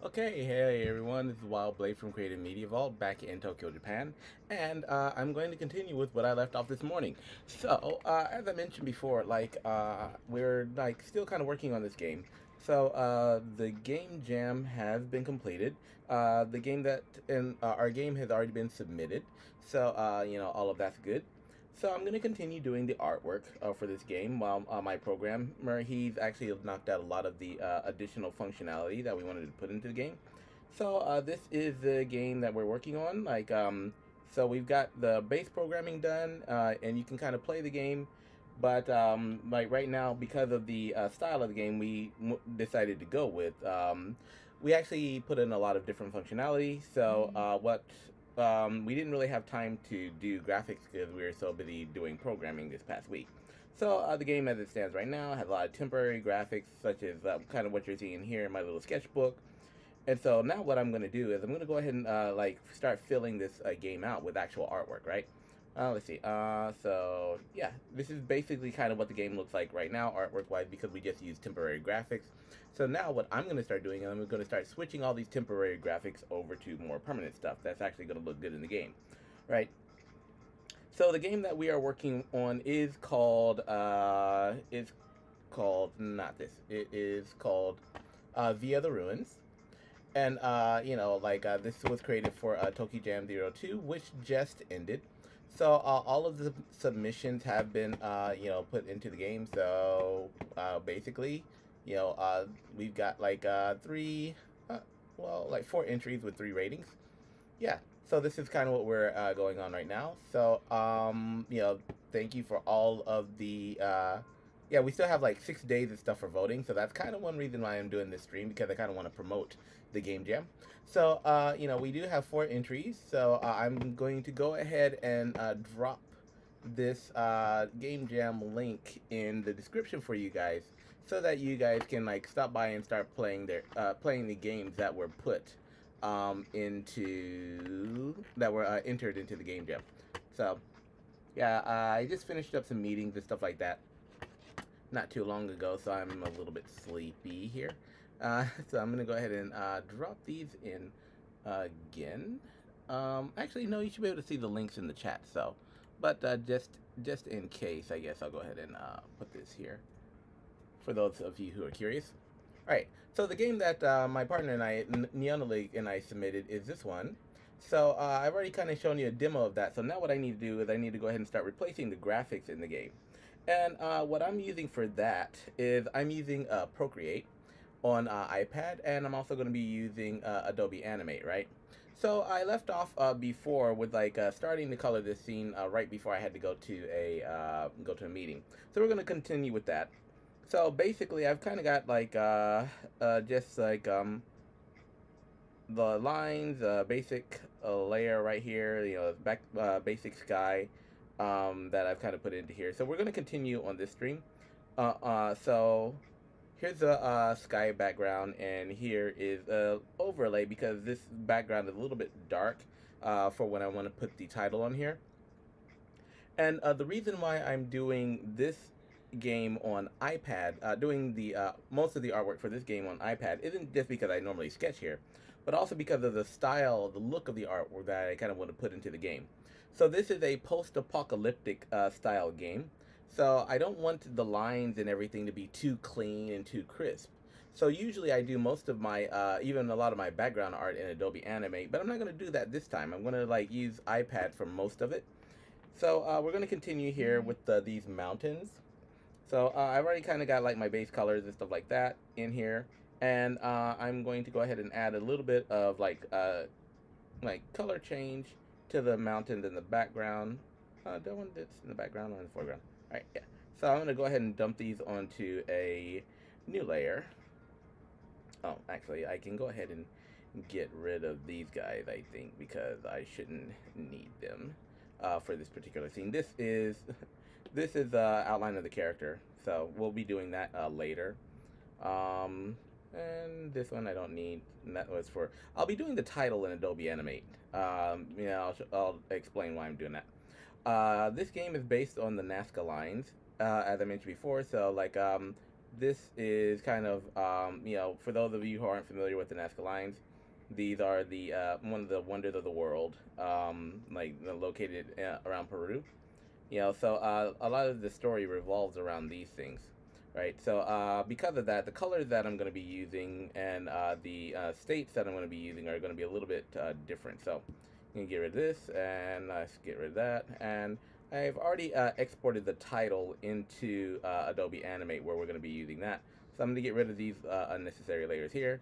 Okay, hey everyone, this is WildFIRE from Creative Media Vault back in Tokyo, Japan, and I'm going to continue with what I left off this morning. So, as I mentioned before, we're still kind of working on this game. So, the game jam has been completed. The game that in our game has already been submitted. So, all of that's good. So I'm going to continue doing the artwork for this game while my programmer, he's actually knocked out a lot of the additional functionality that we wanted to put into the game. So this is the game that we're working on. So we've got the base programming done, and you can kind of play the game. But like right now, because of the style of the game, we decided to go with. We actually put in a lot of different functionality. So what we didn't really have time to do graphics because we were so busy doing programming this past week. So the game as it stands right now has a lot of temporary graphics, such as kind of what you're seeing here in my little sketchbook. And so now what I'm going to do is I'm going to go ahead and start filling this game out with actual artwork, right? Let's see. So yeah, this is basically kind of what the game looks like right now, artwork-wise, because we just use temporary graphics. So now what I'm going to start doing is I'm going to start switching all these temporary graphics over to more permanent stuff that's actually going to look good in the game, right? So the game that we are working on is called not this. It is called V.i.A the Ruins. And this was created for TokiJAM 02, which just ended. So all of the submissions have been put into the game. So basically, we've got four entries with 3 ratings. Yeah. So this is kind of what we're going on right now. So thank you for all of the yeah, we still have like 6 days of stuff for voting, so that's kind of one reason why I'm doing this stream, because I kind of want to promote the game jam. So we do have 4 entries, so I'm going to go ahead and drop this game jam link in the description for you guys, so that you guys can stop by and start playing the games that were put entered into the game jam. So yeah, I just finished up some meetings and stuff like that not too long ago, so I'm a little bit sleepy here. So I'm gonna go ahead and drop these in again. Actually, no, you should be able to see the links in the chat. So, but just in case, I guess I'll go ahead and put this here for those of you who are curious. All right. So the game that my partner and I, Neonalig and I submitted is this one. So I've already kind of shown you a demo of that. So now what I need to do is I need to go ahead and start replacing the graphics in the game. And what I'm using for that is I'm using Procreate on iPad, and I'm also going to be using Adobe Animate, right? So I left off before with starting to color this scene right before I had to go to a meeting. So we're going to continue with that. So basically, I've kind of got the lines, basic layer right here, basic sky that I've kind of put into here. So we're going to continue on this stream. So here's a sky background, and here is a overlay, because this background is a little bit dark for when I want to put the title on here. And the reason why I'm doing this game on iPad, doing the most of the artwork for this game on iPad, isn't just because I normally sketch here, but also because of the style, the look of the artwork that I kind of want to put into the game. So this is a post-apocalyptic style game. So I don't want the lines and everything to be too clean and too crisp. So usually I do most of my, even a lot of my background art in Adobe Animate, but I'm not going to do that this time. I'm going to use iPad for most of it. So we're going to continue here with these mountains. So I've already kind of got my base colors and stuff like that in here. And I'm going to go ahead and add a little bit of color change to the mountains in the background. Do I want this in the background or in the foreground? All right, yeah. So I'm going to go ahead and dump these onto a new layer. Oh, actually, I can go ahead and get rid of these guys, I think, because I shouldn't need them for this particular scene. This is outline of the character, so we'll be doing that later. And this one I don't need, and that was for, I'll be doing the title in Adobe Animate. I'll explain why I'm doing that. This game is based on the Nazca lines, as I mentioned before. So this is kind of, you know, for those of you who aren't familiar with the Nazca lines, these are the one of the wonders of the world, like located around Peru. You know, so a lot of the story revolves around these things, right? So because of that, the colors that I'm going to be using and the states that I'm going to be using are going to be a little bit different. So you can get rid of this, and let's get rid of that. And I've already exported the title into Adobe Animate, where we're going to be using that. So I'm going to get rid of these unnecessary layers here.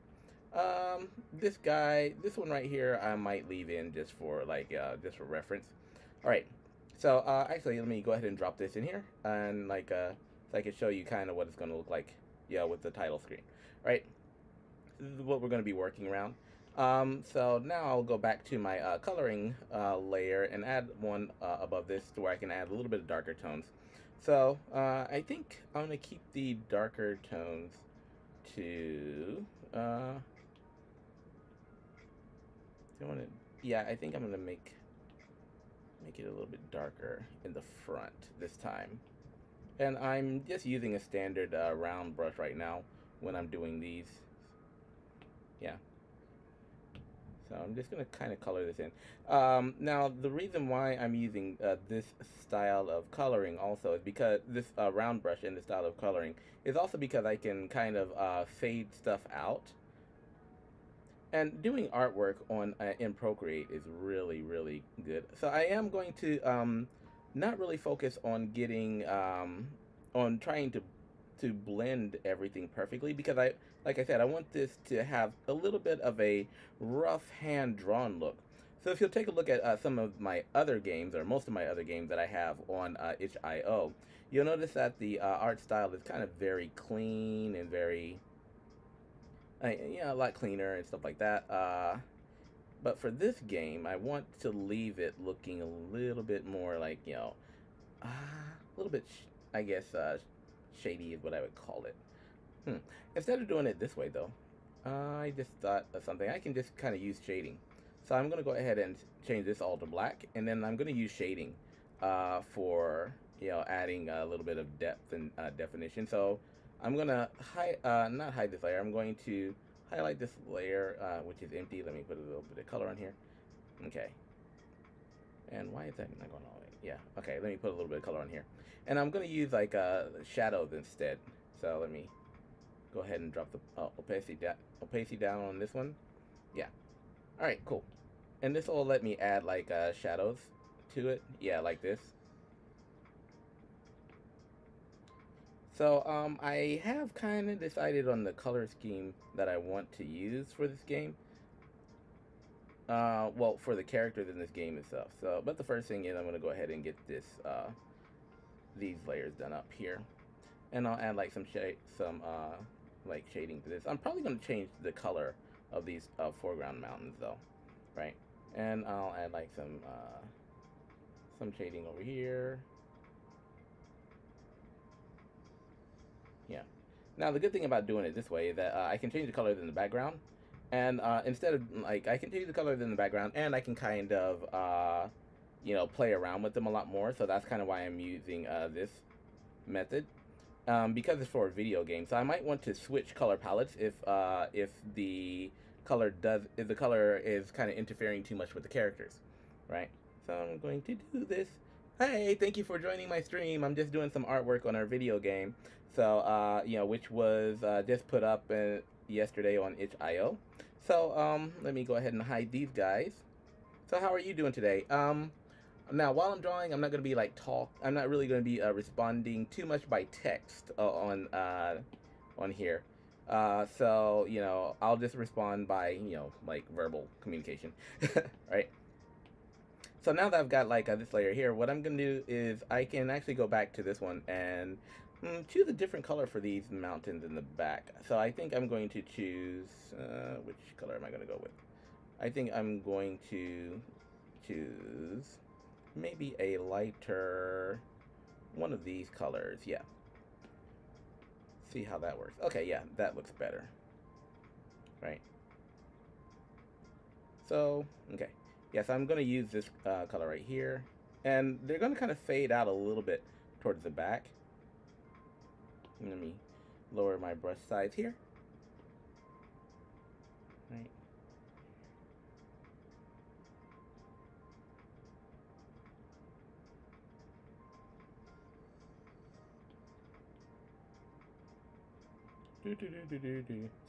This guy, this one right here, I might leave in just for just for reference. All right. So actually, let me go ahead and drop this in here, and so I can show you kind of what it's going to look like, yeah, with the title screen. All right. This is what we're going to be working around. So now I'll go back to my coloring layer and add one above this to where I can add a little bit of darker tones. So I think I'm going to keep the darker tones to yeah, I think I'm going to make it a little bit darker in the front this time. And I'm just using a standard round brush right now when I'm doing these. Yeah. So I'm just going to kind of color this in. Now, the reason why I'm using this style of coloring also is because this round brush and the style of coloring is also because I can kind of fade stuff out. And doing artwork on in Procreate is really, really good. So I am going to not really focus on getting on trying to blend everything perfectly, because like I said, I want this to have a little bit of a rough hand drawn look. So if you'll take a look at some of my other games, or most of my other games that I have on itch.io, you'll notice that the art style is kind of very clean and very a lot cleaner and stuff like that. But for this game, I want to leave it looking a little bit more like, a little bit, I guess, shady is what I would call it. Instead of doing it this way, though, I just thought of something. I can just kind of use shading. So I'm going to go ahead and change this all to black, and then I'm going to use shading for, adding a little bit of depth and definition. So I'm going to not hide this layer. I'm going to highlight this layer, which is empty. Let me put a little bit of color on here. Okay. And why is that not going all the way? Yeah. Okay, let me put a little bit of color on here. And I'm going to use like shadows instead. So let me go ahead and drop the opacity down on this one. Yeah. All right, cool. And this will let me add like shadows to it. Yeah, like this. So I have kind of decided on the color scheme that I want to use for this game. Well, for the characters in this game itself. So, but the first thing is I'm going to go ahead and get this these layers done up here, and I'll add like some like shading to this. I'm probably going to change the color of these foreground mountains though, right? And I'll add like some shading over here. Yeah. Now the good thing about doing it this way is that I can change the colors in the background, and instead of like I can change the colors in the background, and I can kind of play around with them a lot more. So that's kind of why I'm using this method, because it's for a video game. So I might want to switch color palettes if the color is kind of interfering too much with the characters, right? So I'm going to do this. Hey, thank you for joining my stream. I'm just doing some artwork on our video game. So, which was just put up yesterday on itch.io. So, let me go ahead and hide these guys. So, how are you doing today? Now, while I'm drawing, I'm not going to be I'm not really going to be responding too much by text on here. So, I'll just respond by, like verbal communication, right? So now that I've got like this layer here, what I'm going to do is I can actually go back to this one and choose a different color for these mountains in the back. So I think I'm going to choose, which color am I going to go with? I think I'm going to choose maybe a lighter one of these colors. Yeah. See how that works. Okay, yeah, that looks better. Right. So, okay. Yes, I'm going to use this color right here. And they're going to kind of fade out a little bit towards the back. Let me lower my brush size here. Right.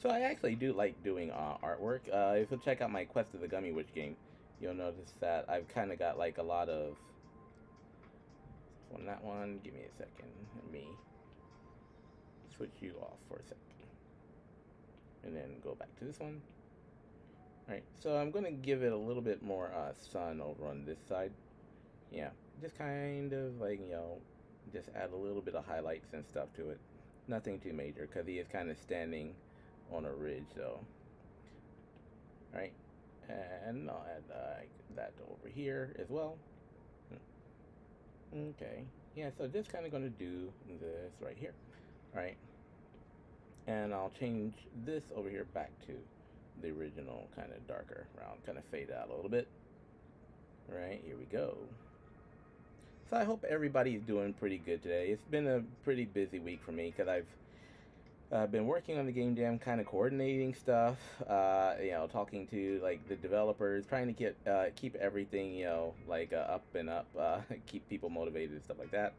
So I actually do like doing artwork. If you check out my Quest of the Gummy Witch game, you'll notice that I've kind of got like a lot of. On that one, give me a second. Let me switch you off for a second, and then go back to this one. All right, so I'm gonna give it a little bit more sun over on this side. Yeah, just kind of like just add a little bit of highlights and stuff to it. Nothing too major because he is kind of standing on a ridge though. Alright, and I'll add that over here as well. Okay, yeah, so just kind of going to do this right here. Alright, and I'll change this over here back to the original kind of darker round, kind of fade out a little bit. Alright, here we go. So I hope everybody's doing pretty good today. It's been a pretty busy week for me because I've been working on the GameJAM, kind of coordinating stuff, talking to like the developers, trying to get keep everything up and up, keep people motivated and stuff like that.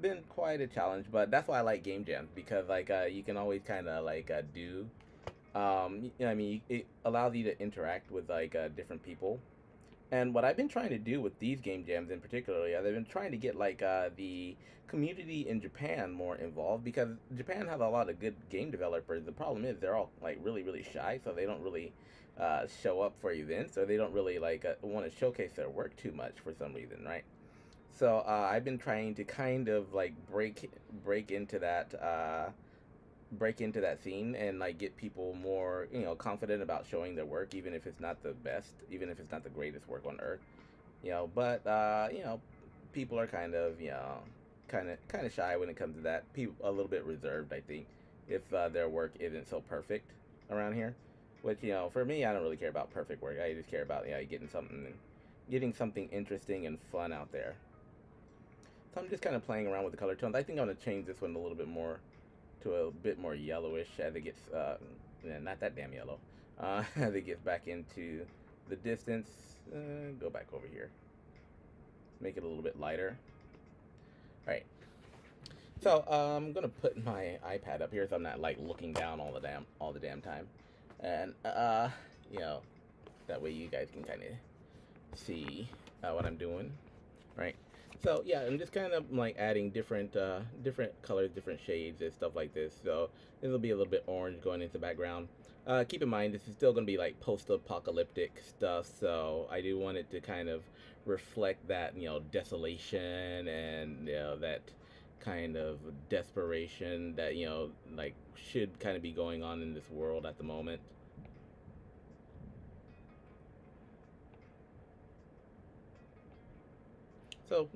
Been quite a challenge, but that's why I like GameJAM because you can always kind of do. It allows you to interact with different people. And what I've been trying to do with these game jams in particular, I've been trying to get the community in Japan more involved because Japan has a lot of good game developers. The problem is they're all really really shy, so they don't really show up for events, or they don't really want to showcase their work too much for some reason, right? So I've been trying to kind of break into that scene and get people more confident about showing their work, even if it's not the best, even if it's not the greatest work on earth, but people are kind of shy when it comes to that. People a little bit reserved, I think, if their work isn't so perfect around here, which for me, I don't really care about perfect work. I just care about getting something interesting and fun out there. So I'm just kind of playing around with the color tones. I think I'm going to change this one a little bit more to a bit more yellowish as it gets, not that damn yellow, as it gets back into the distance. Go back over here. Make it a little bit lighter. Alright. So, I'm going to put my iPad up here so I'm not, looking down all the damn time. And, that way you guys can kind of see what I'm doing. Right. So yeah, I'm just kind of adding different colors, different shades and stuff like this. So this will be a little bit orange going into the background. Keep in mind this is still going to be post-apocalyptic stuff, so I do want it to kind of reflect that desolation and that kind of desperation that should kind of be going on in this world at the moment. So,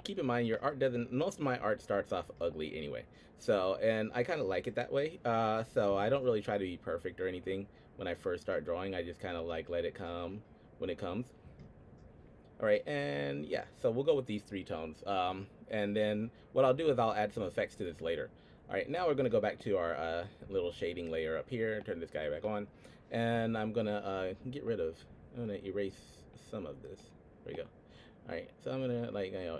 keep in mind your art doesn't, most of my art starts off ugly anyway. So, and I kind of like it that way. So I don't really try to be perfect or anything when I first start drawing. I just kind of let it come when it comes. All right, and yeah, so we'll go with these three tones. And then what I'll do is I'll add some effects to this later. All right, now we're gonna go back to our little shading layer up here, turn this guy back on, and I'm gonna I'm gonna erase some of this. There we go. Alright, so I'm gonna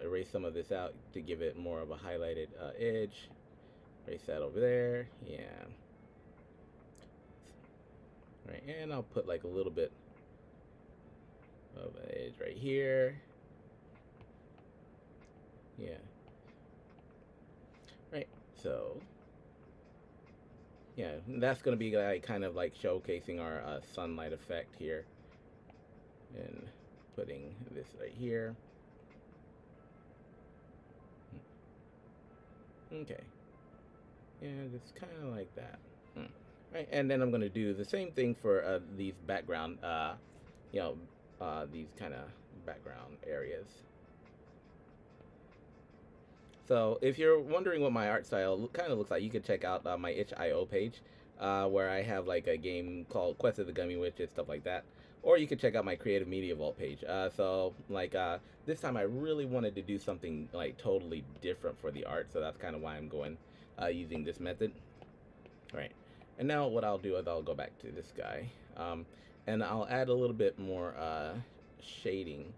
erase some of this out to give it more of a highlighted edge. Erase that over there, yeah. Alright, and I'll put a little bit of an edge right here. Yeah. Right, so yeah, that's gonna be kind of showcasing our sunlight effect here. And putting this right here. Okay. Yeah, just kind of like that. Right, and then I'm going to do the same thing for these background, these kind of background areas. So if you're wondering what my art style kind of looks like, you can check out my itch.io page, where I have a game called Quest of the Gummy Witch and stuff like that. Or you can check out my Creative Media Vault page. This time I really wanted to do something totally different for the art, so that's kind of why I'm going using this method. All right, and now what I'll do is I'll go back to this guy, and I'll add a little bit more shading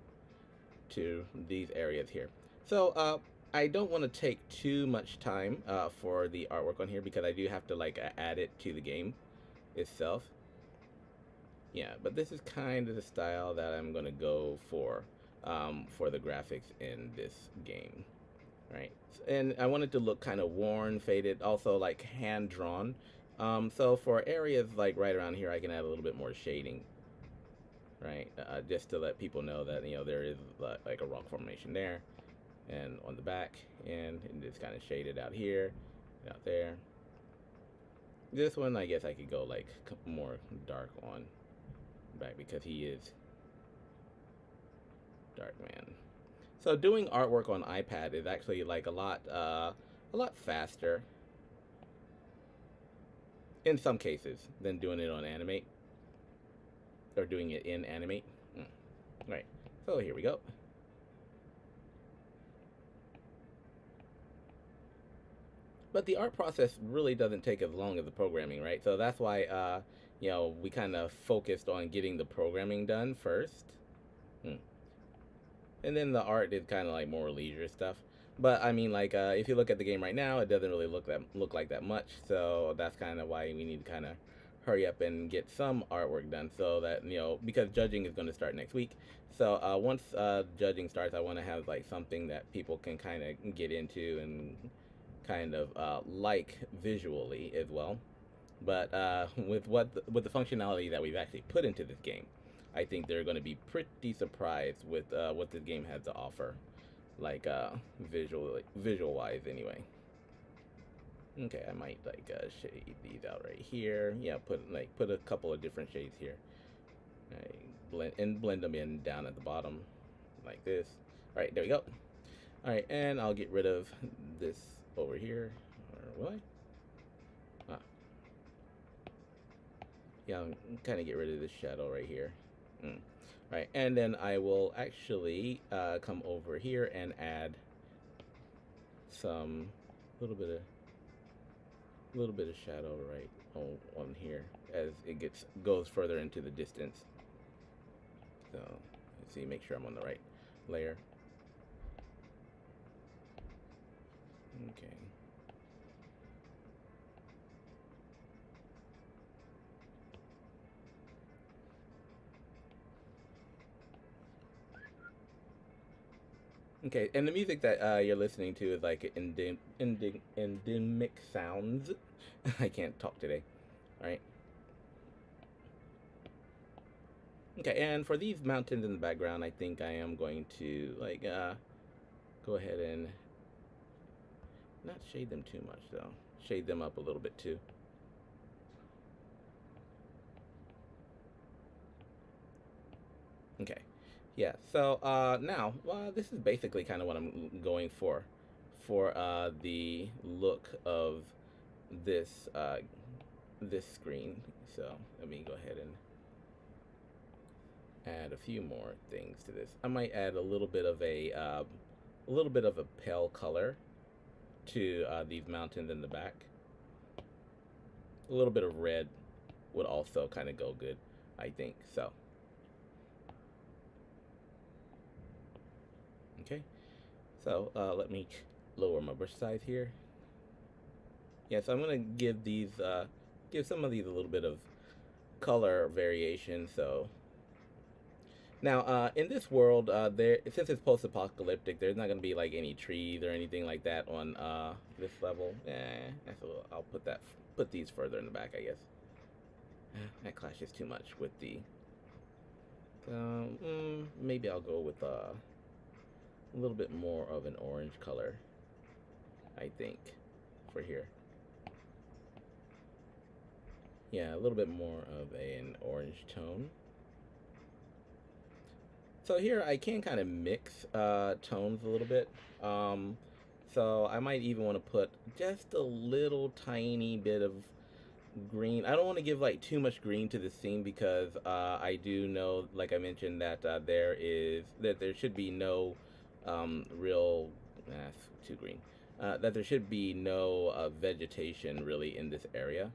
to these areas here. So I don't want to take too much time for the artwork on here because I do have to like add it to the game itself. Yeah, but this is kind of the style that I'm gonna go for the graphics in this game, right? And I want it to look kind of worn, faded, also like hand drawn. So for areas like right around here, I can add a little bit more shading, right? Just to let people know that there is like a rock formation there, and on the back, and it's kind of shaded out here, out there. This one, I guess I could go like more dark on back because he is dark man. So doing artwork on iPad is actually like a lot faster in some cases than doing it on Animate or doing it in Animate. Right. So here we go. But the art process really doesn't take as long as the programming, right? So that's why we kind of focused on getting the programming done first. And then the art is kind of like more leisure stuff. But I mean, like if you look at the game right now, it doesn't really look like that much. So that's kind of why we need to kind of hurry up and get some artwork done, so that because judging is going to start next week. So once judging starts, I want to have like something that people can kind of get into and kind of like visually as well. But with the functionality that we've actually put into this game, I think they're going to be pretty surprised with what this game has to offer, like visual wise anyway. Okay, I might like shade these out right here. Yeah, put a couple of different shades here. Blend them in down at the bottom like this. All right, there we go. All right, and I'll get rid of this over here. Or will I? Yeah, I'll kind of get rid of this shadow right here. Right, and then I will actually come over here and add some little bit of shadow right on here as it goes further into the distance. So let's see, make sure I'm on the right layer. Okay. Okay, and the music that you're listening to is like endemic sounds. I can't talk today. All right. Okay, and for these mountains in the background, I think I am going to like go ahead and not shade them too much though. Shade them up a little bit too. Okay. Yeah, so now, this is basically kind of what I'm going for the look of this this screen. So let me go ahead and add a few more things to this. I might add a little bit of a pale color to these mountains in the back. A little bit of red would also kind of go good, I think. So. Okay, so let me lower my brush size here. Yeah, so I'm gonna give some of these a little bit of color variation. So now in this world, since it's post-apocalyptic, there's not gonna be like any trees or anything like that on this level. I'll put these further in the back, I guess. That clashes too much with the. Maybe I'll go with a little bit more of an orange color, I think, for here. Yeah, a little bit more of an orange tone. So here I can kind of mix tones a little bit. So I might even want to put just a little tiny bit of green. I don't want to give like too much green to the scene because I do know, like I mentioned, that there should be no real too green. that there should be no vegetation really in this area.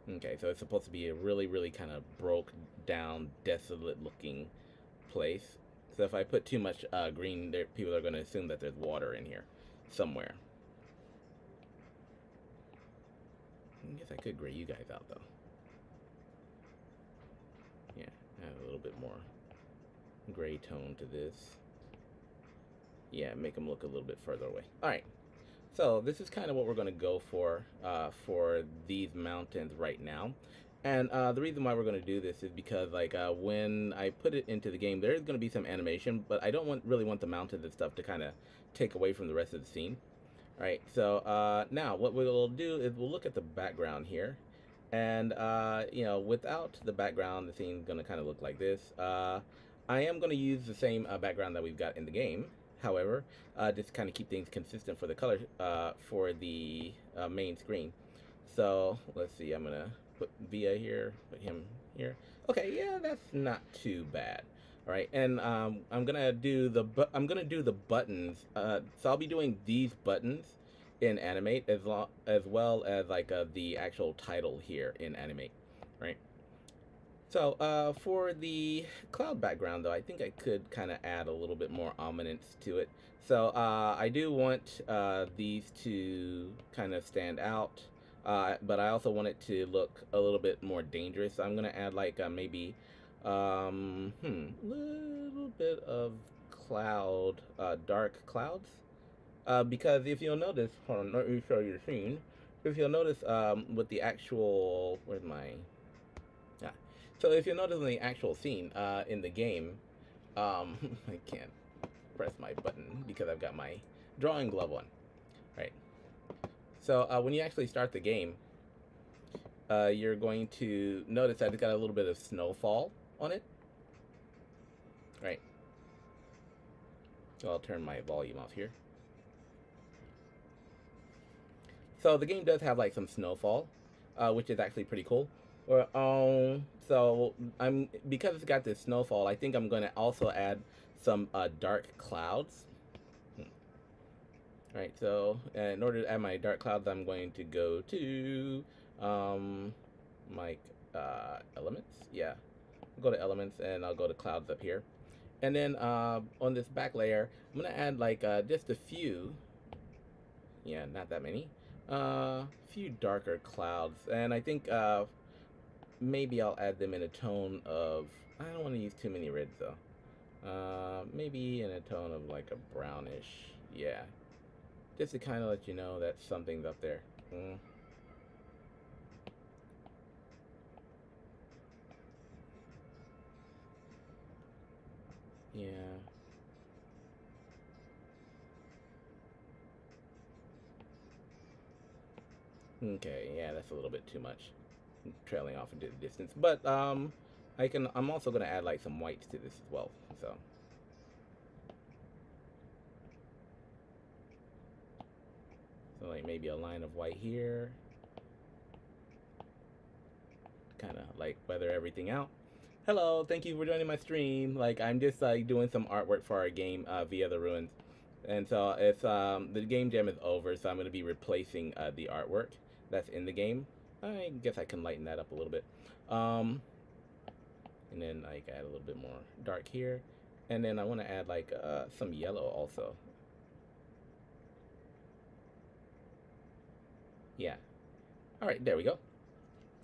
Okay, so it's supposed to be a really, really kind of broke down, desolate looking place. So if I put too much green there, people are going to assume that there's water in here somewhere. I guess I could gray you guys out though. Yeah, add a little bit more gray tone to this. Yeah, make them look a little bit further away. All right, so this is kind of what we're going to go for these mountains right now. And the reason why we're going to do this is because like when I put it into the game, there is going to be some animation, but I don't really want the mountains and stuff to kind of take away from the rest of the scene. All right, so now what we'll do is we'll look at the background here. And, you know, without the background, the scene's going to kind of look like this. I am going to use the same background that we've got in the game. However, just kind of keep things consistent for the color for the main screen. So let's see, I'm going to put V.i.A here, put him here. Okay, yeah, that's not too bad. All right, and I'm gonna do the buttons. So I'll be doing these buttons in Animate as well as like the actual title here in Animate, right? So for the cloud background though, I think I could kind of add a little bit more ominence to it. So I do want these to kind of stand out, but I also want it to look a little bit more dangerous. So I'm gonna add like maybe little bit of cloud, dark clouds. Because if you'll notice, hold on, let me show you the scene. If you'll notice, with the actual, where's my, yeah. So if you'll notice in the actual scene, in the game, I can't press my button because I've got my drawing glove on, right? So when you actually start the game, you're going to notice that it's got a little bit of snowfall on it, right? So I'll turn my volume off here. So the game does have like some snowfall, which is actually pretty cool. So because it's got this snowfall, I think I'm going to also add some dark clouds. Right, so in order to add my dark clouds, I'm going to go to my elements. Yeah, I'll go to elements and I'll go to clouds up here. And then on this back layer, I'm going to add like just a few, yeah, not that many, few darker clouds. And I think maybe I'll add them in a tone of, I don't want to use too many reds though. Maybe in a tone of like a brownish, yeah. Just to kind of let you know that something's up there. Yeah. Okay, yeah, that's a little bit too much. Trailing off into the distance. But I'm also gonna add like some whites to this as well. So like maybe a line of white here. Kind of like weather everything out. Hello, thank you for joining my stream. Like I'm just like doing some artwork for our game via the ruins. And so it's the game jam is over, so I'm gonna be replacing the artwork that's in the game. I guess I can lighten that up a little bit. And then like add a little bit more dark here. And then I want to add like some yellow also. Yeah. All right, there we go.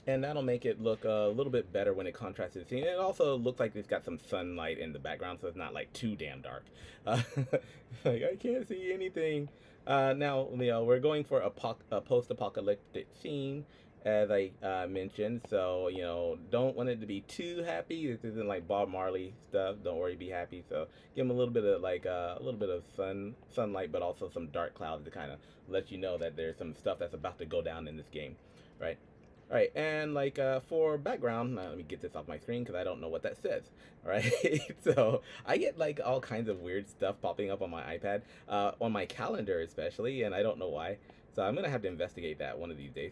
And that'll make it look a little bit better when it contrasts the scene. It also looks like it's got some sunlight in the background, so it's not like too damn dark. Like I can't see anything. Now, you know, we're going for a post-apocalyptic scene, as I mentioned. So, you know, don't want it to be too happy. This isn't like Bob Marley stuff. Don't worry, be happy. So, give them a little bit of like a little bit of sunlight, but also some dark clouds to kind of let you know that there's some stuff that's about to go down in this game, right? All right, and like for background, now let me get this off my screen because I don't know what that says. All right, so I get like all kinds of weird stuff popping up on my iPad, on my calendar especially, and I don't know why. So I'm gonna have to investigate that one of these days.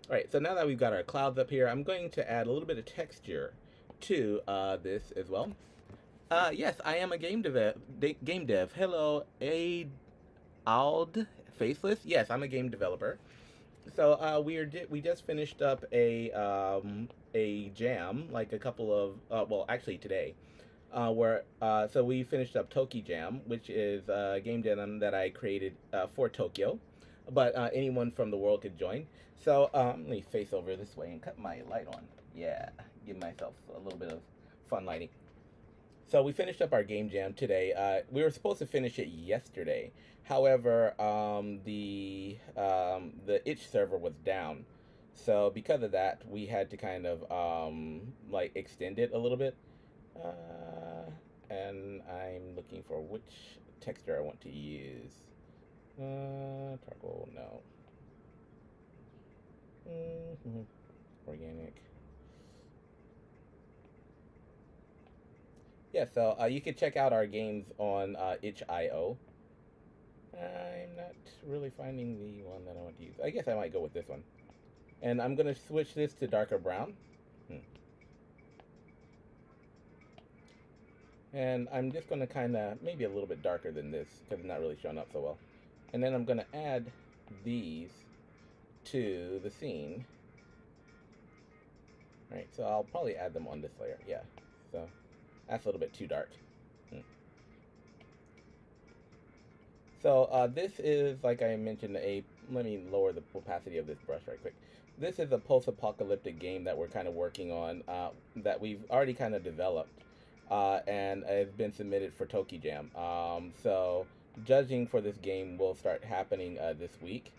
All right, so now that we've got our clouds up here, I'm going to add a little bit of texture to this as well. Yes, I am a game dev. Hello, Ald Faceless. Yes, I'm a game developer. So we just finished up a jam like a couple of well actually today where so we finished up TokiJAM, which is a game jam that I created for Tokyo, but anyone from the world could join. So let me face over this way and cut my light on. Yeah, give myself a little bit of fun lighting. So we finished up our game jam today. We were supposed to finish it yesterday. However, the itch server was down, so because of that, we had to kind of like extend it a little bit. And I'm looking for which texture I want to use. Charcoal, no. Organic. Yeah, so you can check out our games on itch.io. I'm not really finding the one that I want to use. I guess I might go with this one. And I'm going to switch this to darker brown. And I'm just going to kind of, maybe a little bit darker than this, because it's not really showing up so well. And then I'm going to add these to the scene. Right, so I'll probably add them on this layer, yeah. So that's a little bit too dark. So this is, like I mentioned, let me lower the opacity of this brush right quick. This is a post-apocalyptic game that we're kind of working on, that we've already kind of developed, and has been submitted for TokiJAM. So judging for this game will start happening this week.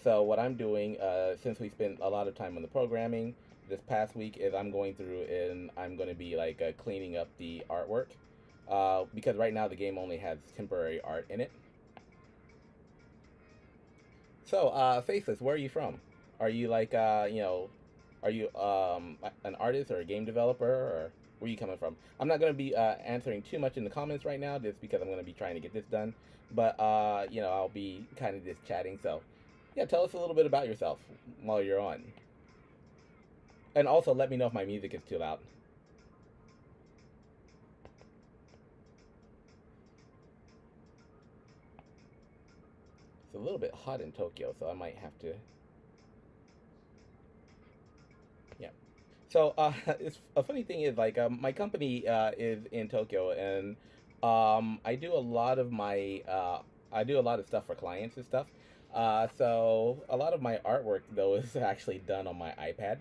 So what I'm doing, since we spent a lot of time on the programming this past week, is I'm going through and I'm going to be like cleaning up the artwork, because right now the game only has temporary art in it. So, Faceless, where are you from? Are you like, are you an artist or a game developer, or where are you coming from? I'm not going to be answering too much in the comments right now, just because I'm going to be trying to get this done. But, I'll be kind of just chatting. So, yeah, tell us a little bit about yourself while you're on. And also let me know if my music is too loud. It's a little bit hot in Tokyo, so I might have to. Yeah. So it's a funny thing is like my company is in Tokyo, and I do a lot of my I do a lot of stuff for clients and stuff. So a lot of my artwork though is actually done on my iPad.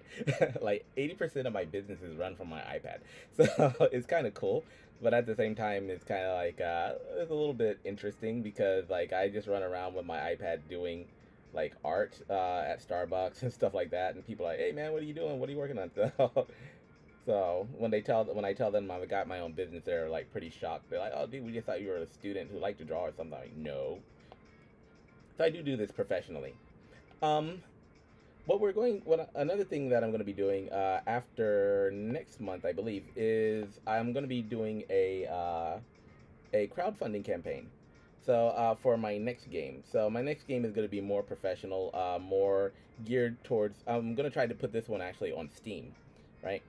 Like 80% of my business is run from my iPad, so it's kind of cool. But at the same time, it's kind of like it's a little bit interesting because like I just run around with my iPad doing like art at Starbucks and stuff like that, and people are like, "Hey man, what are you doing? What are you working on?" So when I tell them I got my own business, they're like pretty shocked. They're like, "Oh, dude, we just thought you were a student who liked to draw or something." I'm like, no. So I do this professionally. Um, what another thing that I'm going to be doing after next month, I believe, is I'm going to be doing a crowdfunding campaign. So for my next game, so my next game is going to be more professional, more geared towards. I'm going to try to put this one actually on Steam, right?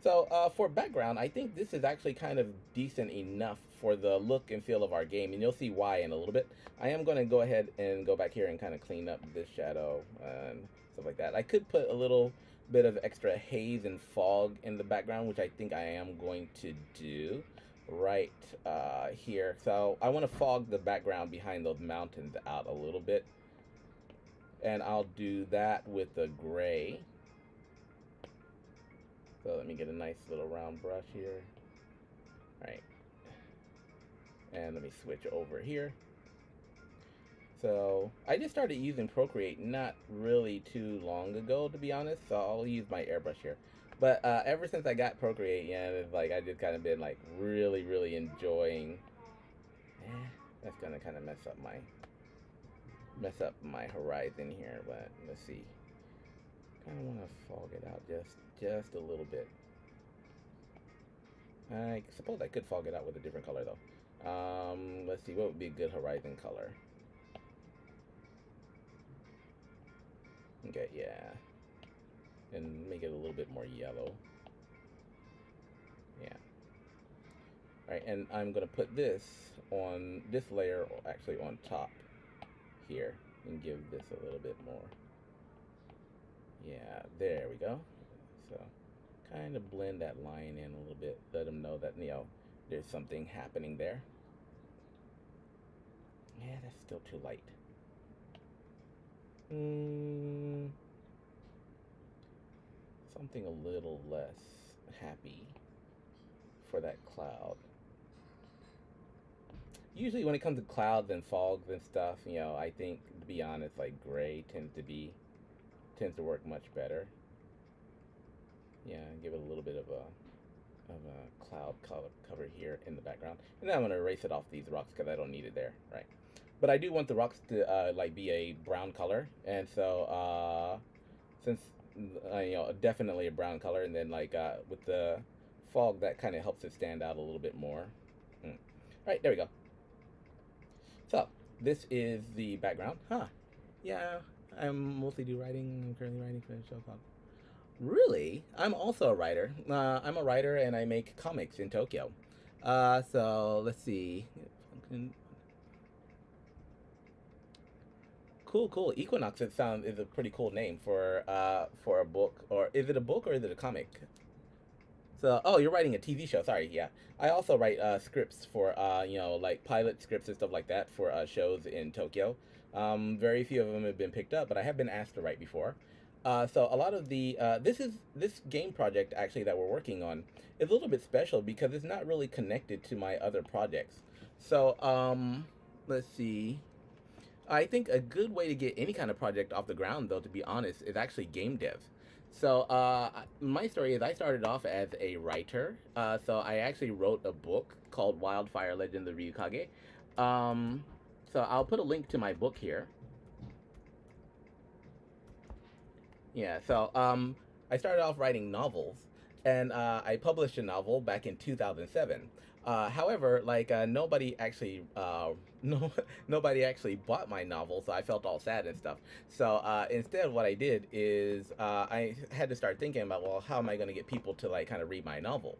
So for background, I think this is actually kind of decent enough for the look and feel of our game, and you'll see why in a little bit. I am going to go ahead and go back here and kind of clean up this shadow and stuff like that. I could put a little bit of extra haze and fog in the background, which I think I am going to do right here. So I want to fog the background behind those mountains out a little bit, and I'll do that with the gray. So let me get a nice little round brush here. All right, and let me switch over here. So I just started using Procreate not really too long ago, to be honest. So I'll use my airbrush here. But ever since I got Procreate, yeah, it's like I just kind of been like really, really enjoying. That's gonna kind of mess up my horizon here. But let's see. Kind of want to fog it out just a little bit. I suppose I could fog it out with a different color though. Let's see, what would be a good horizon color? Okay, yeah. And make it a little bit more yellow. Yeah. Right, and I'm going to put this on this layer, actually on top here, and give this a little bit more. Yeah, there we go. So kind of blend that line in a little bit, let them know that, there's something happening there. Yeah, that's still too light. Something a little less happy for that cloud. Usually when it comes to clouds and fogs and stuff, I think, to be honest, like gray tends to work much better. Yeah, give it a little bit of a cloud cover here in the background. And then I'm going to erase it off these rocks because I don't need it there, right? But I do want the rocks to like be a brown color, and so since definitely a brown color, and then like with the fog, that kind of helps it stand out a little bit more. All right, there we go. So this is the background. Yeah, I'm mostly do writing. I'm currently writing for a show called. Really? I'm also a writer. I'm a writer and I make comics in Tokyo. So let's see. Cool. Equinox is a pretty cool name for a book. Or is it a book or is it a comic? So, oh, you're writing a TV show. Sorry, yeah. I also write scripts for like pilot scripts and stuff like that for shows in Tokyo. Very few of them have been picked up, but I have been asked to write before. So a lot of the this game project actually that we're working on is a little bit special because it's not really connected to my other projects. So let's see. I think a good way to get any kind of project off the ground, though, to be honest, is actually game dev. So my story is I started off as a writer. So I actually wrote a book called WildFIRE Legends of Ryukage. So I'll put a link to my book here. Yeah, so I started off writing novels, and I published a novel back in 2007. However, like nobody actually nobody actually bought my novel, so I felt all sad and stuff. So instead, what I did is I had to start thinking about, well, how am I going to get people to like kind of read my novel?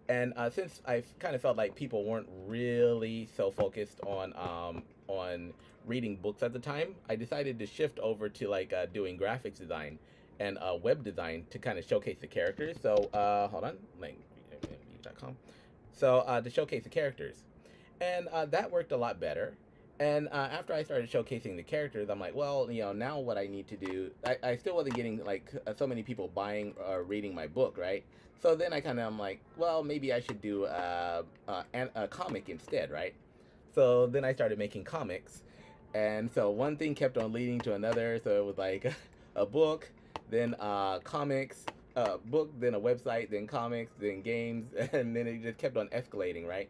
And since I kind of felt like people weren't really so focused on reading books at the time, I decided to shift over to like doing graphics design and web design to kind of showcase the characters. So hold on, like.com. So to showcase the characters, and that worked a lot better. And after I started showcasing the characters, I'm like, well, now what I need to do, I still wasn't getting like so many people buying or reading my book, right? So then I'm like, well, maybe I should do a comic instead, right? So then I started making comics, and so one thing kept on leading to another. So it was like a book, then comics, book, then a website, then comics, then games, and then it just kept on escalating, right?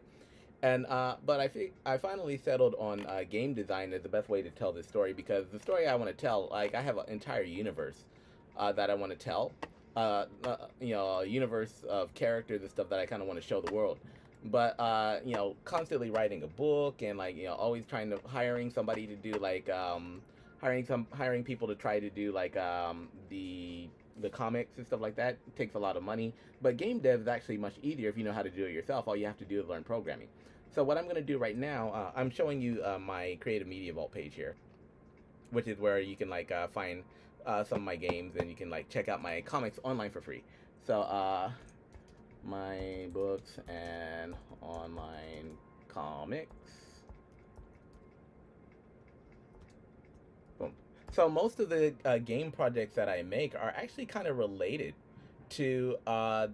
And but I think I finally settled on game design as the best way to tell this story, because the story I want to tell, like I have an entire universe that I want to tell, a universe of characters and stuff that I kind of want to show the world. But constantly writing a book and like always trying to hiring somebody to do like hiring people to try to do like the comics and stuff like that takes a lot of money. But game dev is actually much easier if you know how to do it yourself. All you have to do is learn programming. So what I'm going to do right now, I'm showing you my Creative Media Vault page here, which is where you can like find some of my games, and you can like check out my comics online for free. So my books and online comics. Boom. So most of the game projects that I make are actually kind of related to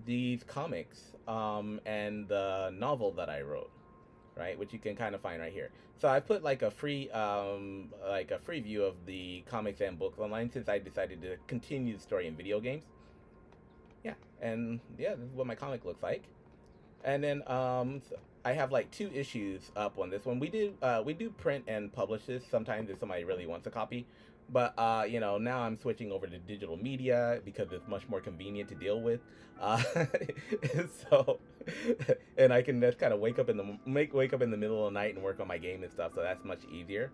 these comics and the novel that I wrote, right? Which you can kind of find right here. So I put like a free view of the comics and books online, since I decided to continue the story in video games. Yeah, and yeah, this is what my comic looks like. And then so I have like 2 issues up on this one. We do print and publish this sometimes if somebody really wants a copy. But now I'm switching over to digital media because it's much more convenient to deal with. So, and I can just kind of wake up in the middle of the night and work on my game and stuff. So that's much easier.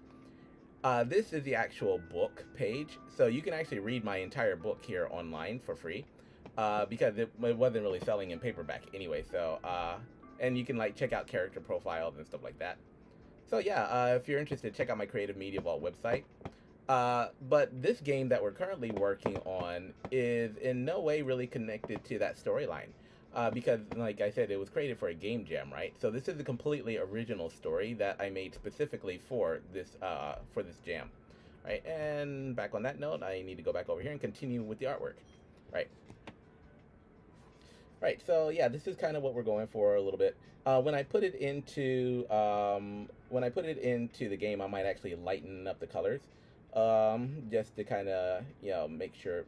This is the actual book page, so you can actually read my entire book here online for free, because it wasn't really selling in paperback anyway. So and you can like check out character profiles and stuff like that. So yeah, if you're interested, check out my Creative Media Vault website. But this game that we're currently working on is in no way really connected to that storyline. Because, like I said, it was created for a GameJAM, right? So this is a completely original story that I made specifically for this jam, right? And back on that note, I need to go back over here and continue with the artwork, right? Right. So yeah, this is kind of what we're going for a little bit. When I put it into the game, I might actually lighten up the colors, just to kind of make sure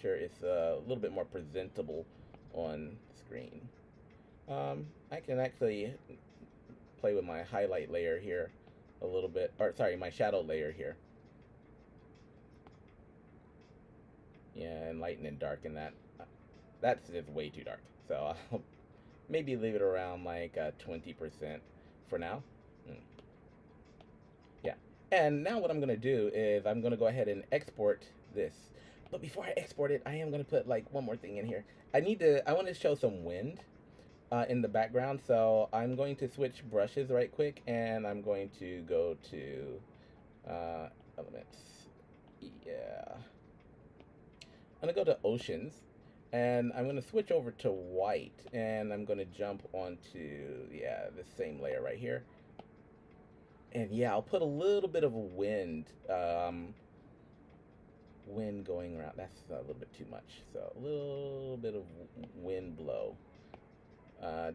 it's a little bit more presentable on screen. I can actually play with my highlight layer here a little bit, or sorry, my shadow layer here. Yeah, and lighten and darken that. That's just way too dark. So I'll maybe leave it around like 20% for now. Yeah. And now what I'm going to do is I'm going to go ahead and export this. But before I export it, I am going to put like one more thing in here. I want to show some wind in the background. So I'm going to switch brushes right quick, and I'm going to go to elements. Yeah. I'm going to go to oceans. And I'm going to switch over to white, and I'm going to jump onto, the same layer right here. And yeah, I'll put a little bit of a wind going around. That's a little bit too much. So a little bit of wind blow.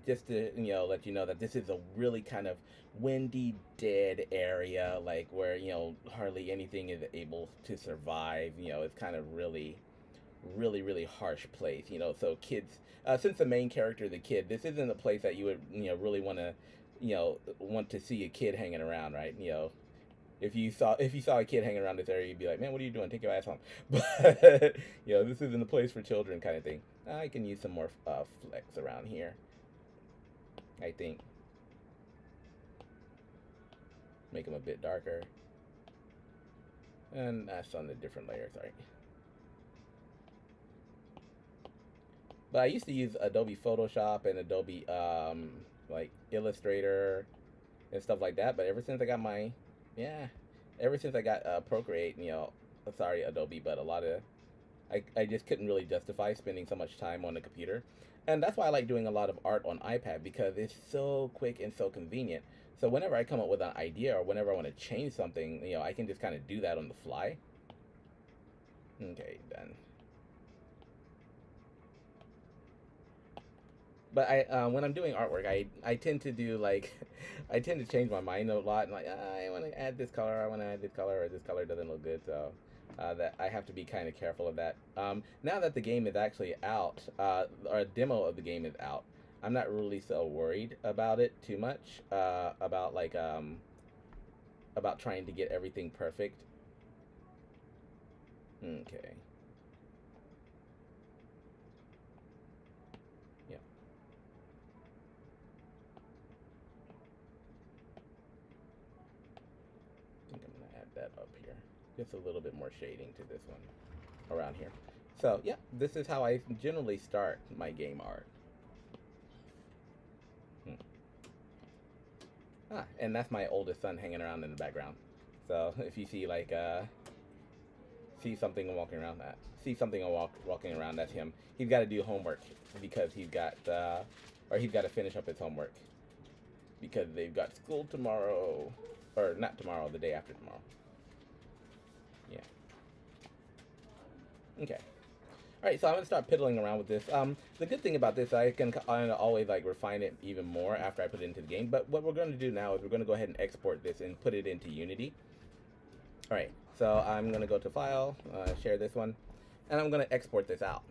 Just to, let you know that this is a really kind of windy, dead area, like where, hardly anything is able to survive. It's kind of really harsh place, so kids, since the main character is a kid, this isn't a place that you would really want to see a kid hanging around, right? If you saw a kid hanging around this area, you'd be like, man, what are you doing? Take your ass home. But this isn't a place for children, kind of thing. I can use some more flex around here, I think. Make them a bit darker, and that's on a different layer. Sorry. But I used to use Adobe Photoshop and Adobe like Illustrator and stuff like that. But ever since I got Procreate, sorry Adobe, but I just couldn't really justify spending so much time on the computer. And that's why I like doing a lot of art on iPad, because it's so quick and so convenient. So whenever I come up with an idea, or whenever I want to change something, I can just kind of do that on the fly. Okay, done. But when I'm doing artwork, I tend to do like, I tend to change my mind a lot, and like, I want to add this color, or this color doesn't look good, so that I have to be kind of careful of that. Now that the game is actually out, or a demo of the game is out, I'm not really so worried about it too much, about trying to get everything perfect. Okay. That up here, just a little bit more shading to this one around here. So yeah, this is how I generally start my game art. And that's my oldest son hanging around in the background. So if you see like see something walking around, that's him. He's got to do homework because he's got to finish up his homework because they've got school tomorrow, or not tomorrow, the day after tomorrow. Yeah. Okay. All right, so I'm gonna start piddling around with this. The good thing about this, I can always like refine it even more after I put it into the game. But what we're going to do now is we're going to go ahead and export this and put it into Unity. All right, so I'm going to go to File, share this one, and I'm going to export this out.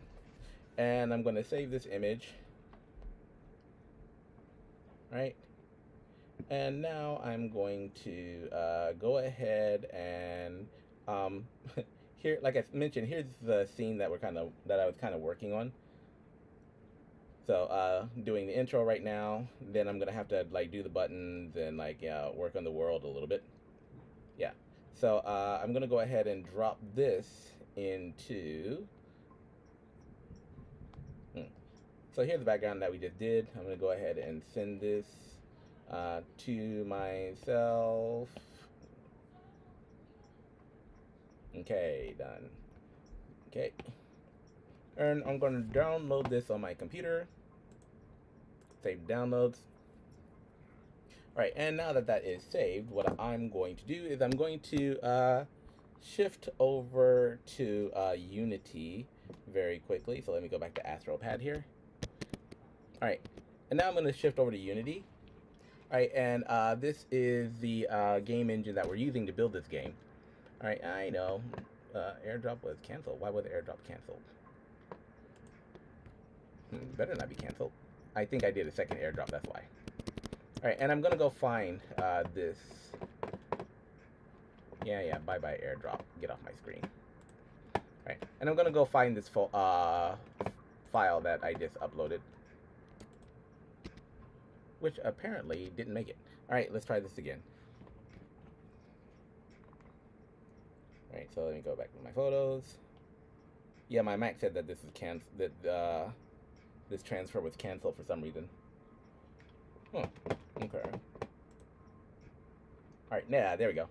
And I'm going to save this image. All right. And now I'm going to go ahead and here, like I mentioned, here's the scene that I was kind of working on. So doing the intro right now. Then I'm gonna have to like do the buttons and like work on the world a little bit. Yeah. So I'm gonna go ahead and drop this into. So here's the background that we just did. I'm going to go ahead and send this to myself. Okay, done. Okay. And I'm going to download this on my computer. Save downloads. Alright, and now that that is saved, what I'm going to do is I'm going to shift over to Unity very quickly. So let me go back to AstroPad here. Alright, and now I'm going to shift over to Unity. Alright, and this is the game engine that we're using to build this game. Alright, I know. Airdrop was canceled. Why was the airdrop canceled? Better not be canceled. I think I did a second airdrop, that's why. Alright, and I'm gonna go find this. Yeah, bye-bye airdrop. Get off my screen. Alright, and I'm gonna go find this file that I just uploaded, which apparently didn't make it. Alright, let's try this again. Alright, so let me go back to my photos. Yeah, my Mac said that this is this transfer was canceled for some reason. Oh, okay. Alright, yeah, there we go.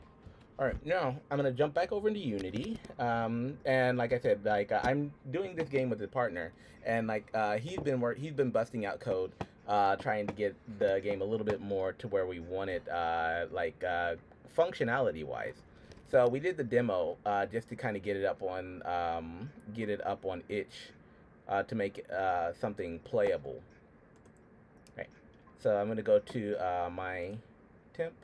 Alright, now I'm gonna jump back over into Unity. And like I said, like I'm doing this game with a partner, and like he's been busting out code, trying to get the game a little bit more to where we want it, functionality wise. So we did the demo just to kind of get it up on itch to make something playable. Right. So I'm gonna go to my temp.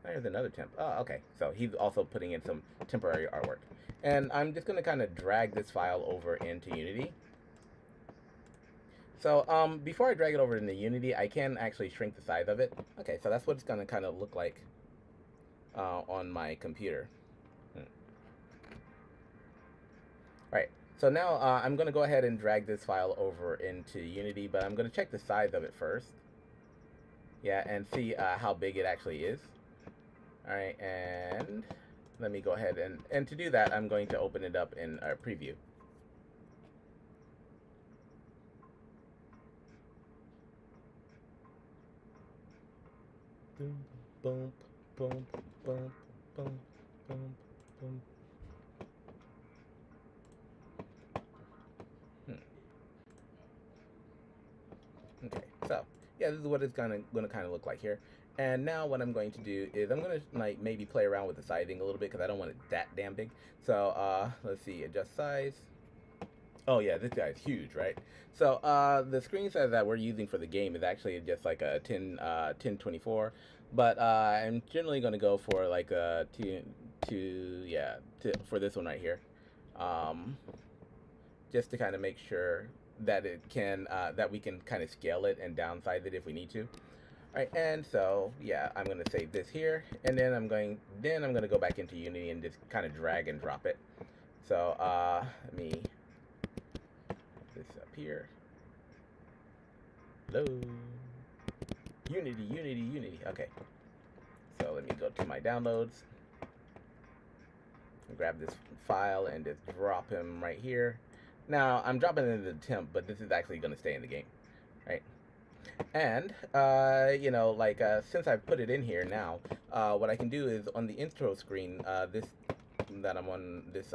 There's another temp. Oh, okay. So he's also putting in some temporary artwork, and I'm just gonna kind of drag this file over into Unity. So before I drag it over into Unity, I can actually shrink the size of it. Okay, so that's what it's gonna kind of look like on my computer. Right. So now I'm going to go ahead and drag this file over into Unity, but I'm going to check the size of it first. Yeah, and see how big it actually is. All right, and let me go ahead and to do that, I'm going to open it up in our preview. Boom, boom, boom, boom, boom, boom, boom. Okay, so yeah, this is what it's gonna kind of look like here. And now what I'm going to do is I'm gonna like maybe play around with the sizing a little bit because I don't want it that damn big. So let's see, adjust size. Oh yeah, this guy's huge, right? So the screen size that we're using for the game is actually just like a 1024, but I'm generally going to go for like a for this one right here, just to kind of make sure that it can that we can kind of scale it and downsize it if we need to. All right, and so yeah, I'm going to save this here, and then I'm going to go back into Unity and just kind of drag and drop it. So let me this up here. Hello. Unity. Okay. So let me go to my downloads and grab this file and just drop him right here. Now I'm dropping it into the temp, but this is actually going to stay in the game, right? And you know, like since I've put it in here now, what I can do is on the intro screen, this that I'm on, this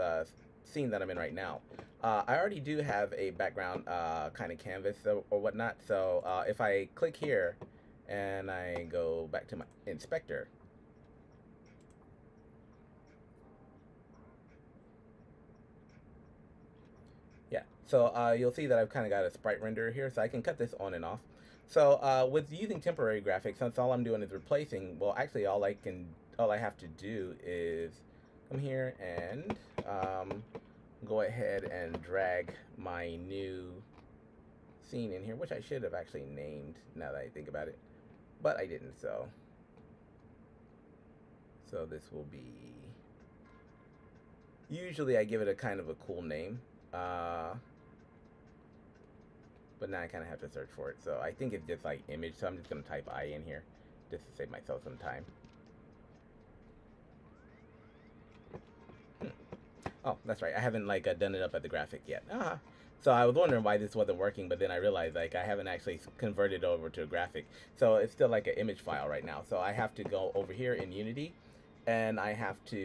scene that I'm in right now, I already do have a background kind of canvas or whatnot. So if I click here and I go back to my inspector, yeah, so you'll see that I've kind of got a sprite renderer here, so I can cut this on and off. So with using temporary graphics, since all I'm doing is replacing, well, actually all I have to do is come here and go ahead and drag my new scene in here, which I should have actually named now that I think about it, but I didn't. So this will be, usually I give it a kind of a cool name, but now I kind of have to search for it. So I think it's just like image, so I'm just going to type I in here just to save myself some time. Oh, that's right. I haven't like done it up at the graphic yet. So I was wondering why this wasn't working, but then I realized like I haven't actually converted it over to a graphic. So it's still like an image file right now. So I have to go over here in Unity, and I have to,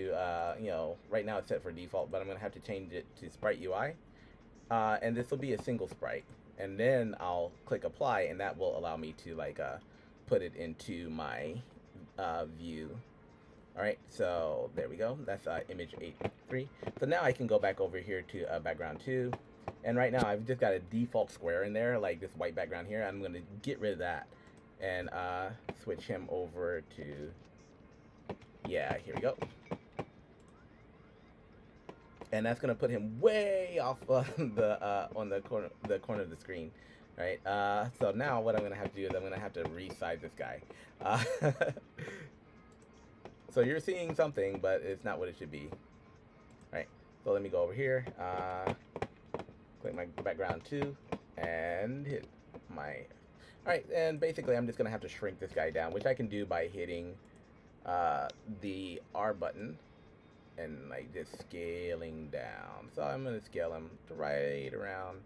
you know, right now it's set for default, but I'm gonna have to change it to Sprite UI. And this will be a single sprite. And then I'll click apply, and that will allow me to like put it into my view. All right, so there we go. That's image 8.3. So now I can go back over here to background 2. And right now I've just got a default square in there, like this white background here. I'm going to get rid of that and switch him over to, yeah, here we go. And that's going to put him way off on the corner of the screen. Right, so now what I'm going to have to do is I'm going to have to resize this guy. So you're seeing something, but it's not what it should be. All right, so let me go over here, click my background 2, and hit my... All right, and basically I'm just going to have to shrink this guy down, which I can do by hitting the R button and like just scaling down. So I'm going to scale him to right around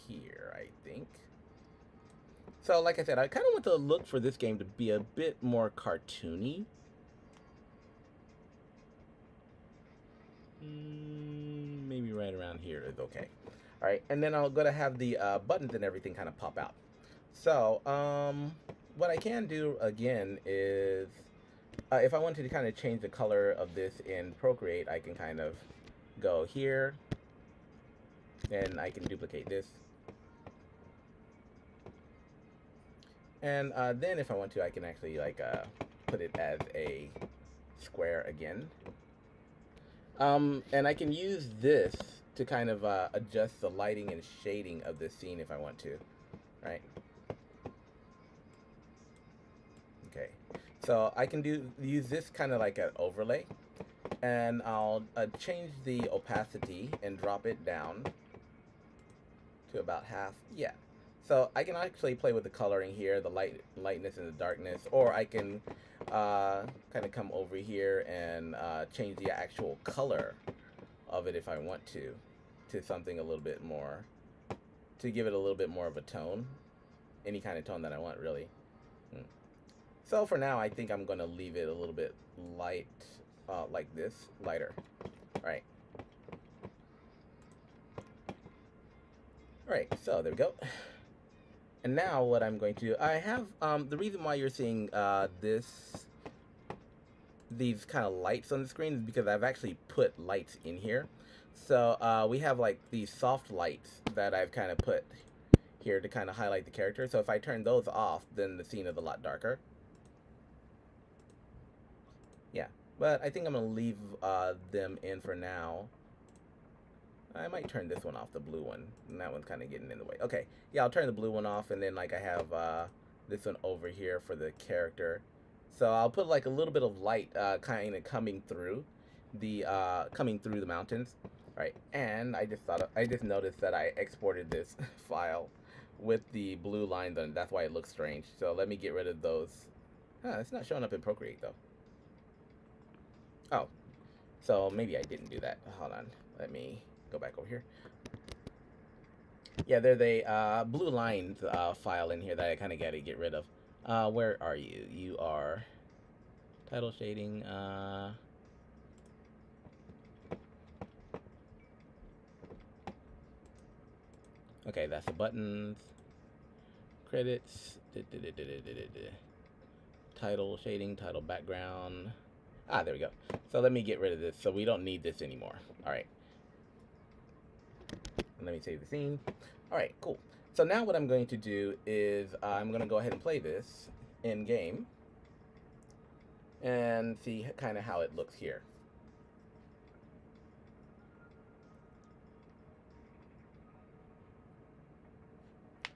here, I think. So like I said, I kind of want to look for this game to be a bit more cartoony. Maybe right around here is okay. All right, and then I'm gonna have the buttons and everything kind of pop out. So what I can do again is if I wanted to kind of change the color of this in Procreate, I can kind of go here and I can duplicate this. And then if I want to, I can actually like put it as a square again. And I can use this to kind of adjust the lighting and shading of this scene if I want to, right? Okay, so I can use this kind of like an overlay, and I'll change the opacity and drop it down to about half. Yeah. So I can actually play with the coloring here, the lightness and the darkness, or I can kind of come over here and change the actual color of it if I want to something a little bit more, to give it a little bit more of a tone, any kind of tone that I want, really. So for now, I think I'm going to leave it a little bit light, like this, lighter. All right. All right, so there we go. And now what I'm going to do, I have, the reason why you're seeing these kind of lights on the screen is because I've actually put lights in here. So we have like these soft lights that I've kind of put here to kind of highlight the character. So if I turn those off, then the scene is a lot darker. Yeah, but I think I'm going to leave them in for now. I might turn this one off, the blue one, and that one's kind of getting in the way. Okay, yeah, I'll turn the blue one off, and then like I have this one over here for the character. So I'll put like a little bit of light kind of coming through the mountains. All right, and I just noticed that I exported this file with the blue lines on it. That's why it looks strange. So let me get rid of those. It's not showing up in Procreate though. Oh, so maybe I didn't do that. Hold on, let me go back over here. Yeah, there's a blue lines file in here that I kind of got to get rid of. Where are you? You are title shading. Okay, that's the buttons, credits, title shading, title background. There we go. So let me get rid of this so we don't need this anymore. All right. Let me save the scene. All right, cool. So now what I'm going to do is I'm going to go ahead and play this in game and see kind of how it looks here.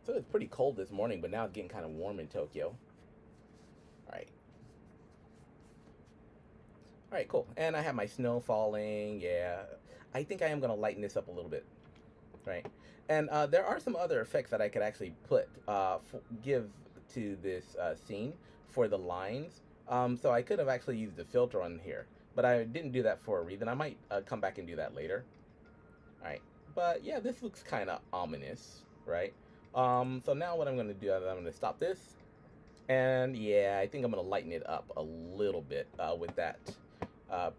So it's pretty cold this morning, but now it's getting kind of warm in Tokyo. All right. All right, cool. And I have my snow falling. Yeah, I think I am going to lighten this up a little bit. Right, and there are some other effects that I could actually put give to this scene for the lines. So I could have actually used the filter on here, but I didn't do that for a reason. I might come back and do that later. All right, But yeah, this looks kind of ominous, right? So now what I'm going to do is I'm going to stop this. And yeah, I think I'm going to lighten it up a little bit with that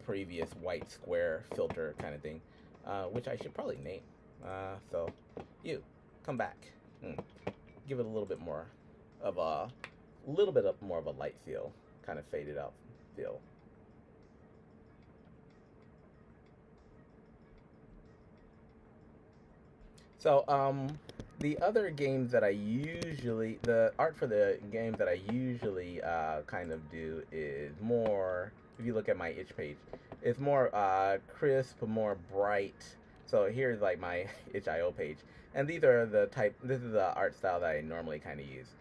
previous white square filter kind of thing, which I should probably name. So you, come back. Give it a little bit more of a more of a light feel, kind of faded out feel. So, the other games that the art for the games that I usually kind of do is more, if you look at my itch page, it's more crisp, more bright. So here's like my itch.io page. And this is the art style that I normally kind of use.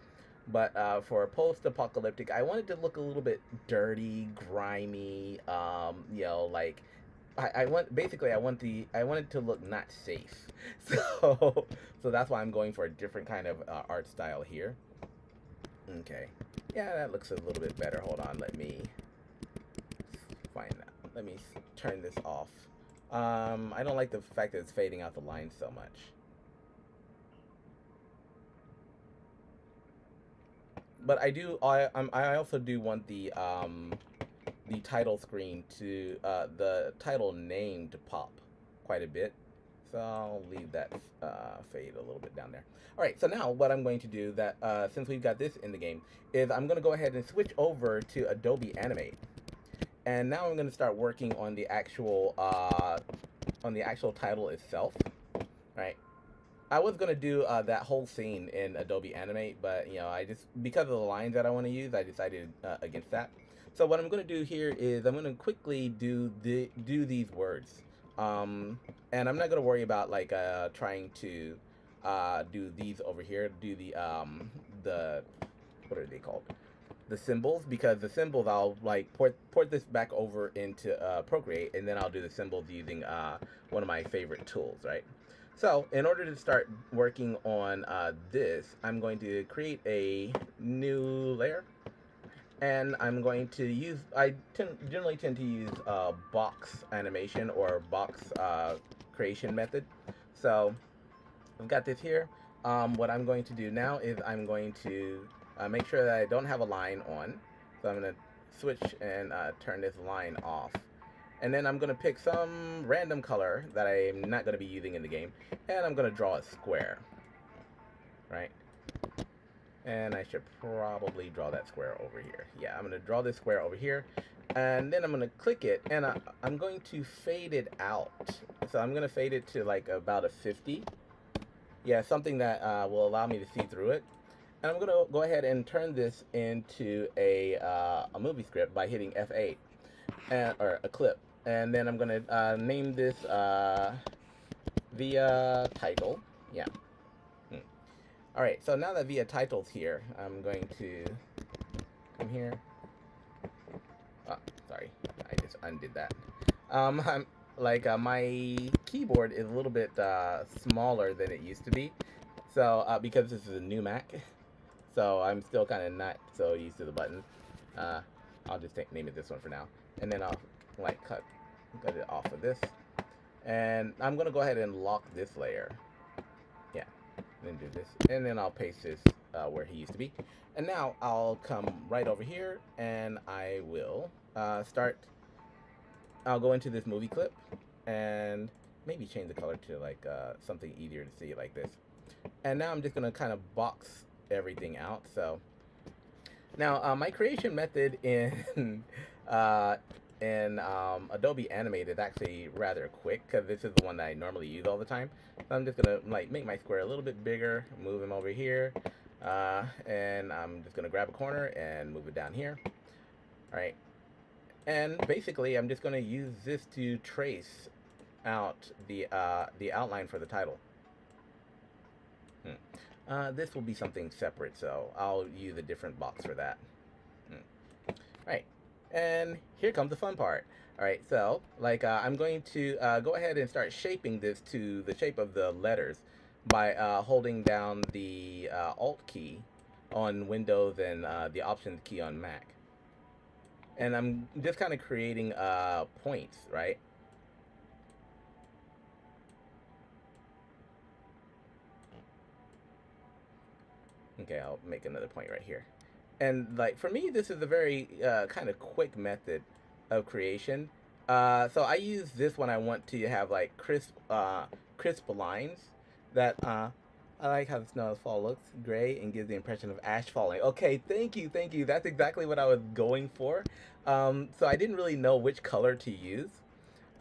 But for post-apocalyptic, I wanted to look a little bit dirty, grimy, like I want basically I want it to look not safe. So so that's why I'm going for a different kind of art style here. Okay. Yeah, that looks a little bit better. Hold on, let me find that. Let me turn this off. I don't like the fact that it's fading out the lines so much. But I also do want the title screen to the title name to pop quite a bit. So I'll leave that fade a little bit down there. All right, so now what I'm going to do that since we've got this in the game is I'm going to go ahead and switch over to Adobe Animate. And now I'm going to start working on the actual title itself, right? I was gonna do that whole scene in Adobe Animate, but I just, because of the lines that I want to use, I decided against that. So what I'm gonna do here is I'm gonna quickly do these words, and I'm not gonna worry about like trying to do these over here. Do the what are they called? The symbols, because the symbols I'll like port this back over into Procreate, and then I'll do the symbols using one of my favorite tools, right? So in order to start working on this, I'm going to create a new layer, and I'm going to use, generally tend to use box animation or box creation method. So I've got this here. What I'm going to do now is I'm going to make sure that I don't have a line on. So I'm going to switch and turn this line off. And then I'm going to pick some random color that I'm not going to be using in the game. And I'm going to draw a square. Right? And I should probably draw that square over here. Yeah, I'm going to draw this square over here. And then I'm going to click it. And I'm going to fade it out. So I'm going to fade it to like about a 50. Yeah, something that will allow me to see through it. And I'm going to go ahead and turn this into a movie script by hitting F8, or a clip. And then I'm going to name this V.i.A title. Yeah. Alright, so now that V.i.A title's here, I'm going to come here. Oh, sorry, I just undid that. I'm like my keyboard is a little bit smaller than it used to be, so because this is a new Mac, so I'm still kind of not so used to the buttons. I'll just name it this one for now, and then I'll like cut it off of this, and I'm gonna go ahead and lock this layer. Yeah, and then do this, and then I'll paste this where he used to be, and now I'll come right over here, and I will start. I'll go into this movie clip and maybe change the color to like something easier to see like this. And now I'm just gonna kind of box everything out. So now my creation method in Adobe Animate is actually rather quick, because this is the one that I normally use all the time. So I'm just gonna like make my square a little bit bigger, move him over here, and I'm just gonna grab a corner and move it down here. All right. And basically, I'm just going to use this to trace out the outline for the title. This will be something separate, so I'll use a different box for that. Right, and here comes the fun part. All right, so like I'm going to go ahead and start shaping this to the shape of the letters by holding down the Alt key on Windows and the Options key on Mac. And I'm just kind of creating points, right? Okay, I'll make another point right here. And like for me, this is a very kind of quick method of creation. So I use this when I want to have like crisp lines that I like how the snowfall looks gray and gives the impression of ash falling. Okay, thank you, thank you. That's exactly what I was going for. So I didn't really know which color to use.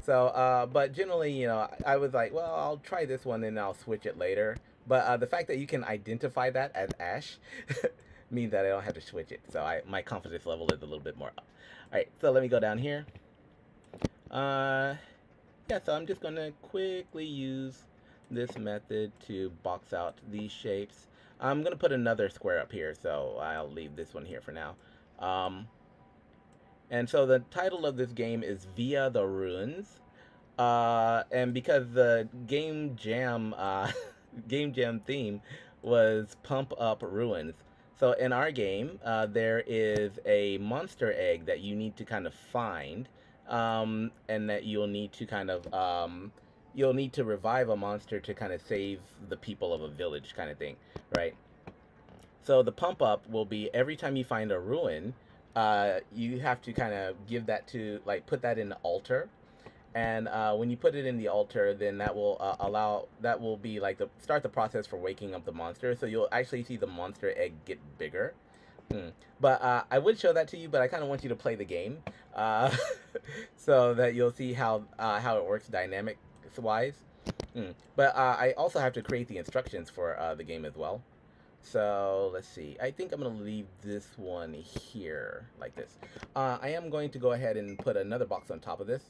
So, but generally, you know, I was like, well, I'll try this one and I'll switch it later. But the fact that you can identify that as ash means that I don't have to switch it. So my confidence level is a little bit more up. All right, so let me go down here. Yeah, so I'm just going to quickly use this method to box out these shapes. I'm going to put another square up here, so I'll leave this one here for now. And so the title of this game is Via the Ruins. And because the GameJAM GameJAM theme was Pump Up Ruins. So in our game, there is a monster egg that you need to kind of find, and that you'll need to kind of you'll need to revive a monster to kind of save the people of a village, kind of thing, right? So the pump up will be every time you find a ruin, you have to kind of give that to, like, put that in the altar. And when you put it in the altar, then that will that will be like start the process for waking up the monster. So you'll actually see the monster egg get bigger. But I would show that to you, but I kind of want you to play the game, so that you'll see how it works dynamics wise. But I also have to create the instructions for the game as well. So let's see. I think I'm going to leave this one here like this. I am going to go ahead and put another box on top of this.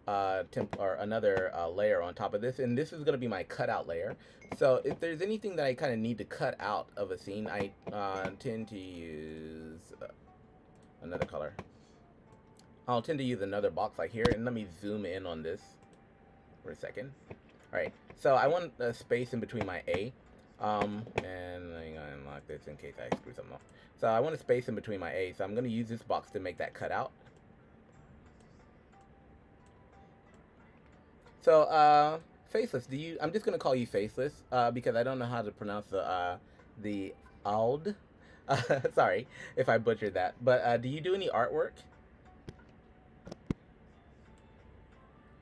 Or another layer on top of this, and this is going to be my cutout layer. So if there's anything that I kind of need to cut out of a scene, I tend to use another color. I'll tend to use another box like here, and let me zoom in on this for a second. Alright, so I want a space in between my A, and I'm going to unlock this in case I screw something up. So I want a space in between my A, so I'm going to use this box to make that cutout. So, Faceless, I'm just gonna call you Faceless, because I don't know how to pronounce the Auld. Sorry if I butchered that. But, do you do any artwork?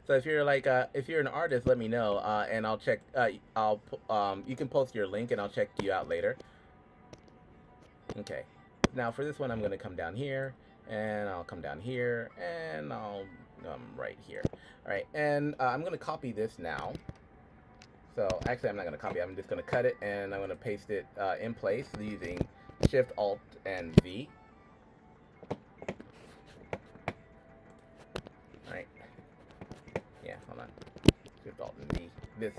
So if you're like, if you're an artist, let me know, and I'll check, you can post your link and I'll check you out later. Okay. Now for this one, I'm gonna come down here, and I'll come down here, and I'll right here. All right, and I'm going to copy this now. So actually, I'm not going to copy it. I'm just going to cut it, and I'm going to paste it in place using Shift, Alt, and V. All right. Yeah, hold on. Shift, Alt, and V. This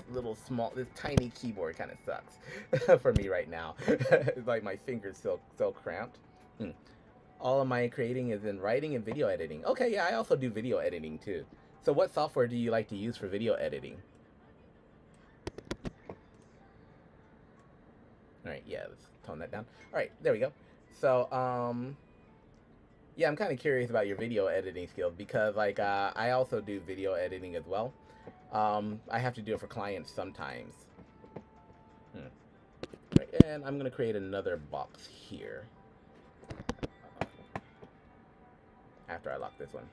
tiny keyboard kind of sucks for me right now. It's like my fingers so cramped. All of my creating is in writing and video editing. Okay, yeah, I also do video editing too. So what software do you like to use for video editing? Alright, yeah, let's tone that down. Alright, there we go. So, yeah, I'm kind of curious about your video editing skills because, like, I also do video editing as well. I have to do it for clients sometimes. Right, and I'm going to create another box here. After I lock this one.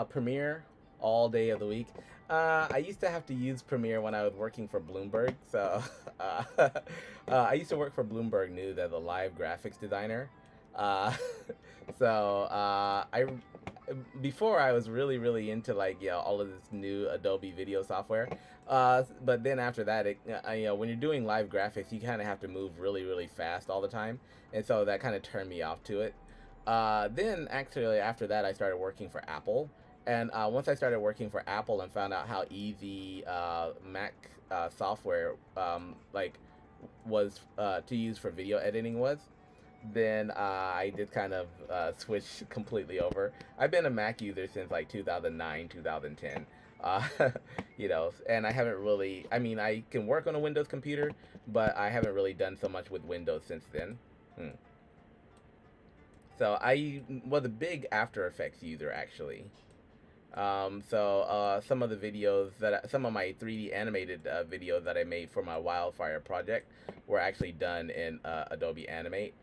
Premiere all day of the week. I used to have to use Premiere when I was working for Bloomberg. So I used to work for Bloomberg News as a live graphics designer. Before I was really into, like, you know, all of this new Adobe video software. But then after that, you know, when you're doing live graphics, you kind of have to move really fast all the time, and so that kind of turned me off to it. Then actually after that, I started working for Apple. And once I started working for Apple and found out how easy Mac software like was to use for video editing was, then I did kind of switch completely over. I've been a Mac user since like 2009, 2010. You know, and I haven't really, I mean, I can work on a Windows computer, but I haven't really done so much with Windows since then. So I was a big After Effects user, actually. Some of the videos some of my 3D animated videos that I made for my WildFIRE project were actually done in Adobe Animate.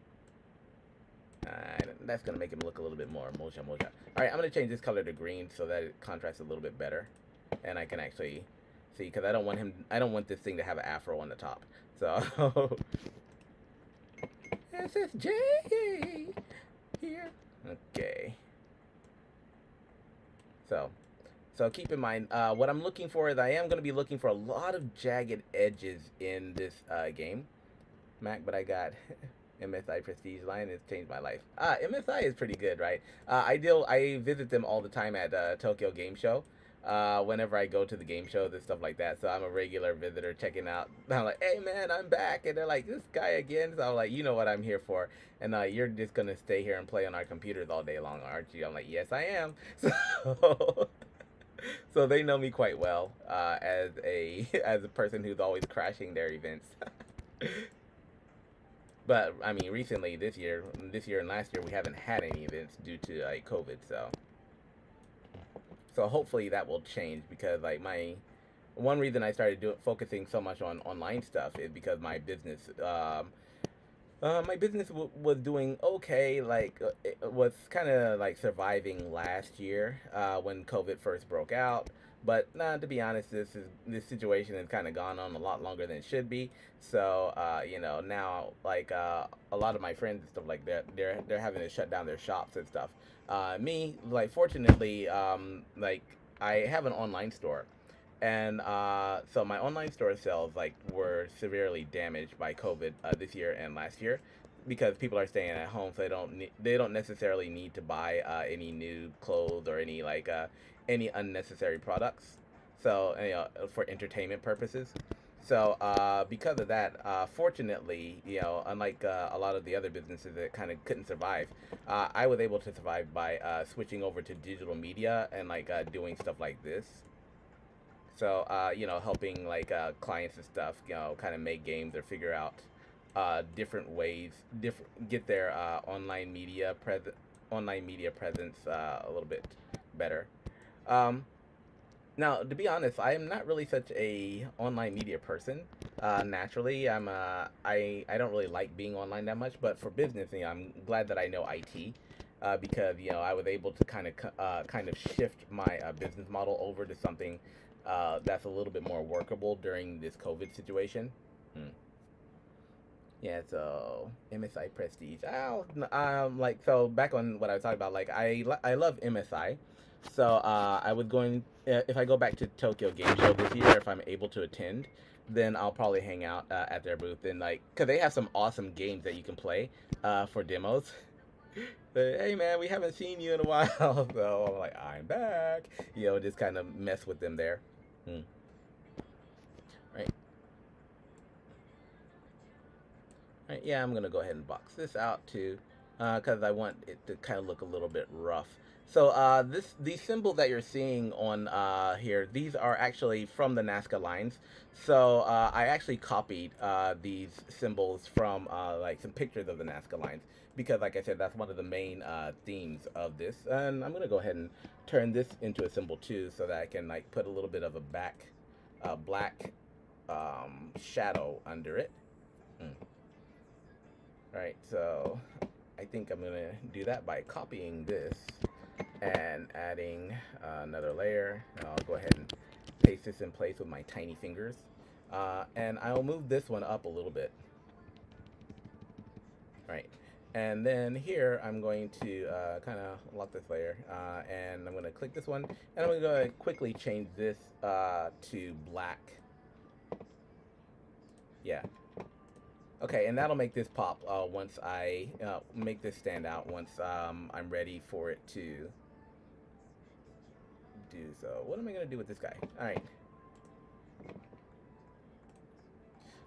That's gonna make him look a little bit more moja moja. All right, I'm gonna change this color to green so that it contrasts a little bit better, and I can actually see, because I don't want this thing to have an afro on the top. So SSJ here. Okay. So keep in mind, what I'm looking for is I am going to be looking for a lot of jagged edges in this game, Mac. But I got MSI Prestige line. It's changed my life. MSI is pretty good, right? I visit them all the time at Tokyo Game Show. Whenever I go to the game shows and stuff like that, so I'm a regular visitor checking out. I'm like, hey man, I'm back, and they're like, this guy again. So I'm like, you know what I'm here for, and you're just gonna stay here and play on our computers all day long, aren't you? I'm like, yes, I am. So, so they know me quite well as a person who's always crashing their events. But I mean, recently this year and last year we haven't had any events due to COVID, so hopefully that will change, because like my one reason I started focusing so much on online stuff is because my business was doing okay. Like it was kind of like surviving last year when COVID first broke out. But to be honest, this situation has kind of gone on a lot longer than it should be. So now like a lot of my friends and stuff like that, they're having to shut down their shops and stuff. Me, like, fortunately, like, I have an online store, and so my online store sales like were severely damaged by COVID this year and last year, because people are staying at home, so they don't necessarily need to buy any new clothes or any unnecessary products. So for entertainment purposes. So because of that, fortunately, unlike a lot of the other businesses that kind of couldn't survive, I was able to survive by switching over to digital media and doing stuff like this. So helping clients and stuff, kind of make games or figure out different ways, get their online media presence a little bit better. Um, Now, to be honest, I am not really such a online media person. Naturally, I don't really like being online that much. But for business, I'm glad that I know IT, because I was able to kind of shift my business model over to something that's a little bit more workable during this COVID situation. Hmm. Yeah, so MSI Prestige. So back on what I was talking about, like I love MSI. So I was going, if I go back to Tokyo Game Show this year, if I'm able to attend, then I'll probably hang out at their booth, and cause they have some awesome games that you can play for demos. But, hey man, we haven't seen you in a while, so I'm like, I'm back. Just kind of mess with them there. Hmm. Right. Right, yeah, I'm gonna go ahead and box this out too, because I want it to kind of look a little bit rough. So these symbols that you're seeing on here, these are actually from the Nazca lines. So I actually copied these symbols from some pictures of the Nazca lines, because, like I said, that's one of the main themes of this. And I'm gonna go ahead and turn this into a symbol too, so that I can put a little bit of a black shadow under it. Mm. Right, so I think I'm gonna do that by copying this and adding another layer. And I'll go ahead and paste this in place with my tiny fingers. And I'll move this one up a little bit. Right, and then here I'm going to kind of lock this layer, and I'm going to click this one, and I'm going to go and quickly change this to black. Yeah. Okay, and that'll make this pop once I make this stand out, once I'm ready for it to do so. What am I going to do with this guy? All right. All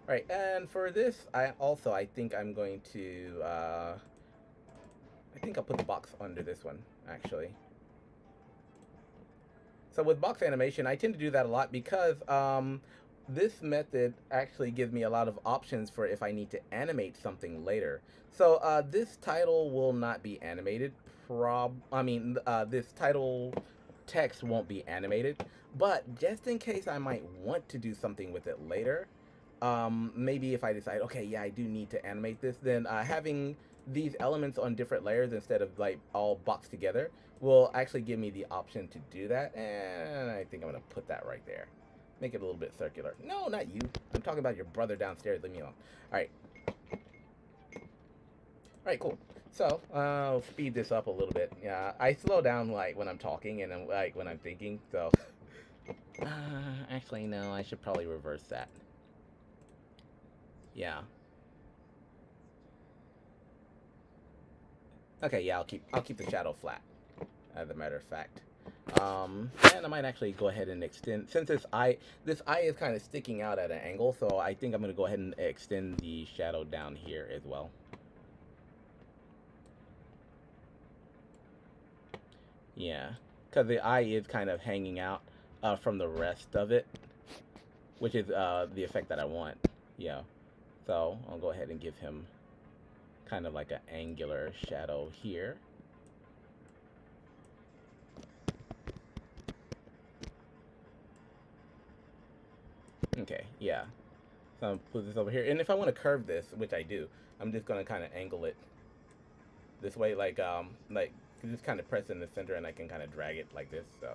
right, and for this, I think I'm going to, I think I'll put the box under this one, actually. So with box animation, I tend to do that a lot because this method actually gives me a lot of options for if I need to animate something later. So this title will not be animated. This title text won't be animated, but just in case I might want to do something with it later, maybe if I decide, okay, yeah, I do need to animate this, then having these elements on different layers instead of like all boxed together will actually give me the option to do that. And I think I'm gonna put that right there. Make it a little bit circular. No, not you. I'm talking about your brother downstairs. Leave me alone. All right. All right, cool. So I'll speed this up a little bit. Yeah, I slow down like when I'm talking and then like when I'm thinking. So actually, no, I should probably reverse that. Yeah. Okay, yeah, I'll keep the shadow flat, as a matter of fact. And I might actually go ahead and extend, since this eye is kind of sticking out at an angle, so I think I'm gonna go ahead and extend the shadow down here as well. Yeah, because the eye is kind of hanging out from the rest of it, which is the effect that I want. Yeah, so I'll go ahead and give him kind of like an angular shadow here. Okay, yeah. So I'll put this over here, and if I want to curve this, which I do, I'm just gonna kind of angle it this way, like just kind of press in the center, and I can kind of drag it like this. So.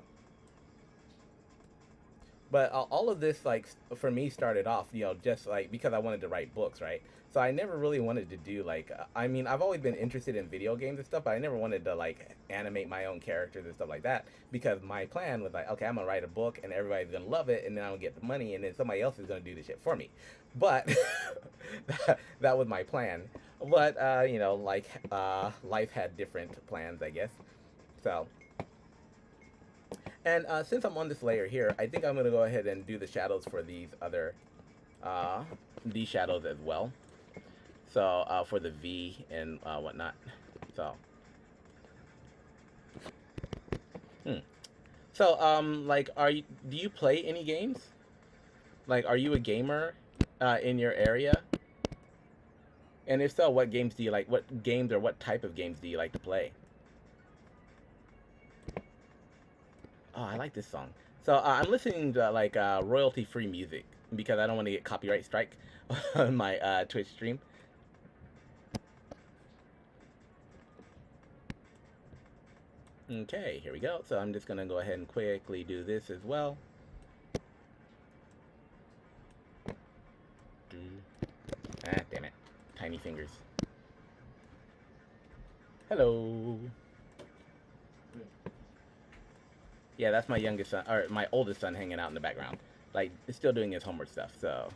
But all of this, like, for me, started off, just like because I wanted to write books, right? So I never really wanted to do like, I mean, I've always been interested in video games and stuff, but I never wanted to like animate my own characters and stuff like that, because my plan was like, okay, I'm gonna write a book and everybody's gonna love it, and then I'm gonna get the money, and then somebody else is gonna do the shit for me. But that was my plan. But life had different plans, I guess. So. And since I'm on this layer here, I think I'm going to go ahead and do the shadows for these other, these shadows as well. So, for the V and whatnot. So. So, like, do you play any games? Like, are you a gamer in your area? And if so, what games do you like? What games or what type of games do you like to play? Oh, I like this song. So I'm listening to like royalty-free music because I don't want to get copyright strike on my Twitch stream. Okay, here we go. So I'm just gonna go ahead and quickly do this as well. Ah, damn it. Tiny fingers. Hello. Yeah, that's my youngest son, or my oldest son hanging out in the background. Like, still doing his homework stuff, so.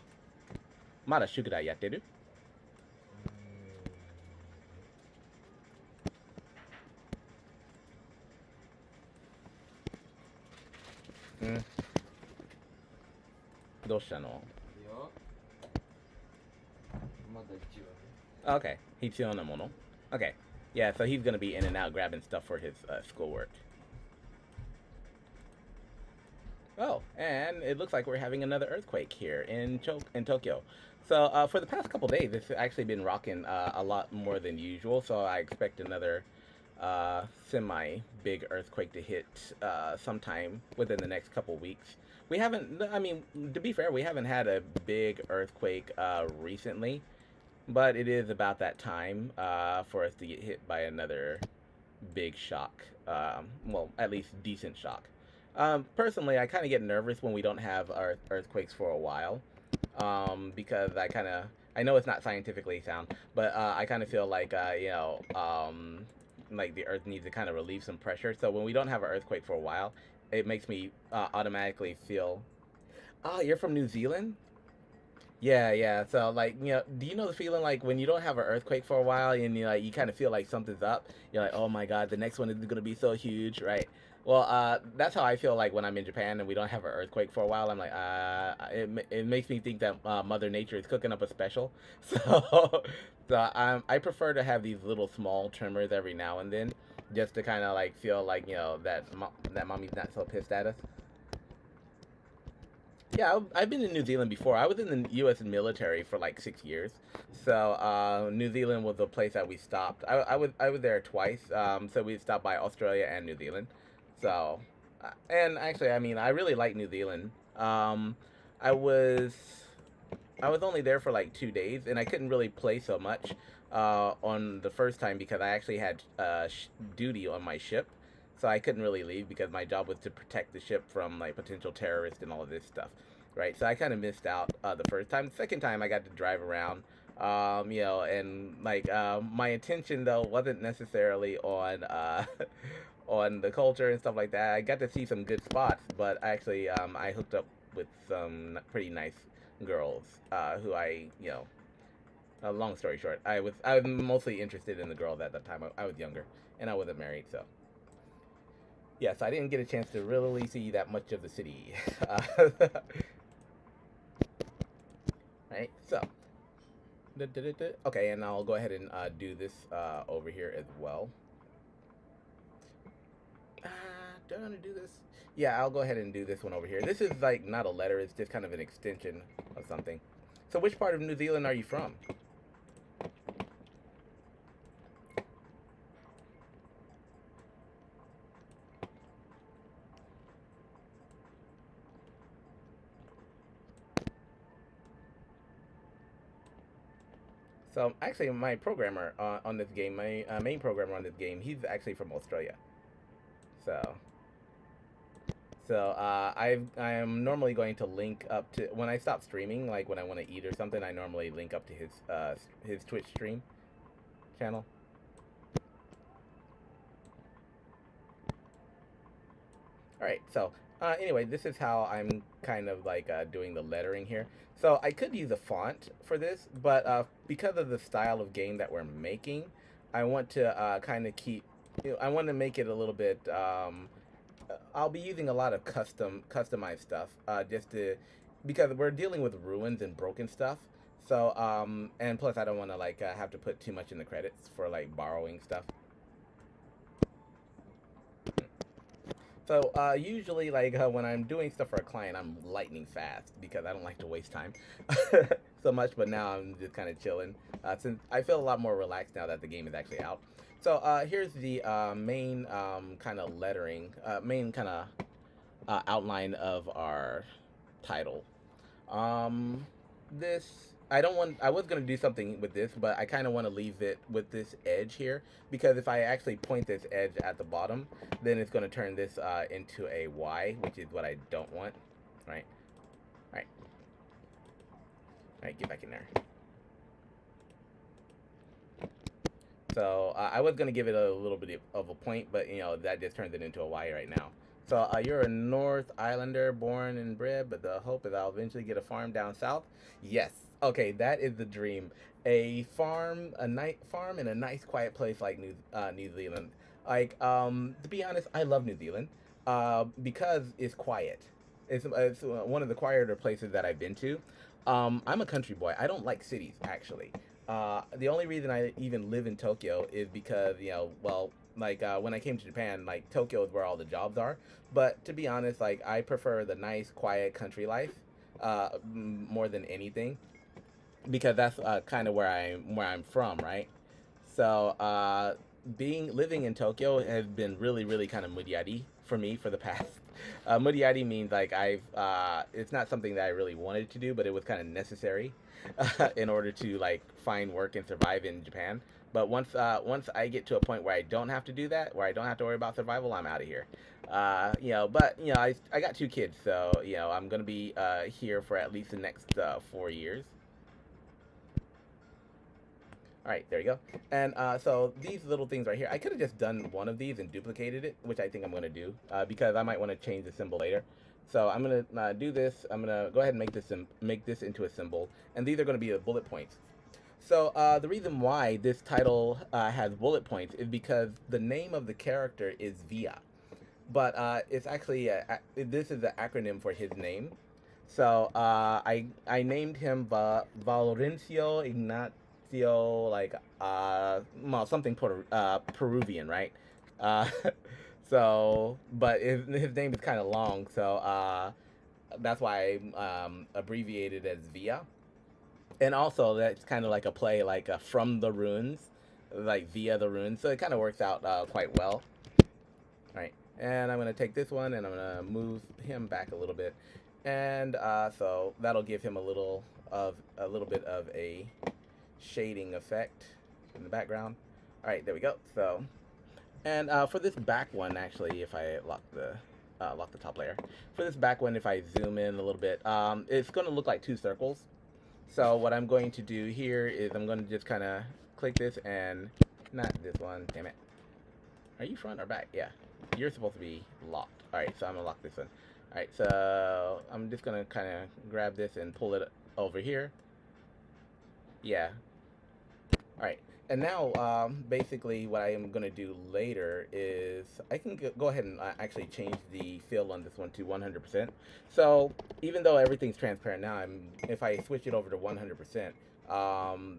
Mada shukudai yatteru? Doshano? Okay, Hichiyo no mono. Okay, yeah, so he's gonna be in and out grabbing stuff for his schoolwork. Oh, and it looks like we're having another earthquake here in Tokyo. So for the past couple days, it's actually been rocking a lot more than usual. So I expect another semi-big earthquake to hit sometime within the next couple weeks. We haven't, I mean, to be fair, we haven't had a big earthquake recently, but it is about that time for us to get hit by another big shock. Well, at least decent shock. Personally, I kind of get nervous when we don't have earthquakes for a while, because I know it's not scientifically sound, but I kind of feel like, like the earth needs to kind of relieve some pressure. So when we don't have an earthquake for a while, it makes me automatically feel, oh, you're from New Zealand? Yeah, yeah. So like, do you know the feeling like when you don't have an earthquake for a while and you kind of feel like something's up? You're like, oh my God, the next one is gonna be so huge, right? Well, that's how I feel like when I'm in Japan and we don't have an earthquake for a while. I'm like, it makes me think that Mother Nature is cooking up a special. So, I prefer to have these little small tremors every now and then, just to kind of like feel like that mommy's not so pissed at us. Yeah, I've been in New Zealand before. I was in the U.S. military for like 6 years, so New Zealand was the place that we stopped. I was there twice, so we stopped by Australia and New Zealand. So And actually, I mean, I really like New Zealand. I was I was only there for like 2 days, and I couldn't really play so much on the first time because I actually had duty on my ship, so I couldn't really leave because my job was to protect the ship from like potential terrorists and all of this stuff, right? So I kind of missed out the first time. The second time, I got to drive around, and like my attention though wasn't necessarily on on the culture and stuff like that. I got to see some good spots, but actually, I hooked up with some pretty nice girls who long story short, I was mostly interested in the girls at that time. I was younger and I wasn't married, so yeah, so I didn't get a chance to really see that much of the city. Right, so okay, and I'll go ahead and do this over here as well. Do I want to do this? Yeah, I'll go ahead and do this one over here. This is like not a letter, it's just kind of an extension of something. So which part of New Zealand are you from? So actually, my programmer on this game, my main programmer on this game, he's actually from Australia. So, I am normally going to link up to when I stop streaming, like when I want to eat or something. I normally link up to his Twitch stream channel. All right, so anyway, this is how I'm kind of like doing the lettering here. So I could use a font for this, but because of the style of game that we're making, I want to kind of keep, I want to make it a little bit. I'll be using a lot of customized stuff just to, because we're dealing with ruins and broken stuff. So and plus I don't want to like have to put too much in the credits for like borrowing stuff. So usually, like when I'm doing stuff for a client, I'm lightning fast because I don't like to waste time so much. But now I'm just kind of chilling since I feel a lot more relaxed now that the game is actually out. So here's the main kind of lettering, main kind of outline of our title. This I don't want. I was gonna do something with this, but I kind of want to leave it with this edge here because if I actually point this edge at the bottom, then it's gonna turn this into a Y, which is what I don't want. Right, right, right. Get back in there. So I was gonna give it a little bit of a point, but that just turns it into a Y right now. So you're a North Islander, born and bred, but the hope is I'll eventually get a farm down south. Yes. Okay, that is the dream. A farm, a night farm in a nice, quiet place like New Zealand. Like to be honest, I love New Zealand because it's quiet. It's one of the quieter places that I've been to. I'm a country boy. I don't like cities actually. The only reason I even live in Tokyo is because well, like when I came to Japan, like Tokyo is where all the jobs are. But to be honest, like I prefer the nice, quiet country life more than anything because that's kind of where I'm from, right? So being living in Tokyo has been really, really kind of mudiari for me for the past. Mudiari means like it's not something that I really wanted to do, but it was kind of necessary in order to like find work and survive in Japan. But once I get to a point where I don't have to do that, where I don't have to worry about survival, I'm out of here. But I got 2 kids, so I'm gonna be here for at least the next 4 years. All right, there you go. And so these little things right here, I could have just done one of these and duplicated it, which I think I'm going to do because I might want to change the symbol later. So I'm going to do this. I'm going to go ahead and make this into a symbol, and these are going to be the bullet points. So the reason why this title has bullet points is because the name of the character is V.i.A, but it's actually this is the acronym for his name. So I named him Valorencio Ignacio, like well, something Peruvian, right? Uh, so but his name is kind of long, so that's why I abbreviated as Via. And also that's kind of like a play, like from the ruins, like via the ruins. So it kind of works out quite well, right? And I'm going to take this one and I'm going to move him back a little bit. And so that'll give him a little bit of a shading effect in the background. All right, there we go. So, and for this back one, actually, if I lock the top layer, for this back one, if I zoom in a little bit, it's going to look like two circles. So what I'm going to do here is I'm going to just kind of click this and not this one. Damn it. Are you front or back? Yeah, you're supposed to be locked. All right, so I'm gonna lock this one. All right, so I'm just gonna kind of grab this and pull it over here. Yeah. All right, and now basically what I am gonna do later is I can go ahead and actually change the fill on this one to 100%. So even though everything's transparent now, if I switch it over to 100%,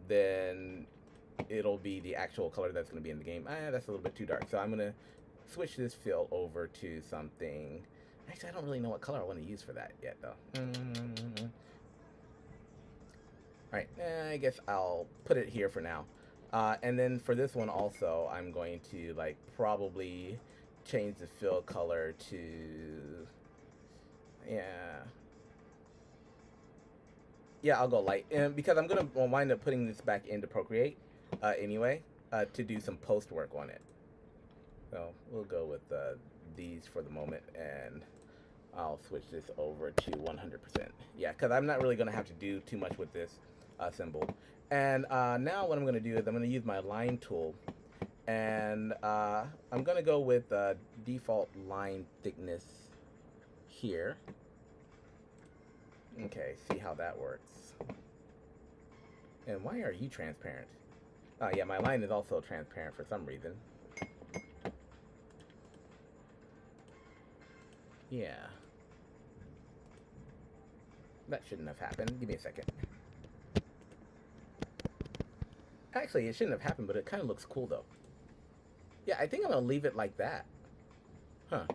then it'll be the actual color that's going to be in the game. That's a little bit too dark, so I'm going to switch this fill over to something. Actually, I don't really know what color I want to use for that yet, though. Alright, I guess I'll put it here for now. And then for this one also, I'm going to like probably change the fill color to, yeah, I'll go light, and because I'm gonna wind up putting this back into Procreate anyway, to do some post work on it. So we'll go with these for the moment, and I'll switch this over to 100%. Yeah, because I'm not really gonna have to do too much with this symbol. And now what I'm gonna do is I'm gonna use my line tool, and I'm gonna go with default line thickness here. Okay, see how that works. And why are you transparent? Yeah, my line is also transparent for some reason. Yeah. That shouldn't have happened. Give me a second. Actually, it shouldn't have happened, but it kind of looks cool, though. Yeah, I think I'm going to leave it like that. Huh.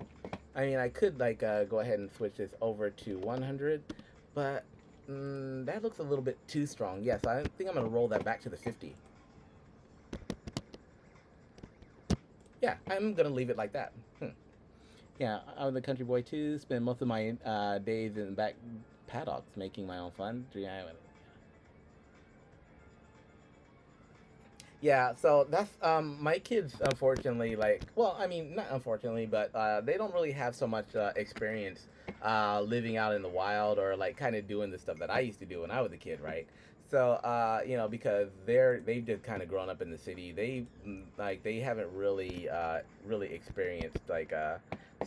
I mean, I could, like, go ahead and switch this over to 100, but that looks a little bit too strong. Yes, I think I'm going to roll that back to the 50. Yeah, I'm going to leave it like that. Yeah, I'm the country boy, too. Spend most of my days in back paddocks making my own fun. Yeah, so that's my kids, unfortunately, like, well, I mean, not unfortunately, but they don't really have so much experience living out in the wild, or like kind of doing the stuff that I used to do when I was a kid, right? So you know, because they've just kind of grown up in the city, they haven't really really experienced like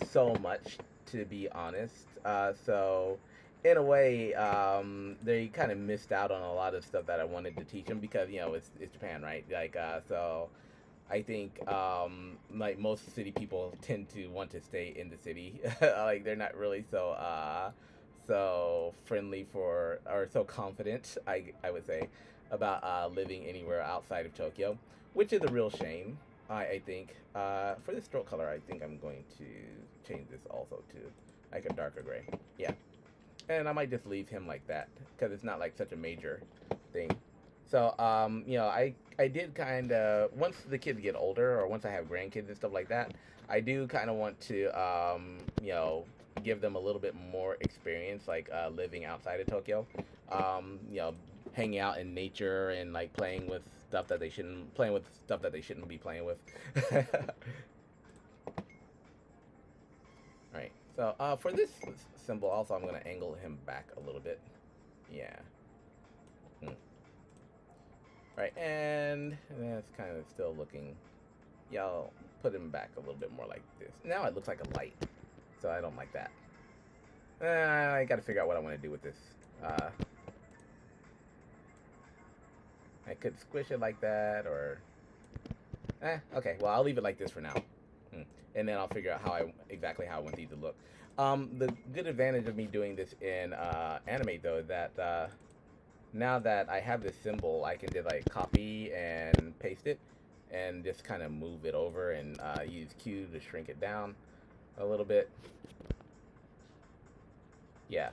so much, to be honest. So in a way, they kind of missed out on a lot of stuff that I wanted to teach them, because you know it's Japan, right? Like so I think like most city people tend to want to stay in the city. Like they're not really so friendly for, or so confident, I would say, about living anywhere outside of Tokyo, which is a real shame. I think for this stroke color, I think I'm going to change this also to like a darker gray. Yeah. And I might just leave him like that, because it's not like such a major thing. So, you know, I did kind of, once the kids get older, or once I have grandkids and stuff like that, I do kind of want to, you know, give them a little bit more experience, like living outside of Tokyo. You know, hanging out in nature and like playing with stuff that they shouldn't be playing with. Right. So for this symbol, also I'm going to angle him back a little bit. Yeah. Right, and that's kind of still looking. Yeah, I'll put him back a little bit more like this. Now it looks like a light, so I don't like that. I got to figure out what I want to do with this. I could squish it like that, or okay. Well, I'll leave it like this for now, and then I'll figure out exactly how I want these to look. The good advantage of me doing this in Animate, though, is that now that I have this symbol, I can just like copy and paste it, and just kind of move it over, and use Q to shrink it down a little bit. Yeah.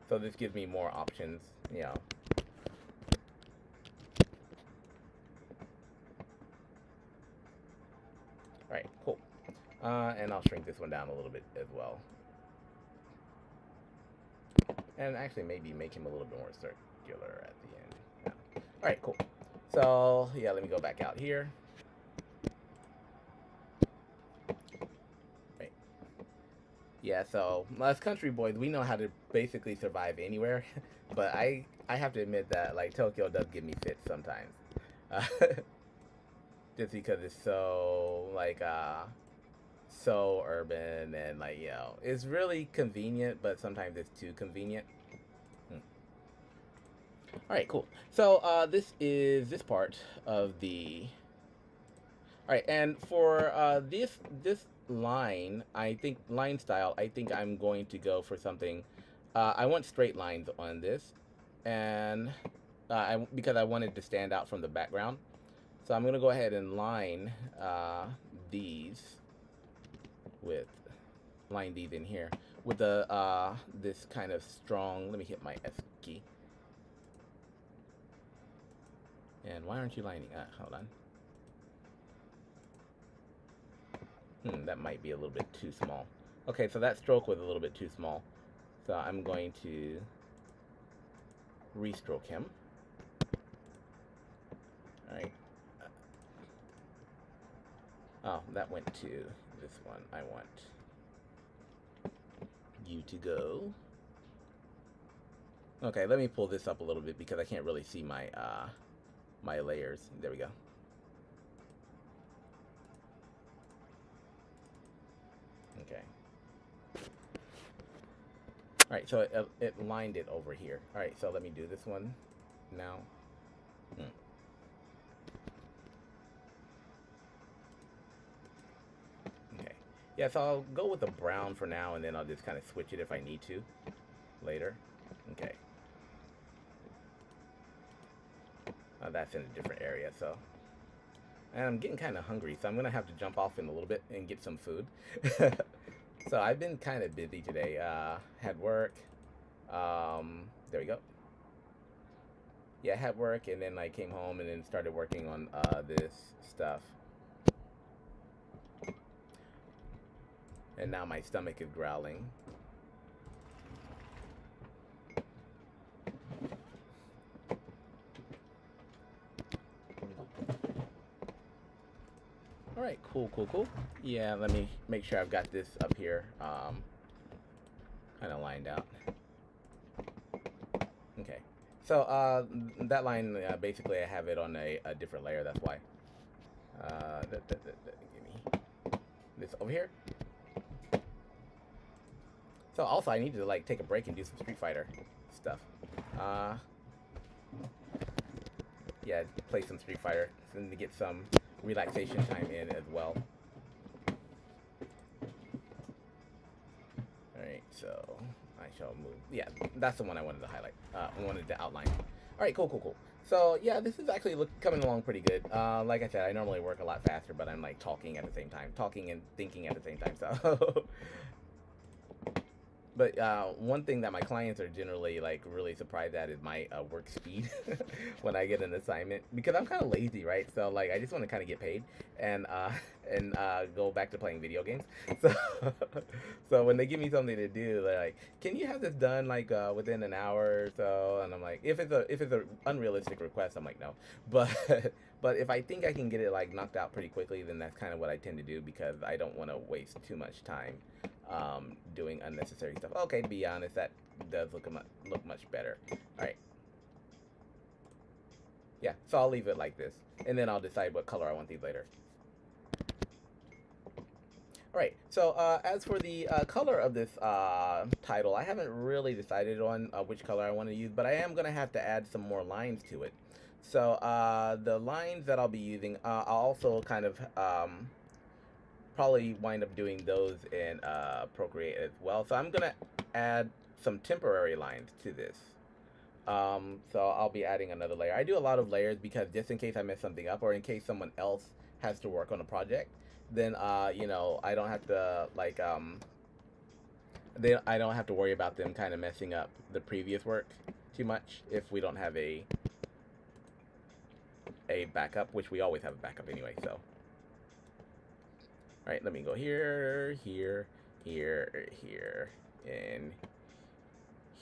So this gives me more options, you know. Alright, cool. And I'll shrink this one down a little bit as well. And actually maybe make him a little bit more circular at the end. Yeah. All right, cool. So yeah, let me go back out here. Right. Yeah, so us country boys, we know how to basically survive anywhere. But I have to admit that like Tokyo does give me fits sometimes. Just because it's so like so urban and like, you know, it's really convenient, but sometimes it's too convenient. All right, cool. So this is this part of the. All right, and for this line, I think line style, I think I'm going to go for something. I want straight lines on this, and because I wanted to stand out from the background, so I'm gonna go ahead and line these with line these in here with the this kind of strong. Let me hit my S key. And why aren't you lining? Hold on. That might be a little bit too small. Okay, so that stroke was a little bit too small. So I'm going to restroke him. All right. Oh, that went to this one. I want you to go. Okay, let me pull this up a little bit because I can't really see my my layers. There we go. Okay. All right, so it lined it over here. All right, so let me do this one now. Okay. Yeah, so I'll go with the brown for now, and then I'll just kind of switch it if I need to later. Okay. That's in a different area, so. And I'm getting kind of hungry, so I'm going to have to jump off in a little bit and get some food. So I've been kind of busy today. Had work. There we go. Yeah, had work, and then I came home and then started working on this stuff. And now my stomach is growling. All right, cool. Yeah, let me make sure I've got this up here, kind of lined out. Okay, so that line, basically I have it on a different layer, that's why. Give me this over here. So also I need to like take a break and do some Street Fighter stuff. Yeah, play some Street Fighter and to get some relaxation time in as well. Alright, so I shall move. Yeah, that's the one I wanted to highlight. I wanted to outline. Alright, cool. So yeah, this is actually coming along pretty good. Like I said, I normally work a lot faster, but I'm like talking at the same time. Talking and thinking at the same time, so. But one thing that my clients are generally like really surprised at is my work speed when I get an assignment, because I'm kind of lazy, right? So like I just want to kind of get paid and go back to playing video games. So so when they give me something to do, they're like, "Can you have this done like within an hour or so?" And I'm like, if it's a unrealistic request, I'm like, no. But if I think I can get it like knocked out pretty quickly, then that's kind of what I tend to do, because I don't want to waste too much time doing unnecessary stuff. Okay, to be honest, that does look much better. All right. Yeah, so I'll leave it like this, and then I'll decide what color I want these later. All right, so as for the color of this title, I haven't really decided on which color I want to use, but I am going to have to add some more lines to it. So the lines that I'll be using, I'll also kind of probably wind up doing those in Procreate as well. So I'm going to add some temporary lines to this. So I'll be adding another layer. I do a lot of layers because just in case I mess something up, or in case someone else has to work on a project, then you know, I don't have to like I don't have to worry about them kind of messing up the previous work too much if we don't have a backup, which we always have a backup anyway. So All right, let me go here, here, here, here, and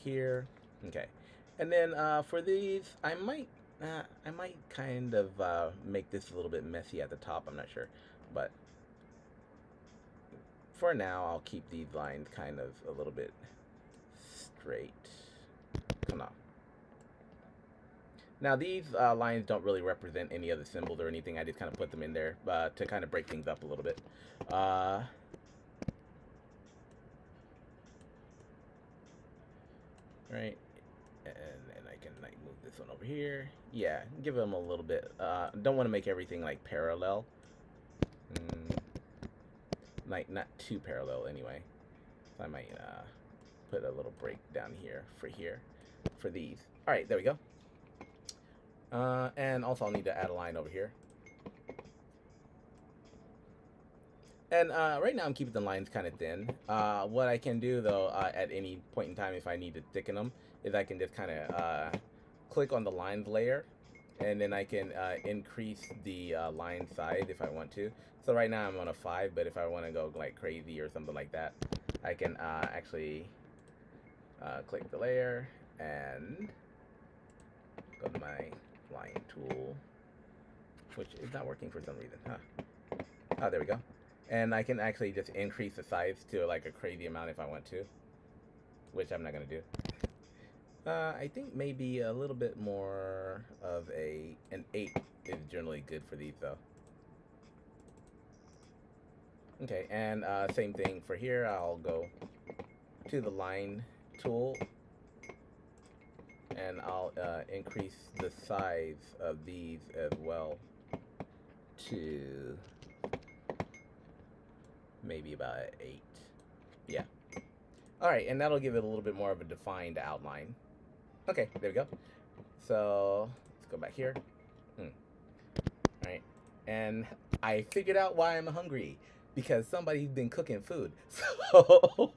here. Okay, and then for these, I might kind of make this a little bit messy at the top. I'm not sure, but for now, I'll keep these lines kind of a little bit straight. Come on. Now these lines don't really represent any other symbols or anything. I just kind of put them in there to kind of break things up a little bit. Right, and I can like move this one over here. Yeah, give them a little bit. Don't want to make everything like parallel. Like not too parallel anyway. So I might put a little break down here for these. All right, there we go. And also I'll need to add a line over here. And right now I'm keeping the lines kind of thin. What I can do though at any point in time if I need to thicken them is I can just kind of click on the lines layer, and then I can increase the line size if I want to. So right now I'm on a 5, but if I want to go like crazy or something like that, I can actually click the layer and go to my line tool, which is not working for some reason. Oh, there we go. And I can actually just increase the size to like a crazy amount if I want to, which I'm not going to do. I think maybe a little bit more of an 8 is generally good for these though. Okay, and same thing for here. I'll go to the line tool and I'll increase the size of these as well to maybe about 8. Yeah. All right, and that'll give it a little bit more of a defined outline. Okay, there we go. So let's go back here. All right, and I figured out why I'm hungry, because somebody's been cooking food. So,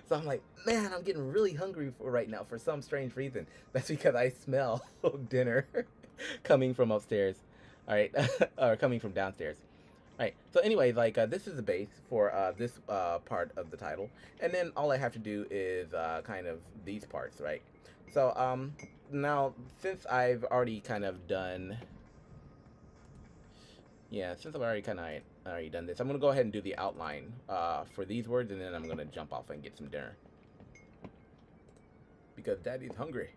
so I'm like, man, I'm getting really hungry for right now for some strange reason. That's because I smell dinner coming from upstairs. All right, or coming from downstairs. All right. So anyway, like this is the base for this part of the title, and then all I have to do is kind of these parts, right? So now since I've already kind of done, since I've already done this, I'm gonna go ahead and do the outline for these words, and then I'm gonna jump off and get some dinner because Daddy's hungry.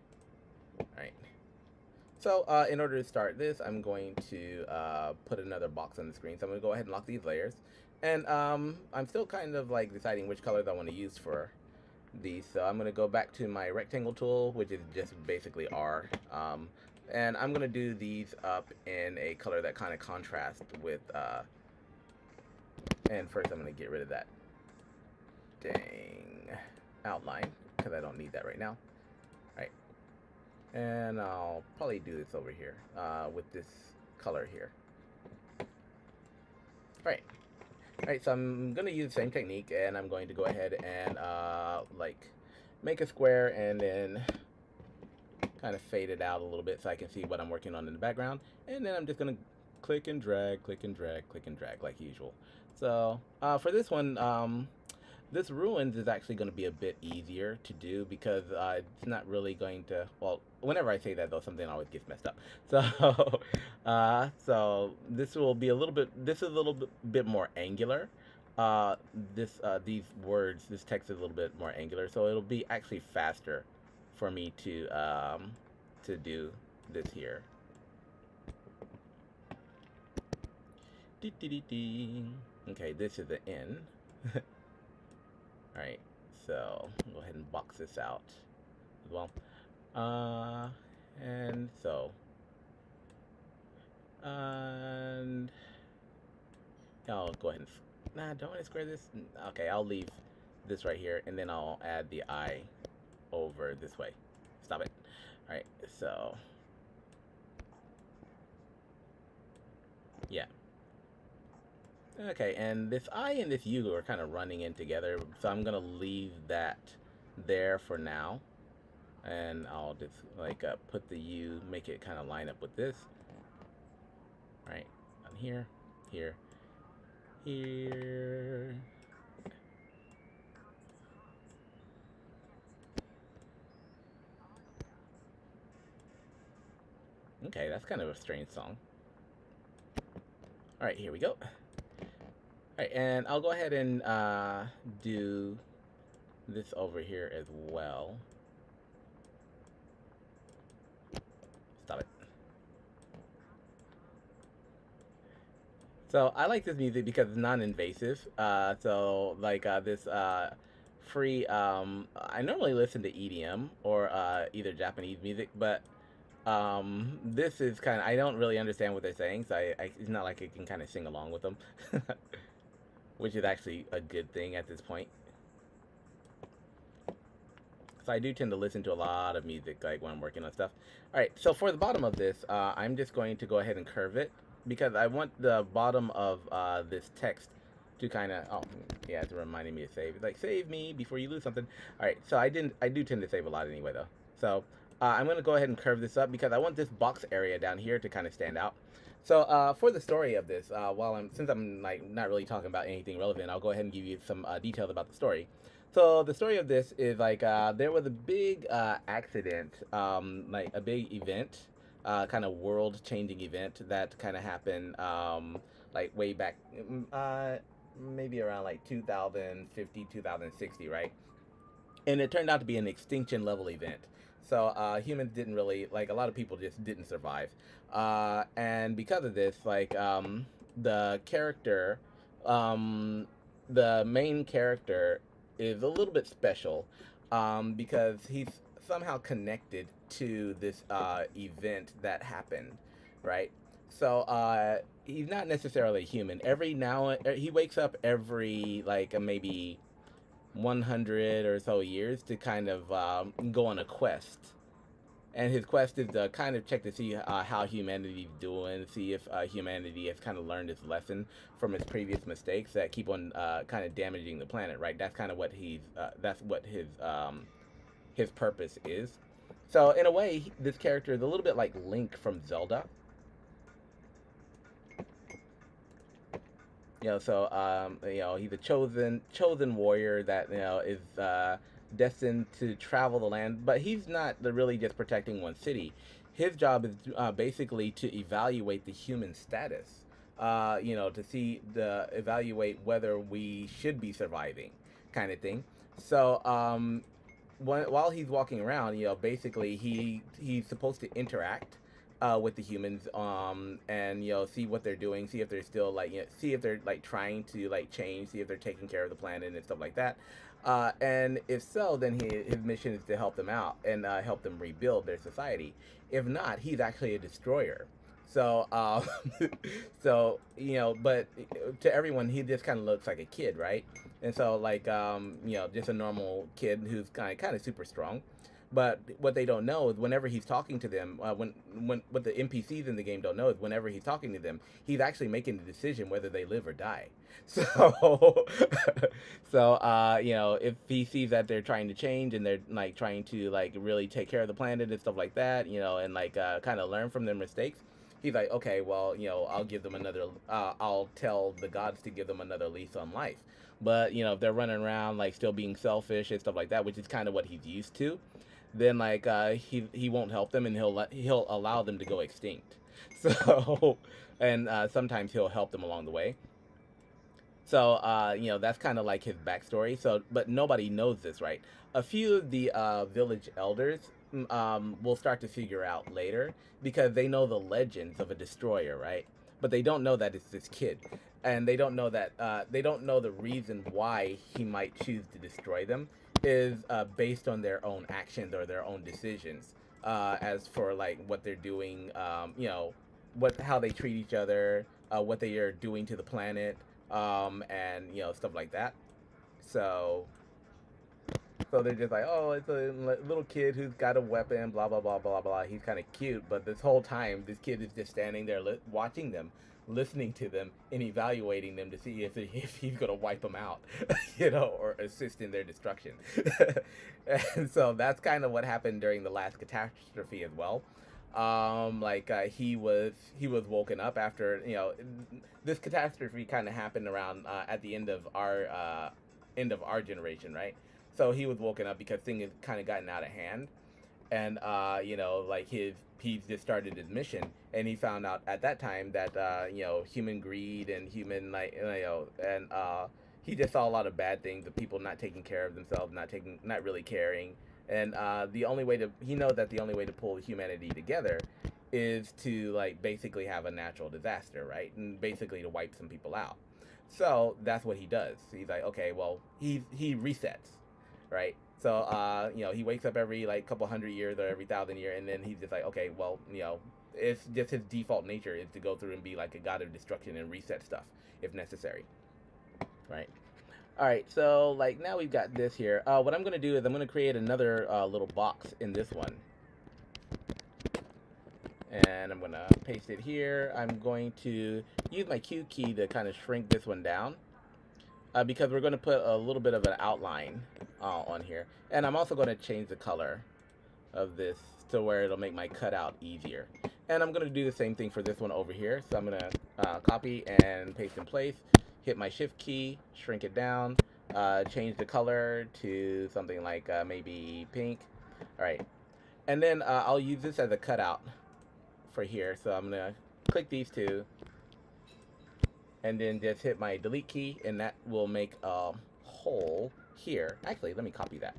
All right. So in order to start this, I'm going to put another box on the screen. So I'm going to go ahead and lock these layers. And I'm still kind of like deciding which colors I want to use for these. So I'm going to go back to my rectangle tool, which is just basically R. And I'm going to do these up in a color that kind of contrasts with... and first I'm going to get rid of that dang outline, because I don't need that right now. And I'll probably do this over here with this color here. Alright, so I'm going to use the same technique, and I'm going to go ahead and like make a square and then kind of fade it out a little bit so I can see what I'm working on in the background. And then I'm just going to click and drag, click and drag, click and drag like usual. So for this one, this ruins is actually going to be a bit easier to do because it's not really going to, well, whenever I say that though, something always gets messed up. So, so this will be a little bit, this is a little bit more angular. These words, this text is a little bit more angular, so it'll be actually faster for me to do this here. Okay, this is an N. Alright, so go ahead and box this out as well. And so, and I'll go ahead and, don't want to square this. Okay, I'll leave this right here, and then I'll add the I over this way. Stop it. Alright, so, yeah. Okay, and this I and this U are kind of running in together, so I'm gonna leave that there for now, and I'll just like put the U, make it kind of line up with this. All right, on here, here, here. Okay, that's kind of a strange song. All right, here we go. All right, and I'll go ahead and do this over here as well. Stop it. So I like this music because it's non-invasive. So like this free. I normally listen to EDM or either Japanese music, but this is kind of. I don't really understand what they're saying, so it's not like I can kind of sing along with them, which is actually a good thing at this point. So I do tend to listen to a lot of music like when I'm working on stuff. All right, so for the bottom of this, I'm just going to go ahead and curve it because I want the bottom of this text to kind of, oh yeah, it's reminding me to save. It's like, save me before you lose something. All right, so I do tend to save a lot anyway though. So I'm gonna go ahead and curve this up because I want this box area down here to kind of stand out. So for the story of this, since I'm like not really talking about anything relevant, I'll go ahead and give you some details about the story. So the story of this is like there was a big accident, like a big event, kind of world-changing event that kind of happened like way back, maybe around like 2050, 2060, right? And it turned out to be an extinction level event. So humans didn't really like a lot of people just didn't survive, and because of this, like the character, um, the main character is a little bit special because he's somehow connected to this event that happened, right? So he's not necessarily human. Every now and he wakes up every like maybe 100 or so years to kind of go on a quest. And his quest is to kind of check to see how humanity's doing, see if humanity has kind of learned its lesson from its previous mistakes that keep on kind of damaging the planet, right? That's kind of what that's what his purpose is. So in a way, this character is a little bit like Link from Zelda. He's a chosen warrior that is destined to travel the land, but he's not really just protecting one city. His job is basically to evaluate the human status. To see the evaluate whether we should be surviving, kind of thing. So while he's walking around, basically he's supposed to interact with the humans, and see what they're doing, see if they're still like, see if they're like trying to like change, see if they're taking care of the planet and stuff like that. And if so, then his mission is to help them out and help them rebuild their society. If not, he's actually a destroyer. So, but to everyone, he just kind of looks like a kid, right? And so, like, just a normal kid who's kind of super strong. But what they don't know is whenever he's talking to them, when what the NPCs in the game don't know is whenever he's talking to them, he's actually making the decision whether they live or die. So, if he sees that they're trying to change and they're like trying to like really take care of the planet and stuff like that, and like kind of learn from their mistakes, he's like, okay, well, I'll give them another. I'll tell the gods to give them another lease on life. But if they're running around like still being selfish and stuff like that, which is kind of what he's used to, then like he won't help them and he'll allow them to go extinct. So, and sometimes he'll help them along the way. So that's kind of like his backstory. So, but nobody knows this, right? A few of the village elders will start to figure out later because they know the legends of a destroyer, right? But they don't know that it's this kid, and they don't know that they don't know the reason why he might choose to destroy them is based on their own actions or their own decisions. As for like what they're doing, how they treat each other, what they are doing to the planet, and stuff like that. So they're just like, oh, it's a little kid who's got a weapon, blah blah blah blah blah. He's kind of cute, but this whole time, this kid is just standing there watching them, listening to them, and evaluating them to see if he's gonna wipe them out, or assist in their destruction. And so that's kind of what happened during the last catastrophe as well. He was woken up after, this catastrophe kind of happened around at the end of our generation, right? So he was woken up because things had kind of gotten out of hand, and like he's just started his mission, and he found out at that time that human greed and human, like, and he just saw a lot of bad things of people not taking care of themselves, not really caring, and the only way to he knows that the only way to pull humanity together is to, like, basically have a natural disaster, right, and basically to wipe some people out. So that's what he does. He's like, okay, well, he resets, right? So he wakes up every, like, couple hundred years or every 1,000 years, and then he's just like, okay, well, it's just his default nature is to go through and be like a god of destruction and reset stuff if necessary, right? All right, so, like, now we've got this here. What I'm gonna do is I'm gonna create another little box in this one, and I'm gonna paste it here. I'm going to use my Q key to kind of shrink this one down, because we're going to put a little bit of an outline on here. And I'm also going to change the color of this to where it'll make my cutout easier. And I'm going to do the same thing for this one over here. So I'm going to copy and paste in place, hit my shift key, shrink it down, change the color to something like maybe pink. All right. And then I'll use this as a cutout for here. So I'm going to click these two, and then just hit my delete key, and that will make a hole here. Actually, let me copy that,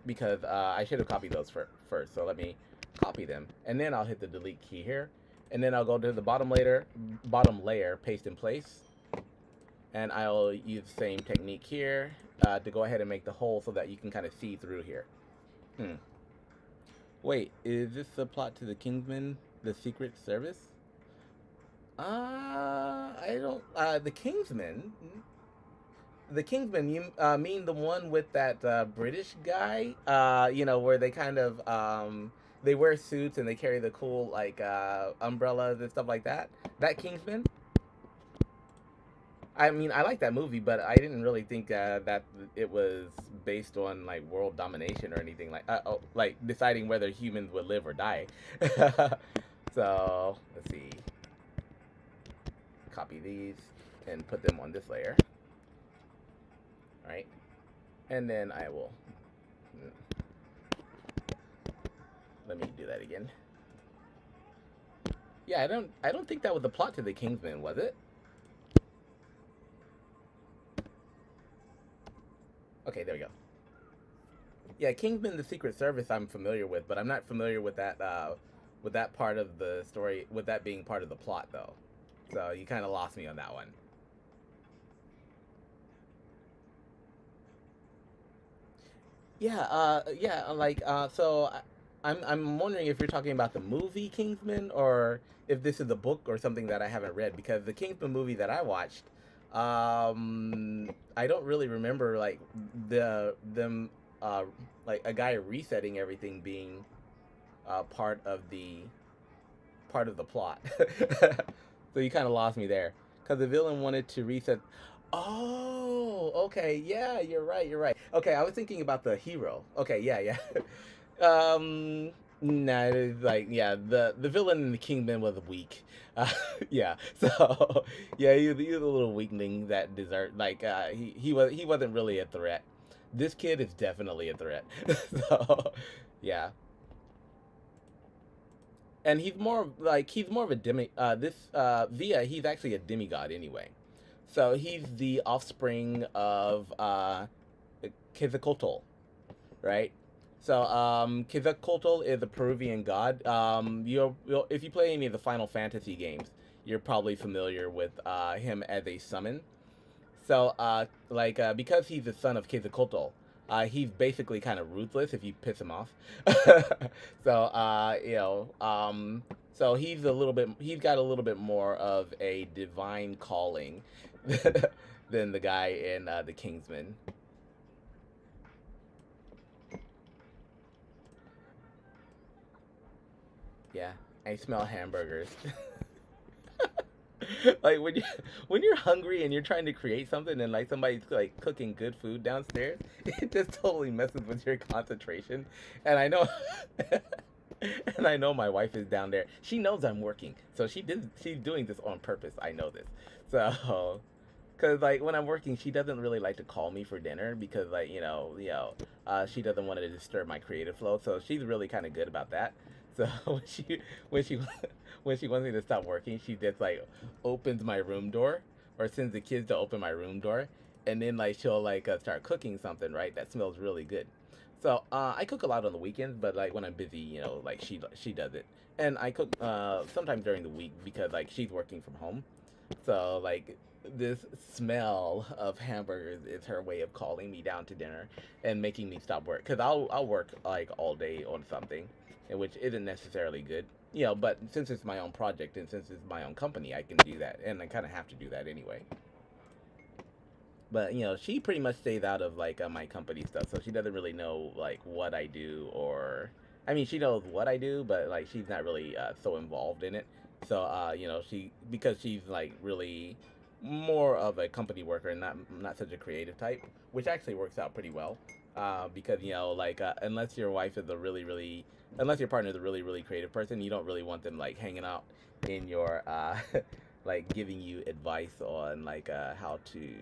because I should have copied those first. So let me copy them, and then I'll hit the delete key here, and then I'll go to the bottom layer, paste in place, and I'll use the same technique here to go ahead and make the hole so that you can kind of see through here. Wait, is this the plot to the Kingsman, the Secret Service? I don't. The Kingsman. The Kingsman. You mean the one with that British guy? Where they kind of they wear suits and they carry the cool, like, umbrellas and stuff like that. That Kingsman. I mean, I like that movie, but I didn't really think that it was based on, like, world domination or anything, like like deciding whether humans would live or die. So let's see. Copy these and put them on this layer. All right, and then I will let me do that again. Yeah, I don't think that was the plot to the Kingsman, was it? Okay, there we go. Yeah, Kingsman, the Secret Service, I'm familiar with, but I'm not familiar with that part of the story, with that being part of the plot, though. So you kind of lost me on that one. Yeah, like, so I'm wondering if you're talking about the movie Kingsman, or if this is a book or something that I haven't read, because the Kingsman movie that I watched, I don't really remember, like, like a guy resetting everything being part of the plot. So you kind of lost me there, because the villain wanted to reset. Oh, okay, yeah, you're right, you're right. Okay, I was thinking about the hero. Okay, yeah. Nah, it's like, yeah, the villain in the Kingdom was weak. Yeah, so yeah, he was a little weakling that deserved, like, he wasn't really a threat. This kid is definitely a threat. So yeah, and he's more of a V.i.A, he's actually a demigod anyway. So he's the offspring of Quetzalcoatl, right? So Quetzalcoatl is a Peruvian god. If you play any of the Final Fantasy games, you're probably familiar with him as a summon. So because he's the son of Quetzalcoatl, he's basically kind of ruthless if you piss him off. So so he's got a little bit more of a divine calling than the guy in the Kingsman. Yeah, I smell hamburgers. Like, when you're hungry and you're trying to create something, and, like, somebody's, like, cooking good food downstairs, it just totally messes with your concentration. And I know, and I know my wife is down there. She knows I'm working, so she's doing this on purpose. I know this. So, cause like when I'm working, she doesn't really like to call me for dinner because like she doesn't want to disturb my creative flow. So she's really kind of good about that. So when she when she wants me to stop working, she just like opens my room door or sends the kids to open my room door, and then like she'll like start cooking something right that smells really good. So I cook a lot on the weekends, but like when I'm busy, like she does it, and I cook sometimes during the week because like she's working from home. So like this smell of hamburgers is her way of calling me down to dinner and making me stop work because I'll work like all day on something, and which isn't necessarily good. But since it's my own project and since it's my own company, I can do that, and I kind of have to do that anyway. But she pretty much stays out of like my company stuff, so she doesn't really know like what I do, or I mean, she knows what I do, but like she's not really so involved in it. So she because she's like really more of a company worker and not such a creative type, which actually works out pretty well. Because like unless your wife is a unless your partner is a really creative person, you don't really want them like hanging out in your like giving you advice on like how to.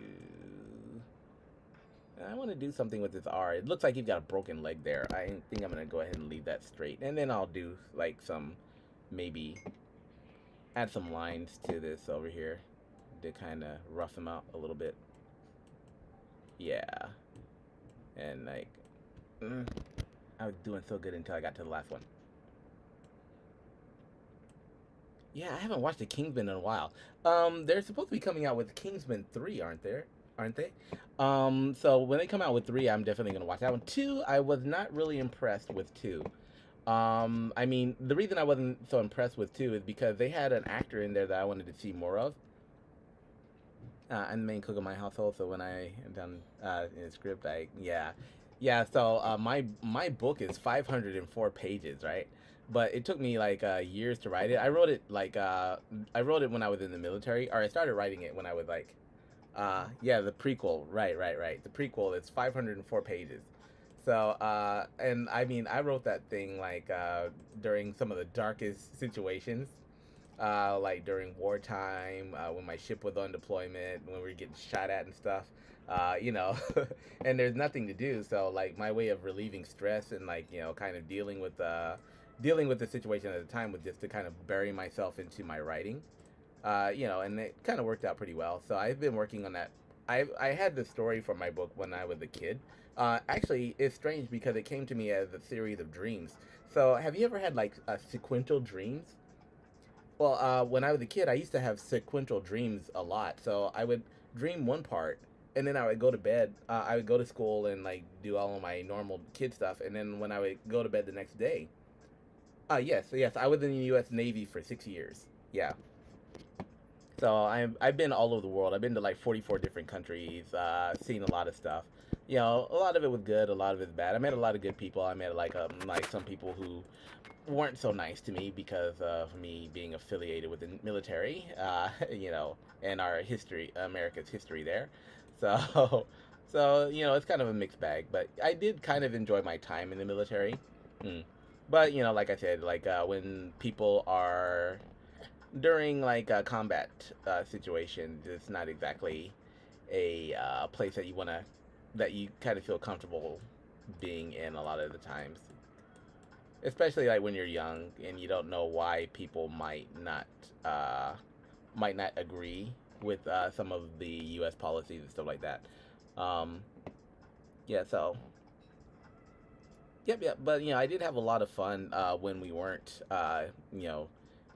I want to do something with this R. It looks like you've got a broken leg there. I think I'm gonna go ahead and leave that straight, and then I'll do like some, maybe add some lines to this over here to kind of rough him out a little bit. Yeah, and like, mm, I was doing so good until I got to the last one. Yeah, I haven't watched the Kingsman in a while. They're supposed to be coming out with Kingsman 3, aren't there? Aren't they? So when they come out with 3, I'm definitely gonna watch that one. 2, I was not really impressed with 2. I mean, the reason I wasn't so impressed with 2 is because they had an actor in there that I wanted to see more of. I'm the main cook of my household, so when I am done in the script, yeah. So my book is 504 pages, right? But it took me like years to write it. I wrote it when I was in the military, or I started writing it when I was like, yeah, the prequel, right. The prequel is 504 pages. So and I mean, I wrote that thing like during some of the darkest situations, like during wartime, when my ship was on deployment, when we were getting shot at and stuff, and there's nothing to do. So like my way of relieving stress and like kind of dealing with the situation at the time was just to kind of bury myself into my writing, and it kind of worked out pretty well. So I've been working on that. I had the story for my book when I was a kid. Actually, it's strange because it came to me as a series of dreams. So have you ever had like sequential dreams? Well, when I was a kid, I used to have sequential dreams a lot. So I would dream one part, and then I would go to bed. I would go to school and like do all of my normal kid stuff, and then when I would go to bed the next day. Yes, I was in the U.S. Navy for 6 years. Yeah. So I've been all over the world. I've been to like 44 different countries, seen a lot of stuff. A lot of it was good, a lot of it was bad. I met a lot of good people. I met like some people who weren't so nice to me because of me being affiliated with the military, and our history, America's history there. So, so it's kind of a mixed bag. But I did kind of enjoy my time in the military. Mm. But like I said, like when people are during like a combat situation, it's not exactly a place that you kind of feel comfortable being in a lot of the times, especially like when you're young and you don't know why people might not agree with some of the U.S. policies and stuff like that. Um, yeah, so yep. But I did have a lot of fun when we weren't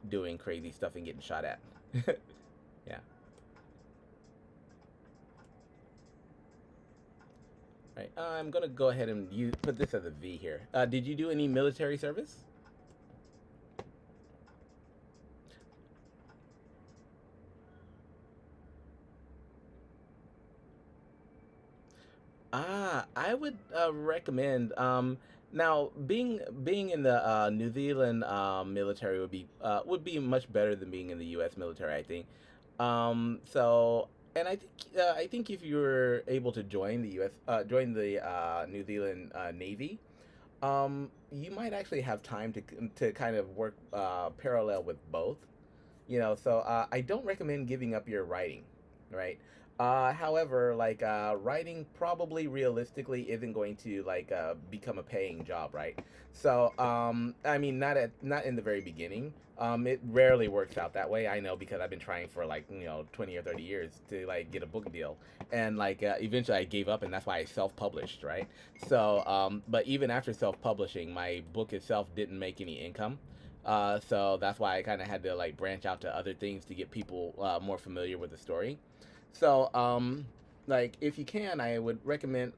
doing crazy stuff and getting shot at. Yeah. Right. I'm gonna go ahead and put this as a V here. Did you do any military service? I would recommend. Now being in the New Zealand military would be much better than being in the U.S. military, I think. So And I think if you're able to join the U.S. Join the New Zealand Navy, you might actually have time to kind of work parallel with both. So I don't recommend giving up your writing, right? However, like writing probably realistically isn't going to like become a paying job, right? So I mean, not in the very beginning. It rarely works out that way. I know because I've been trying for like 20 or 30 years to like get a book deal, and like eventually I gave up, and that's why I self-published, right? So but even after self-publishing, my book itself didn't make any income. So that's why I kind of had to like branch out to other things to get people more familiar with the story. So, like if you can, I would recommend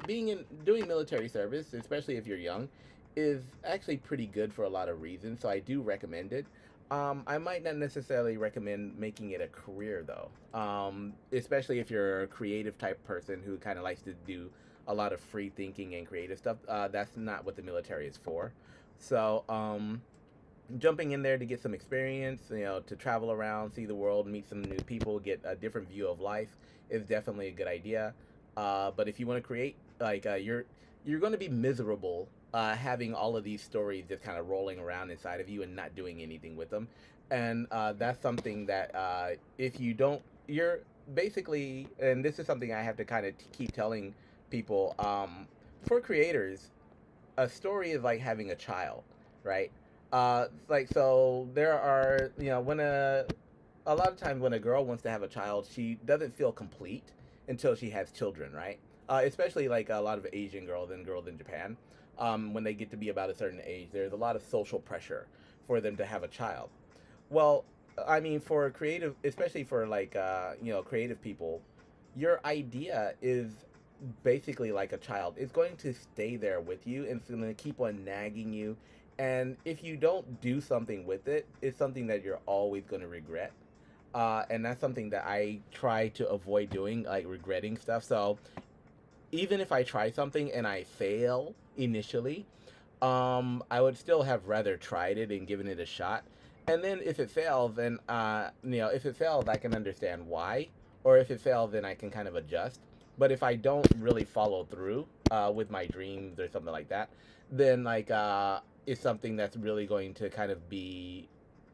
being in doing military service, especially if you're young, is actually pretty good for a lot of reasons. So I do recommend it. I might not necessarily recommend making it a career though, especially if you're a creative type person who kind of likes to do a lot of free thinking and creative stuff. That's not what the military is for. So, jumping in there to get some experience, to travel around, see the world, meet some new people, get a different view of life is definitely a good idea. But if you want to create, like, you're going to be miserable having all of these stories just kind of rolling around inside of you and not doing anything with them. And that's something that if you don't, you're basically, and this is something I have to kind of keep telling people, for creators, a story is like having a child, right? Like so there are when a lot of times when a girl wants to have a child, she doesn't feel complete until she has children, right? Especially like a lot of Asian girls and girls in Japan, when they get to be about a certain age, there's a lot of social pressure for them to have a child. Well, I mean, for creative, especially for like creative people, your idea is basically like a child. It's going to stay there with you and it's going to keep on nagging you. And if you don't do something with it, it's something that you're always going to regret. And that's something that I try to avoid doing, like regretting stuff. So even if I try something and I fail initially, I would still have rather tried it and given it a shot. And then if it fails, then if it fails, I can understand why. Or if it fails, then I can kind of adjust. But if I don't really follow through with my dreams or something like that, then like it's something that's really going to kind of be,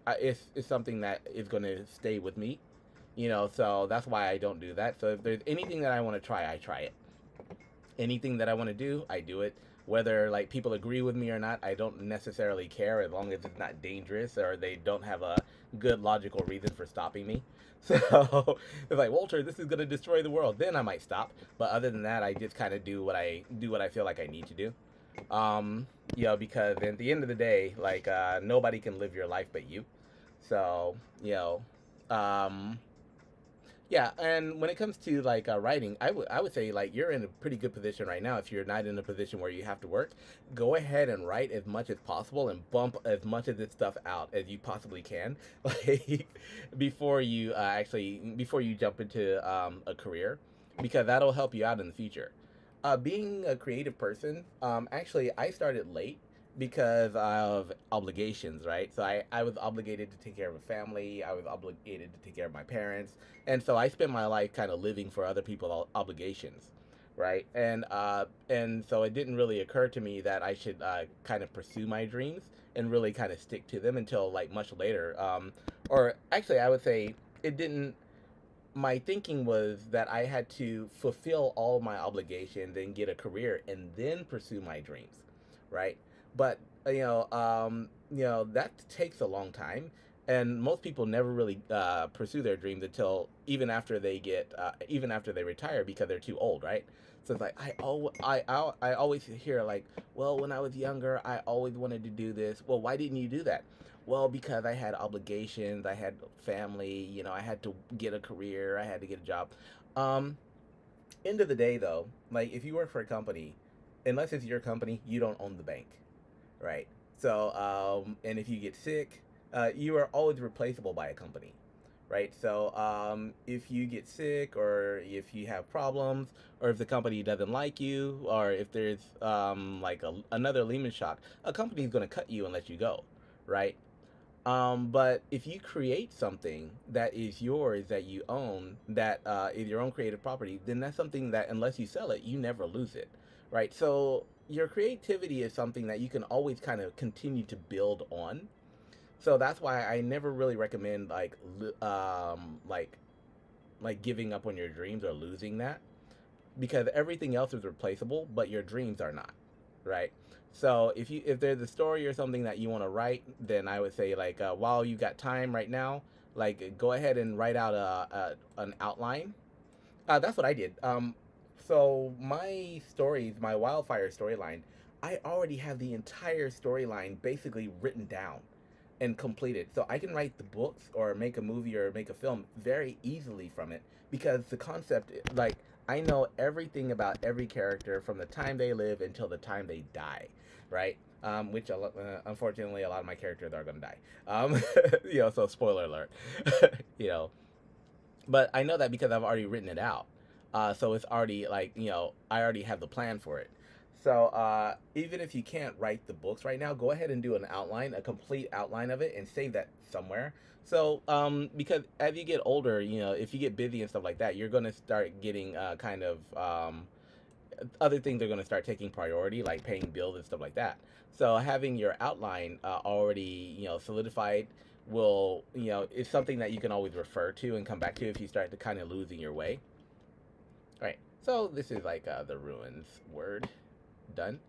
it's something that is going to stay with me. So that's why I don't do that. So if there's anything that I want to try, I try it. Anything that I want to do, I do it. Whether like people agree with me or not, I don't necessarily care as long as it's not dangerous or they don't have a good logical reason for stopping me. So it's like, Walter, this is gonna destroy the world. Then I might stop. But other than that, I just kind of do what I feel like I need to do. Because at the end of the day, like nobody can live your life but you. So um, yeah, and when it comes to like writing, I would say like you're in a pretty good position right now. If you're not in a position where you have to work, go ahead and write as much as possible and bump as much of this stuff out as you possibly can, like before you jump into a career, because that'll help you out in the future. Being a creative person, actually, I started late because of obligations, right? So I was obligated to take care of a family. I was obligated to take care of my parents, and so I spent my life kind of living for other people's obligations, right? And so it didn't really occur to me that I should kind of pursue my dreams and really kind of stick to them until like much later. Or actually, I would say it didn't. My thinking was that I had to fulfill all my obligations and get a career and then pursue my dreams, right? But that takes a long time, and most people never really pursue their dreams until even after they retire because they're too old, right? So it's like I always hear like, well, when I was younger, I always wanted to do this. Well, why didn't you do that? Well, because I had obligations, I had family, I had to get a career, I had to get a job. Um, End of the day, though, like if you work for a company, unless it's your company, you don't own the bank, right? So, and if you get sick, you are always replaceable by a company, right? So, if you get sick or if you have problems or if the company doesn't like you or if there's like another Lehman shock, a company is going to cut you and let you go, right? But if you create something that is yours, that you own, that is your own creative property, then that's something that unless you sell it, you never lose it, right? So your creativity is something that you can always kind of continue to build on. So that's why I never really recommend like giving up on your dreams or losing that, because everything else is replaceable, but your dreams are not, right? So if there's a story or something that you want to write, then I would say like while you got time right now, like go ahead and write out an outline. That's what I did. So my stories, my WildFIRE storyline, I already have the entire storyline basically written down and completed. So I can write the books or make a movie or make a film very easily from it, because the concept, like, I know everything about every character from the time they live until the time they die, right? Which unfortunately a lot of my characters are gonna die. So spoiler alert. you know, but I know that because I've already written it out. So it's already like, I already have the plan for it. So even if you can't write the books right now, go ahead and do an outline, a complete outline of it, and save that somewhere. So because as you get older, if you get busy and stuff like that, you're going to start getting kind of other things are going to start taking priority, like paying bills and stuff like that. So having your outline already, solidified will, is something that you can always refer to and come back to if you start to kind of losing your way. All right. So this is like the ruins word done.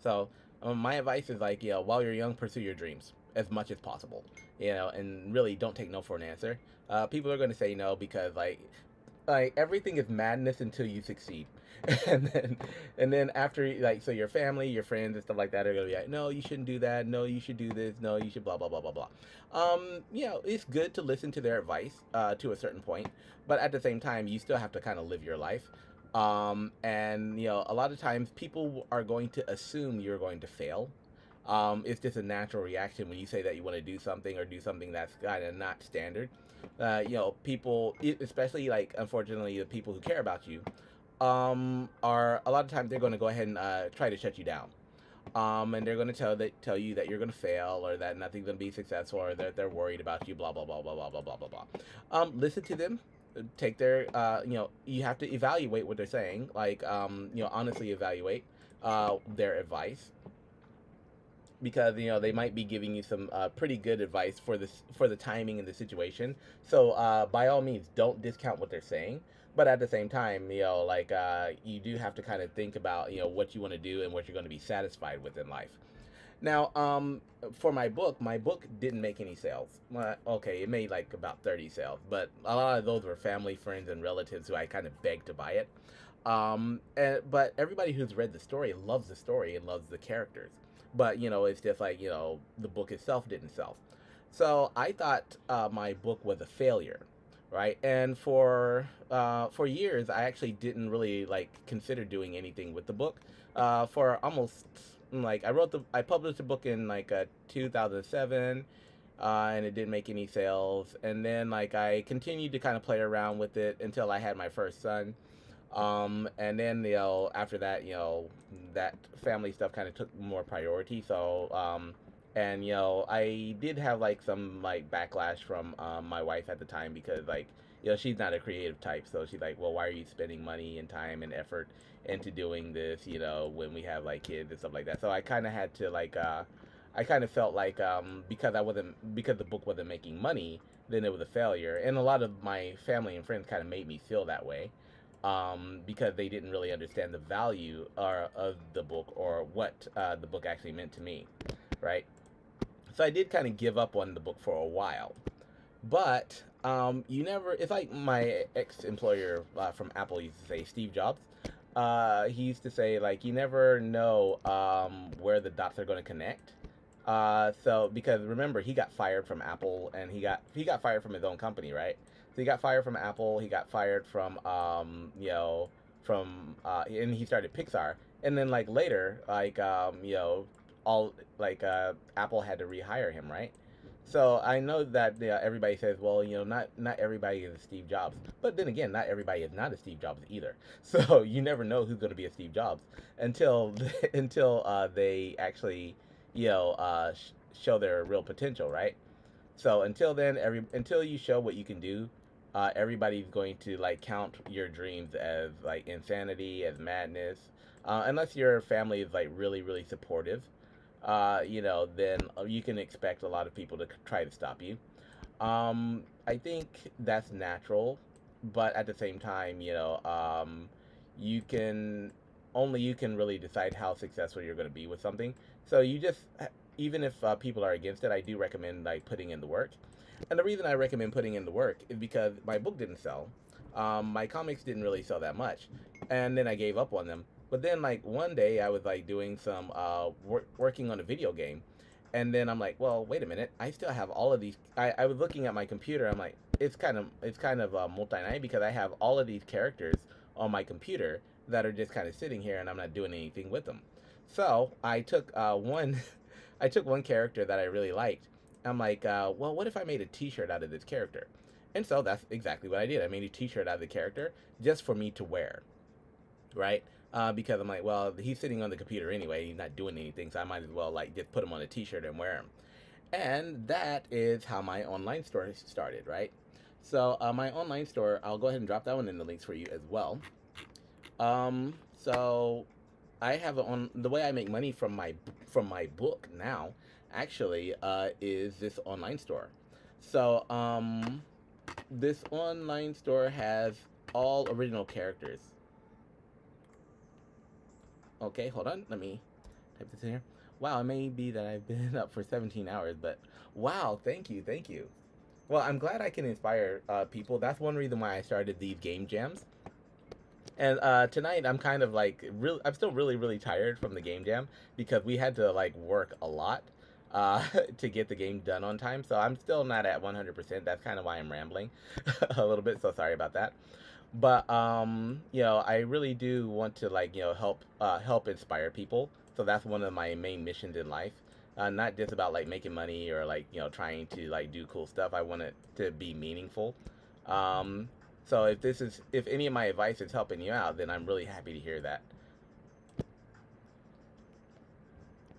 So my advice is like, while you're young, pursue your dreams as much as possible, and really don't take no for an answer. People are going to say no because like everything is madness until you succeed. And then after, like, so your family, your friends and stuff like that are gonna be like, no, you shouldn't do that, no, you should do this, no, you should blah blah blah blah blah. It's good to listen to their advice to a certain point, but at the same time you still have to kind of live your life. And a lot of times people are going to assume you're going to fail. It's just a natural reaction when you say that you want to do something or do something that's kind of not standard. People, especially like unfortunately the people who care about you, are a lot of times they're going to go ahead and try to shut you down. And they're going to tell you that you're going to fail, or that nothing's going to be successful, or that they're worried about you. Blah blah blah blah blah blah blah blah blah. Listen to them. Take their, you have to evaluate what they're saying. Like, honestly evaluate their advice, because they might be giving you some pretty good advice for the timing and the situation. So by all means, don't discount what they're saying. But at the same time, you do have to kind of think about what you want to do and what you're going to be satisfied with in life. Now, for my book didn't make any sales. Well, okay, it made like about 30 sales, but a lot of those were family, friends, and relatives who I kind of begged to buy it. But everybody who's read the story loves the story and loves the characters. But it's just like the book itself didn't sell. So I thought my book was a failure, right? And for years, I actually didn't really like consider doing anything with the book. For almost like I published the book in like 2007, and it didn't make any sales. And then like I continued to kind of play around with it until I had my first son. And then after that, that family stuff kind of took more priority. So and I did have like some like backlash from my wife at the time, because like she's not a creative type, so she's like, well, why are you spending money and time and effort into doing this when we have like kids and stuff like that. So I kind of had to like I kind of felt like because the book wasn't making money, then it was a failure. And a lot of my family and friends kind of made me feel that way, because they didn't really understand the value of the book, or what the book actually meant to me, right? So I did kind of give up on the book for a while. But it's like my ex-employer from Apple used to say, Steve Jobs. He used to say, like, you never know where the dots are going to connect. So because remember, he got fired from Apple, and he got fired from his own company, right? So he got fired from Apple. He got fired from and he started Pixar. And then like later, like all like Apple had to rehire him, right? So I know that everybody says, well, not everybody is a Steve Jobs, but then again, not everybody is not a Steve Jobs either. So you never know who's going to be a Steve Jobs until until they actually show their real potential, right? So until then, until you show what you can do, everybody's going to like count your dreams as like insanity, as madness, unless your family is like really really supportive. Then you can expect a lot of people to try to stop you. I think that's natural, but at the same time, you can only you can really decide how successful you're going to be with something. So you just even if people are against it, I do recommend like putting in the work. And the reason I recommend putting in the work is because my book didn't sell. My comics didn't really sell that much, and then I gave up on them. But then like one day I was like doing some working on a video game, and then I'm like, well, wait a minute, I still have all of these. I was looking at my computer. I'm like, it's kind of multi-night because I have all of these characters on my computer that are just kind of sitting here and I'm not doing anything with them. So I took one, I took one character that I really liked. I'm like, well, what if I made a T-shirt out of this character? And so that's exactly what I did. I made a T-shirt out of the character just for me to wear, right? Because I'm like, well, he's sitting on the computer anyway. He's not doing anything, so I might as well like just put him on a T-shirt and wear him. And that is how my online store started, right? So my online store, I'll go ahead and drop that one in the links for you as well. So I have on the way I make money from my book now, actually, is this online store. So this online store has all original characters. Okay, hold on. Let me type this in here. Wow, it may be that I've been up for 17 hours, but wow, thank you, thank you. Well, I'm glad I can inspire people. That's one reason why I started these game jams. And tonight I'm kind of like I'm still really really tired from the game jam because we had to like work a lot to get the game done on time. So I'm still not at 100%. That's kind of why I'm rambling a little bit. So sorry about that. But I really do want to like help inspire people. So that's one of my main missions in life. Not just about like making money or like trying to like do cool stuff. I want it to be meaningful. Um, so if any of my advice is helping you out, then I'm really happy to hear that.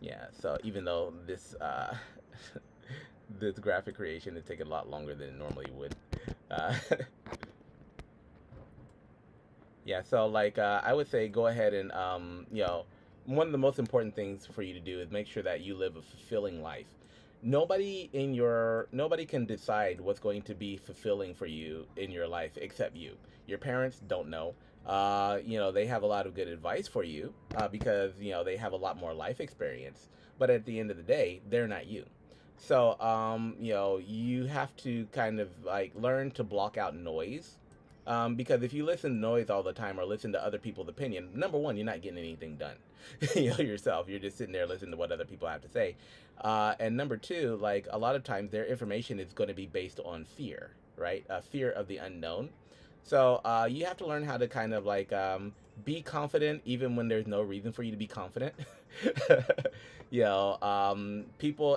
Yeah. So even though this this graphic creation is taking a lot longer than it normally would. Uh, Yeah, so like I would say go ahead and one of the most important things for you to do is make sure that you live a fulfilling life. Nobody can decide what's going to be fulfilling for you in your life except you. Your parents don't know. They have a lot of good advice for you because they have a lot more life experience. But at the end of the day, they're not you. So you have to kind of like learn to block out noise because if you listen to noise all the time or listen to other people's opinion, number one, you're not getting anything done. Yourself. You're just sitting there listening to what other people have to say. And number two, like a lot of times their information is going to be based on fear, right? Fear of the unknown. So you have to learn how to kind of like be confident even when there's no reason for you to be confident.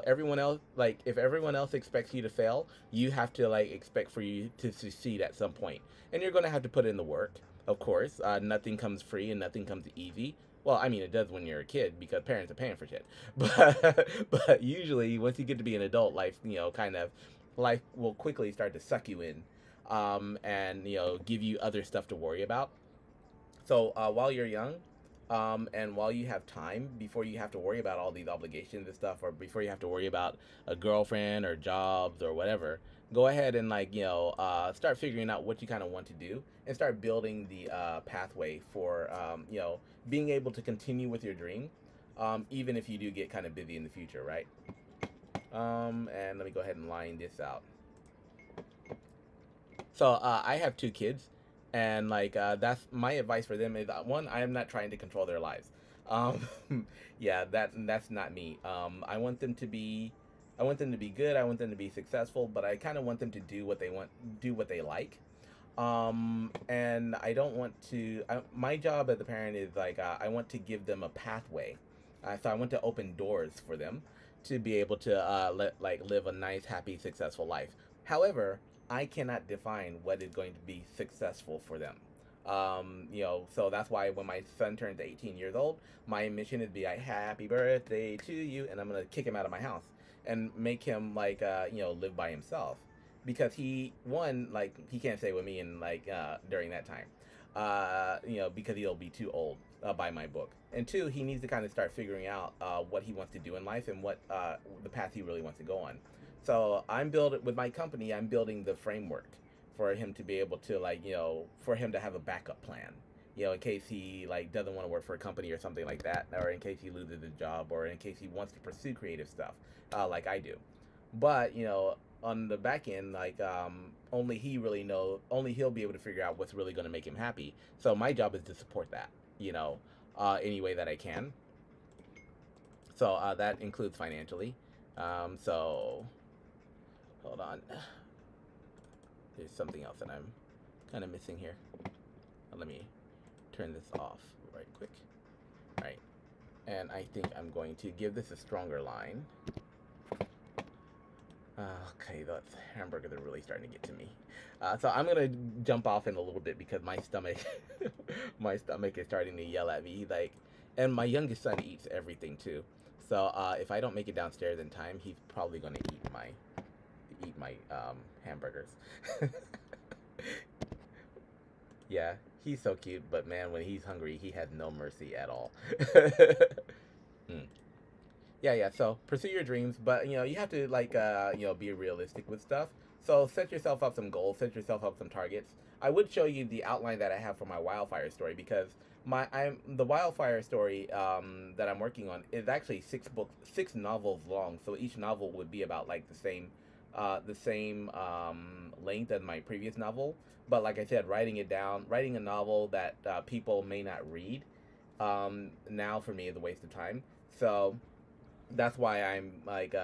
Everyone else, like if everyone else expects you to fail, you have to like expect for you to succeed at some point, and you're gonna have to put in the work. Of course, nothing comes free and nothing comes easy. Well, I mean, it does when you're a kid because parents are paying for shit. But usually, once you get to be an adult, life will quickly start to suck you in, and give you other stuff to worry about. So while you're young, and while you have time before you have to worry about all these obligations and stuff, or before you have to worry about a girlfriend or jobs or whatever, go ahead and start figuring out what you kind of want to do and start building the pathway for being able to continue with your dream, even if you do get kind of busy in the future, right? And let me go ahead and line this out. So I have two kids, and that's my advice for them is one, I am not trying to control their lives. Um, yeah, that's not me. I want them to be good. I want them to be successful, but I kind of want them to do what they want, do what they like. And I don't want to. My job as a parent is I want to give them a pathway. So I want to open doors for them to be able to live a nice, happy, successful life. However, I cannot define what is going to be successful for them. So that's why when my son turns 18 years old, my mission is to be like, happy birthday to you, and I'm gonna kick him out of my house. and make him like live by himself, because he like he can't stay with me and like during that time, because he'll be too old by my book. And two, he needs to kind of start figuring out what he wants to do in life and what the path he really wants to go on. So I'm building with my company. I'm building the framework for him to be able to like for him to have a backup plan. In case he like doesn't want to work for a company or something like that, or in case he loses his job, or in case he wants to pursue creative stuff, like I do. But on the back end, like only he'll be able to figure out what's really going to make him happy. So my job is to support that, any way that I can. So that includes financially. So hold on, there's something else that I'm kind of missing here. Let me turn this off right quick. Right, and I think I'm going to give this a stronger line. Okay, those hamburgers are really starting to get to me. So I'm gonna jump off in a little bit because my stomach, my stomach is starting to yell at me. Like, and my youngest son eats everything too. So if I don't make it downstairs in time, he's probably gonna eat my hamburgers. Yeah, he's so cute, but man, when he's hungry, he has no mercy at all. Hmm. Yeah. So pursue your dreams, but you have to like be realistic with stuff. So set yourself up some goals, set yourself up some targets. I would show you the outline that I have for my WildFIRE story, because the WildFIRE story that I'm working on is actually 6 novels long. So each novel would be about like the same length as my previous novel. But like I said, writing a novel that people may not read, now for me is a waste of time. So that's why I'm like,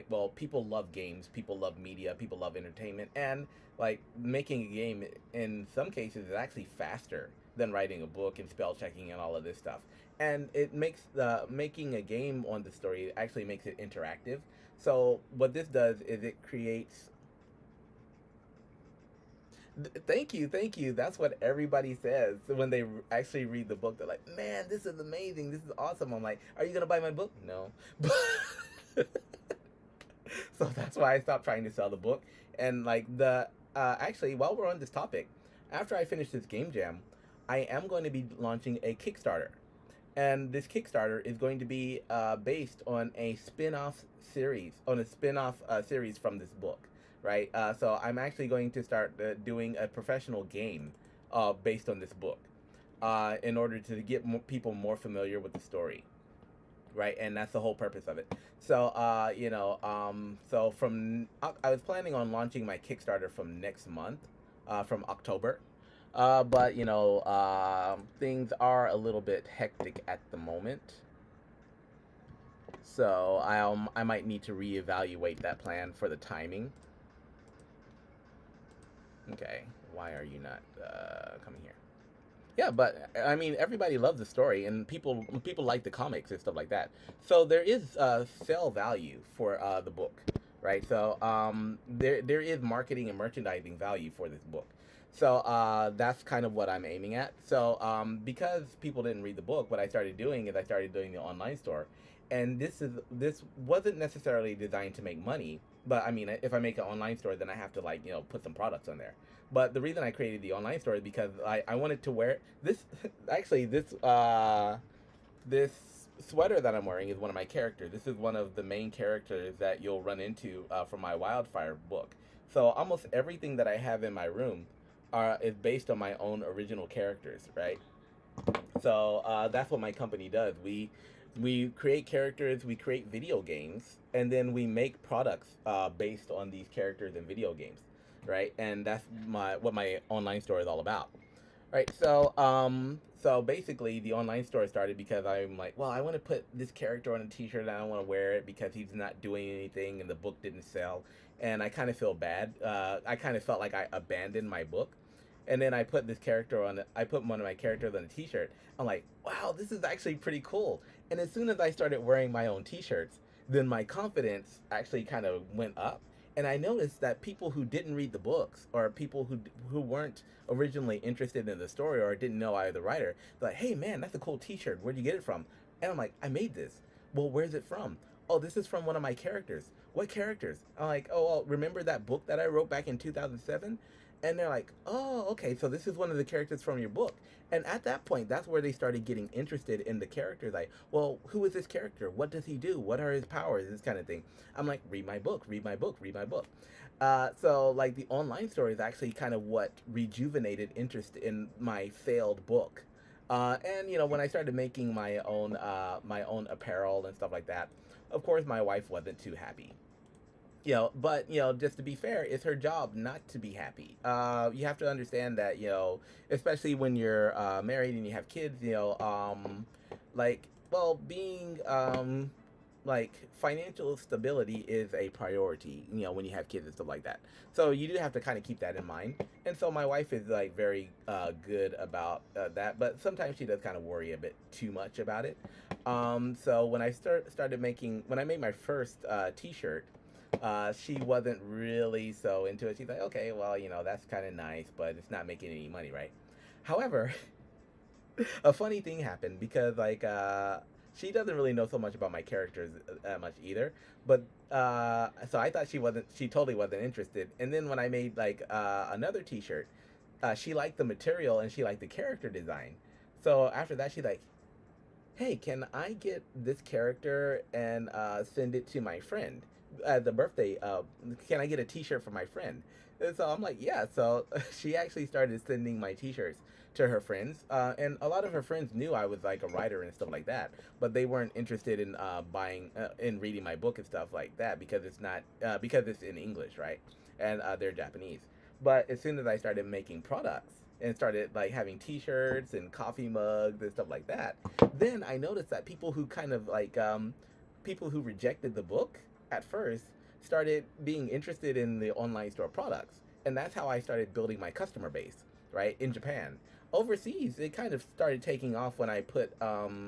well, people love games, people love media, people love entertainment, and like making a game in some cases is actually faster than writing a book and spell checking and all of this stuff. And it makes making a game on the story actually makes it interactive. So what this does is it creates. Thank you. That's what everybody says when they actually read the book. They're like, "Man, this is amazing. This is awesome." I'm like, "Are you gonna buy my book?" No. So that's why I stopped trying to sell the book. And like actually, while we're on this topic, after I finish this GameJAM, I am going to be launching a Kickstarter, and this Kickstarter is going to be based on a spin-off series, series from this book. Right, so I'm actually going to start doing a professional game based on this book, in order to get people more familiar with the story, right? And that's the whole purpose of it. So, so I was planning on launching my Kickstarter from next month, from October, but things are a little bit hectic at the moment. So I might need to reevaluate that plan for the timing. Okay, why are you not coming here? Yeah, but I mean, everybody loves the story, and people like the comics and stuff like that. So there is sale value for the book, right? So there is marketing and merchandising value for this book. So that's kind of what I'm aiming at. So because people didn't read the book, what I started doing is I started doing the online store, and this wasn't necessarily designed to make money. But I mean, if I make an online store, then I have to like put some products on there. But the reason I created the online store is because I wanted to wear this. Actually, this sweater that I'm wearing is one of my characters. This is one of the main characters that you'll run into from my WildFIRE book. So almost everything that I have in my room is based on my own original characters, right? So that's what my company does. We create characters, we create video games, and then we make products based on these characters in video games, right? And that's what my online store is all about, right? So basically, the online store started because I'm like, well, I want to put this character on a T-shirt, and I don't want to wear it because he's not doing anything, and the book didn't sell, and I kind of feel bad. I kind of felt like I abandoned my book. And then I put I put one of my characters on a T-shirt. I'm like, wow, this is actually pretty cool. And as soon as I started wearing my own T-shirts, then my confidence actually kind of went up. And I noticed that people who didn't read the books, or people who weren't originally interested in the story or didn't know I was the writer, they're like, hey man, that's a cool T-shirt. Where'd you get it from? And I'm like, I made this. Well, where's it from? oh, this is from one of my characters. What characters? I'm like, oh, well, remember that book that I wrote back in 2007? And they're like, oh, okay, so this is one of the characters from your book. And at that point, that's where they started getting interested in the character. Like, well, who is this character? What does he do? What are his powers? This kind of thing. I'm like, read my book, read my book, read my book. So, like, the online story is actually kind of what rejuvenated interest in my failed book. And you know, when I started making my own apparel and stuff like that, of course, my wife wasn't too happy. You know, but you know, just to be fair, it's her job not to be happy. You have to understand that, you know, especially when you're married and you have kids, you know, like, well, being like financial stability is a priority, you know, when you have kids and stuff like that. So you do have to kind of keep that in mind. And so my wife is like very good about that, but sometimes she does kind of worry a bit too much about it. So when I started making, when I made my first T-shirt, she wasn't really so into it. She's like, okay, well, you know, that's kind of nice, but it's not making any money, right? However, a funny thing happened because like she doesn't really know so much about my characters that much either. But so I thought she totally wasn't interested. And then when I made like another T-shirt, she liked the material and she liked the character design. So after that, she's like, hey, can I get this character and send it to my friend as a birthday? Can I get a T-shirt for my friend? And so I'm like, yeah. So she actually started sending my T-shirts to her friends, and a lot of her friends knew I was like a writer and stuff like that, but they weren't interested in buying, in reading my book and stuff like that because it's not because it's in English, right? And they're Japanese. But as soon as I started making products and started like having T-shirts and coffee mugs and stuff like that, then I noticed that people who kind of like people who rejected the book at first started being interested in the online store products, and that's how I started building my customer base, right, in Japan. Overseas, it kind of started taking off when I put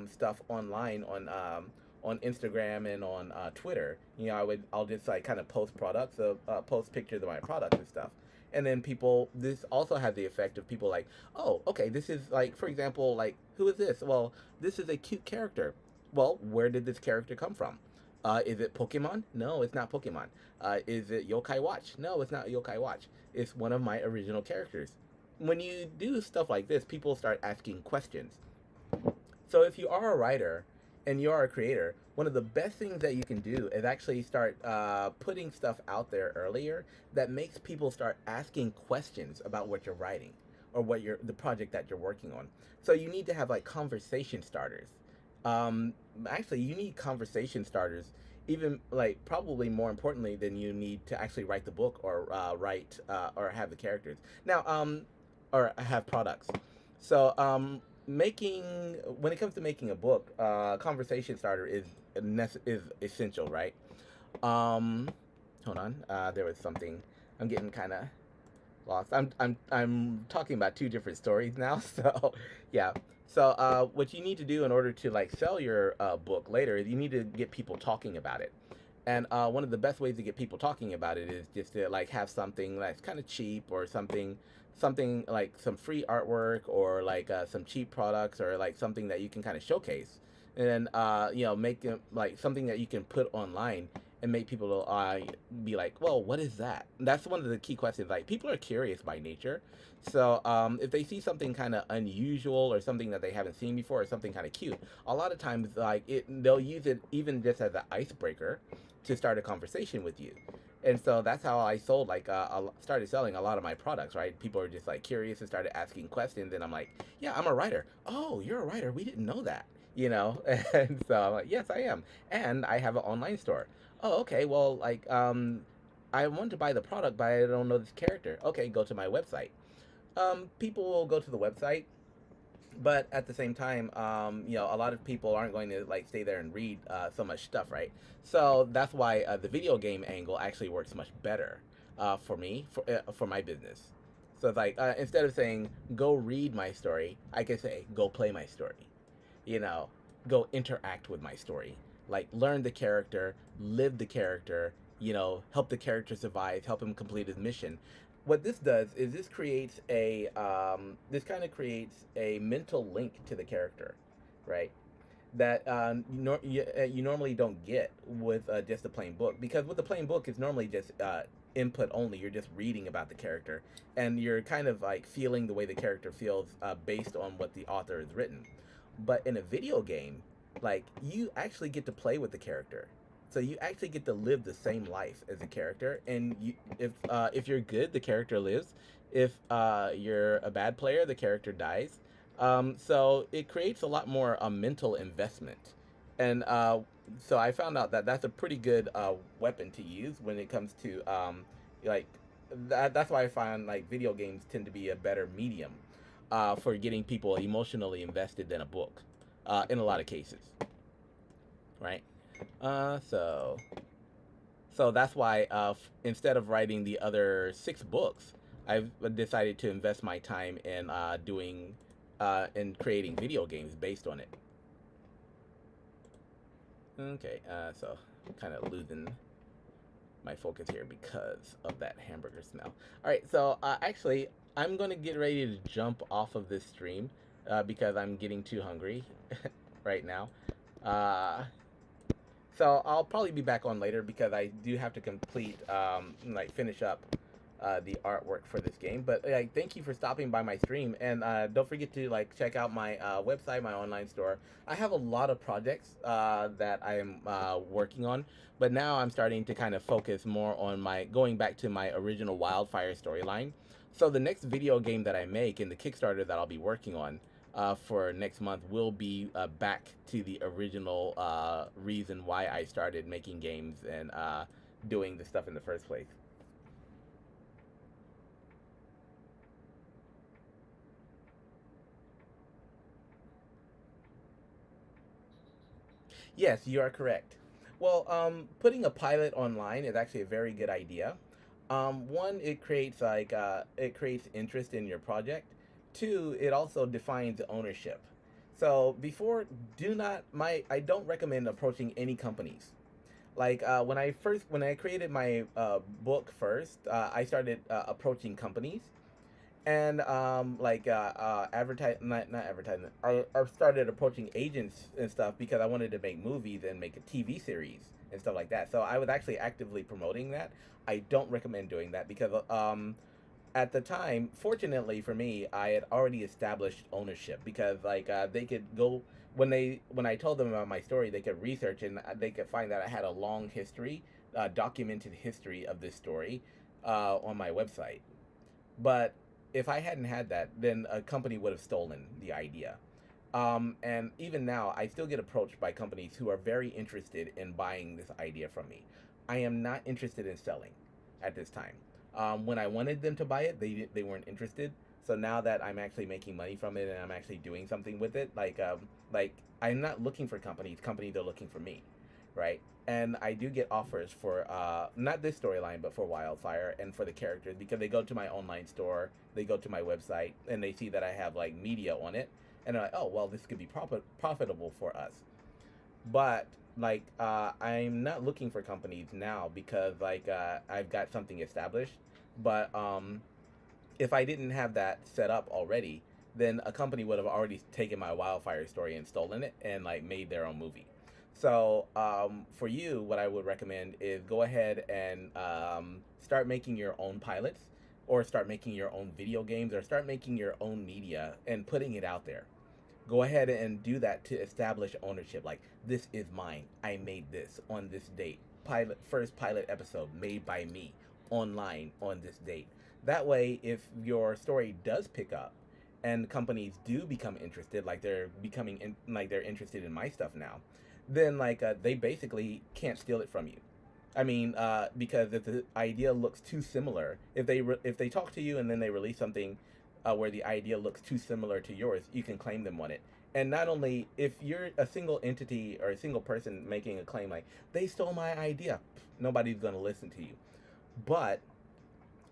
stuff online on Instagram and on Twitter. You know, I'll just like kind of post products, post pictures of my products and stuff. And then people, this also has the effect of people like, oh, okay, this is like, for example, like, who is this? Well, this is a cute character. Well, where did this character come from? Is it Pokemon? No, it's not Pokemon. Is it Yokai Watch? No, it's not Yokai Watch. It's one of my original characters. When you do stuff like this, people start asking questions. So if you are a writer and you are a creator, one of the best things that you can do is actually start putting stuff out there earlier that makes people start asking questions about what you're writing or what the project that you're working on. So you need to have like conversation starters. Um, Actually, you need conversation starters, even like probably more importantly than you need to actually write the book or write or have the characters. Now, or have products. So, making when it comes to making a book, conversation starter is essential, right? Um, Hold on. There was something. I'm getting kind of lost. I'm talking about two different stories now. So yeah. So what you need to do in order to like sell your book later is you need to get people talking about it. And one of the best ways to get people talking about it is just to like have something that's kind of cheap or something like some free artwork or like some cheap products or like something that you can kind of showcase and you know, make it like something that you can put online and make people be like, well, what is that? And that's one of the key questions. Like, people are curious by nature, so if they see something kind of unusual or something that they haven't seen before or something kind of cute, a lot of times like they'll use it even just as an icebreaker to start a conversation with you. And so that's how I sold like started selling a lot of my products, right? People are just like curious and started asking questions, and I'm like, yeah, I'm a writer. Oh, you're a writer, we didn't know that, you know. And so I'm like, yes, I am, and I have an online store. Oh, okay, well, like I want to buy the product, but I don't know this character. Okay, go to my website. People will go to the website, but at the same time, you know, a lot of people aren't going to like stay there and read so much stuff, right? So that's why the video game angle actually works much better for me, for my business. So it's like instead of saying go read my story, I can say go play my story. You know, go interact with my story. Like, learn the character, live the character. You know, help the character survive, help him complete his mission. What this does is this creates this kind of creates a mental link to the character, right? that you normally don't get with just a plain book, because with the plain book it's normally just input only. You're just reading about the character, and you're kind of like feeling the way the character feels based on what the author has written. But in a video game, like, you actually get to play with the character, so you actually get to live the same life as the character. And if you're good, the character lives. If you're a bad player, the character dies. So it creates a lot more mental investment. And so I found out that that's a pretty good weapon to use when it comes to like that's why I find like video games tend to be a better medium for getting people emotionally invested than a book in a lot of cases, right? So that's why instead of writing the other 6 books, I've decided to invest my time in doing in creating video games based on it. Okay, so I'm kind of losing my focus here because of that hamburger smell. All right, so actually, I'm going to get ready to jump off of this stream because I'm getting too hungry right now. So I'll probably be back on later because I do have to complete, like, finish up the artwork for this game. But thank you for stopping by my stream, and don't forget to like check out my website, my online store. I have a lot of projects that I am working on, but now I'm starting to kind of focus more on going back to my original WildFIRE storyline. So the next video game that I make in the Kickstarter that I'll be working on for next month will be back to the original reason why I started making games and doing the stuff in the first place. Yes, you are correct. Well, putting a pilot online is actually a very good idea. One, it creates it creates interest in your project. Two, it also defines ownership. So before, I don't recommend approaching any companies. Like when I created my book first, I started approaching companies, and advertise not advertisement. I started approaching agents and stuff because I wanted to make movies and make a TV series and stuff like that. So I was actually actively promoting that. I don't recommend doing that because at the time, fortunately for me, I had already established ownership, because they could go when I told them about my story, they could research and they could find that I had a long history, documented history of this story on my website. But if I hadn't had that, then a company would have stolen the idea. And even now, I still get approached by companies who are very interested in buying this idea from me. I am not interested in selling at this time. When I wanted them to buy it, they weren't interested. So now that I'm actually making money from it and I'm actually doing something with it, like I'm not looking for companies. Companies are looking for me, right? And I do get offers for not this storyline, but for WildFIRE and for the characters, because they go to my online store, they go to my website, and they see that I have like media on it, and they're like, oh well, this could be profitable for us. But I'm not looking for companies now because I've got something established. But if I didn't have that set up already, then a company would have already taken my WildFIRE story and stolen it and like made their own movie. So for you, what I would recommend is go ahead and start making your own pilots, or start making your own video games, or start making your own media and putting it out there. Go ahead and do that to establish ownership. Like, this is mine. I made this on this date. First pilot episode made by me online on this date. That way, if your story does pick up and companies do become interested, like they're interested in my stuff now, then they basically can't steal it from you. I mean, because if the idea looks too similar, if they talk to you and then they release something where the idea looks too similar to yours, you can claim them on it. And not only if you're a single entity or a single person making a claim like they stole my idea, nobody's going to listen to you. But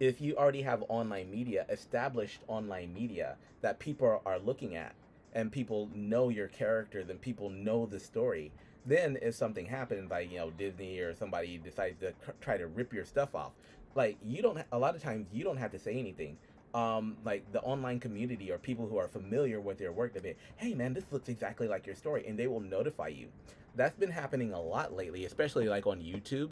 if you already have online media, established online media that people are looking at, and people know your characters and people know the story, then if something happens, like Disney or somebody decides to try to rip your stuff off, like you don't a lot of times you don't have to say anything. like the online community or people who are familiar with your work, they'll be, hey man, this looks exactly like your story, and they will notify you. That's been happening a lot lately, especially like on YouTube,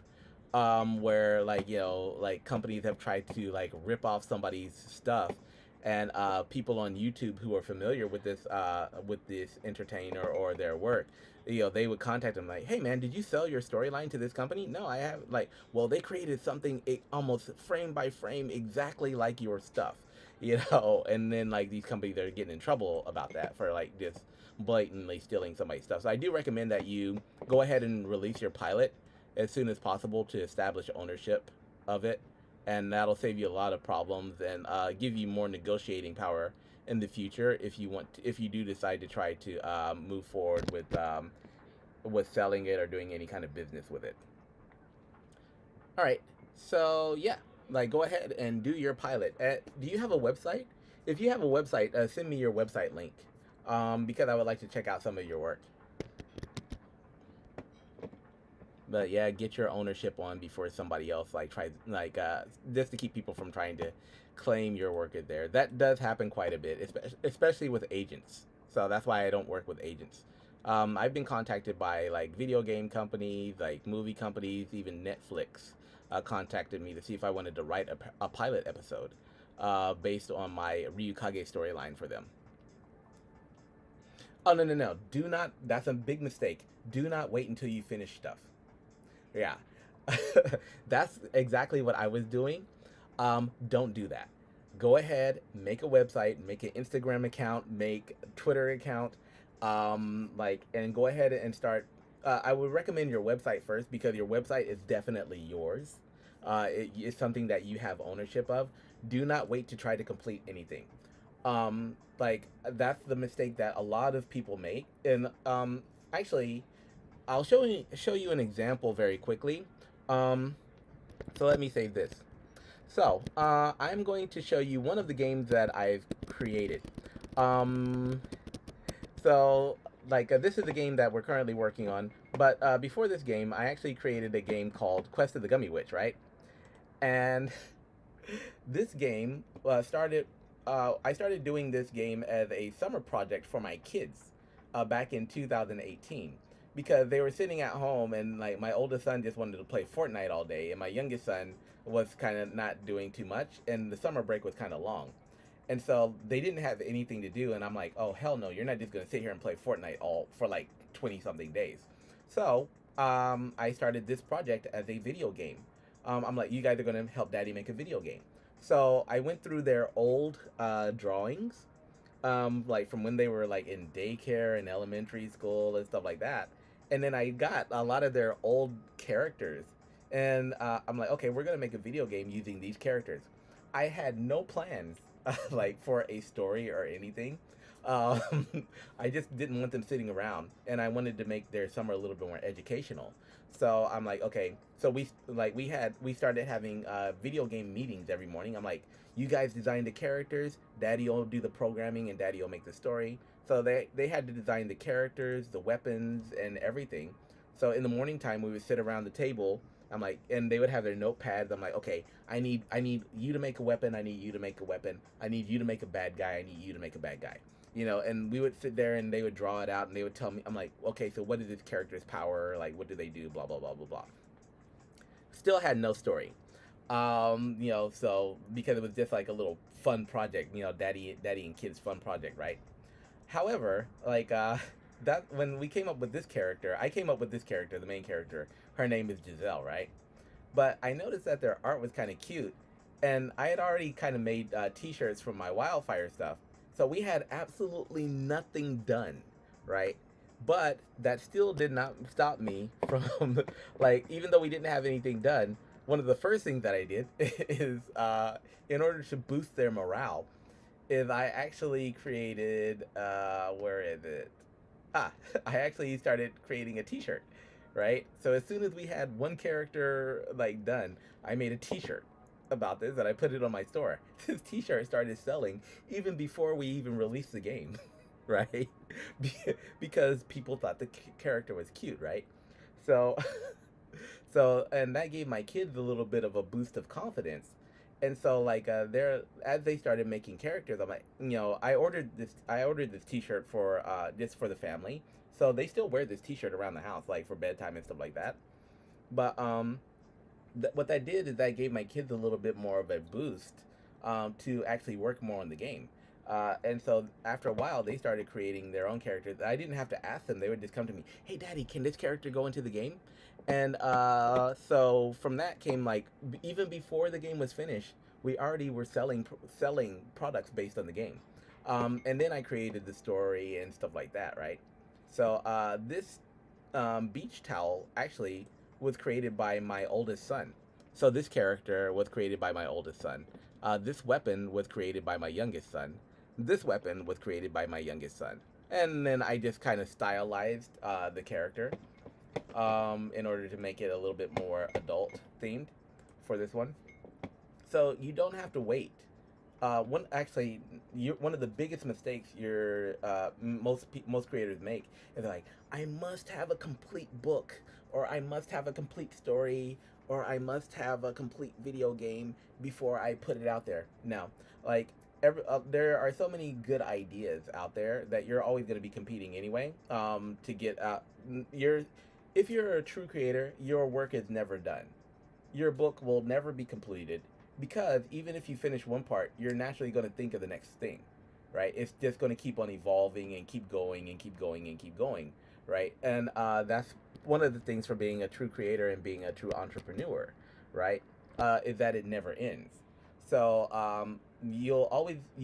where like like companies have tried to like rip off somebody's stuff, and people on YouTube who are familiar with this entertainer or their work, they would contact them like, hey man, did you sell your storyline to this company? No, I have. Like, well, they created something almost frame by frame exactly like your stuff, and then like these companies are getting in trouble about that for like just blatantly stealing somebody's stuff. So I do recommend that you go ahead and release your pilot as soon as possible to establish ownership of it, and that'll save you a lot of problems and give you more negotiating power in the future if you do decide to try to move forward with selling it or doing any kind of business with it. All right, so yeah, like go ahead and do your pilot. Do you have a website? If you have a website, send me your website link, because I would like to check out some of your work. But yeah, get your ownership on before somebody else like tries, like just to keep people from trying to claim your work is there. That does happen quite a bit, especially with agents. So that's why I don't work with agents. I've been contacted by like video game companies, like movie companies, even Netflix contacted me to see if I wanted to write a pilot episode based on my Ryukage storyline for them. Oh no, no, no! Do not. That's a big mistake. Do not wait until you finish stuff. Yeah, that's exactly what I was doing. Don't do that. Go ahead, make a website, make an Instagram account, make a Twitter account, and go ahead and start. I would recommend your website first because your website is definitely yours. It's something that you have ownership of. Do not wait to try to complete anything. Like that's the mistake that a lot of people make, and actually I'll show you an example very quickly. So let me save this. So I'm going to show you one of the games that I've created. Um, so like this is a game that we're currently working on. But before this game, I actually created a game called Quest of the Gummy Witch, right? And this game started. I started doing this game as a summer project for my kids back in 2018 because they were sitting at home and like my oldest son just wanted to play Fortnite all day and my youngest son was kind of not doing too much and the summer break was kind of long. And so they didn't have anything to do and I'm like, oh hell no, you're not just going to sit here and play Fortnite all for like 20 something days. So I started this project as a video game. I'm like, you guys are going to help daddy make a video game. So I went through their old drawings, like from when they were like in daycare and elementary school and stuff like that. And then I got a lot of their old characters. And I'm like, okay, we're going to make a video game using these characters. I had no plans like for a story or anything. Um, I just didn't want them sitting around, and I wanted to make their summer a little bit more educational. So I'm like, okay. So we started having video game meetings every morning. I'm like, you guys design the characters, Daddy will do the programming, and Daddy will make the story. So they had to design the characters, the weapons, and everything. So in the morning time, we would sit around the table. I'm like, and they would have their notepads. I'm like, okay, I need you to make a weapon. I need you to make a weapon. I need you to make a bad guy. I need you to make a bad guy. And we would sit there and they would draw it out and they would tell me, I'm like, okay, so what is this character's power? Like, what do they do? Blah, blah, blah, blah, blah. Still had no story. So because it was just like a little fun project, daddy and kids fun project, right? However, like, that when we came up with this character, I came up with this character, the main character. Her name is Giselle, right? But I noticed that their art was kind of cute, and I had already kind of made T-shirts from my WildFIRE stuff. So we had absolutely nothing done, right? But that still did not stop me from, like, even though we didn't have anything done, one of the first things that I did is, in order to boost their morale, is I actually created, where is it? I actually started creating a T-shirt, right? So as soon as we had one character like done, I made a T-shirt about this and I put it on my store. This T-shirt started selling even before we even released the game, right? Because people thought the character was cute, right? So, and that gave my kids a little bit of a boost of confidence. And so like they're as they started making characters, I'm like, I ordered this T-shirt for just for the family, so they still wear this T-shirt around the house, like for bedtime and stuff like that. But what that did is that gave my kids a little bit more of a boost to actually work more on the game. And so after a while, they started creating their own characters. I didn't have to ask them; they would just come to me, "Hey, Daddy, can this character go into the game?" And so from that came like even before the game was finished, we already were selling products based on the game. And then I created the story and stuff like that, right? So this beach towel actually was created by my oldest son. So this character was created by my oldest son. This weapon was created by my youngest son. This weapon was created by my youngest son. And then I just kind of stylized the character in order to make it a little bit more adult themed for this one. So you don't have to wait. One of the biggest mistakes most creators make is like, I must have a complete book, or I must have a complete story, or I must have a complete video game before I put it out there. No, like there are so many good ideas out there that you're always going to be competing anyway. To get if you're a true creator, your work is never done. Your book will never be completed because even if you finish one part, you're naturally going to think of the next thing, right? It's just going to keep on evolving and keep going and keep going and keep going, right? And that's one of the things for being a true creator and being a true entrepreneur, right? Is that it never ends. So you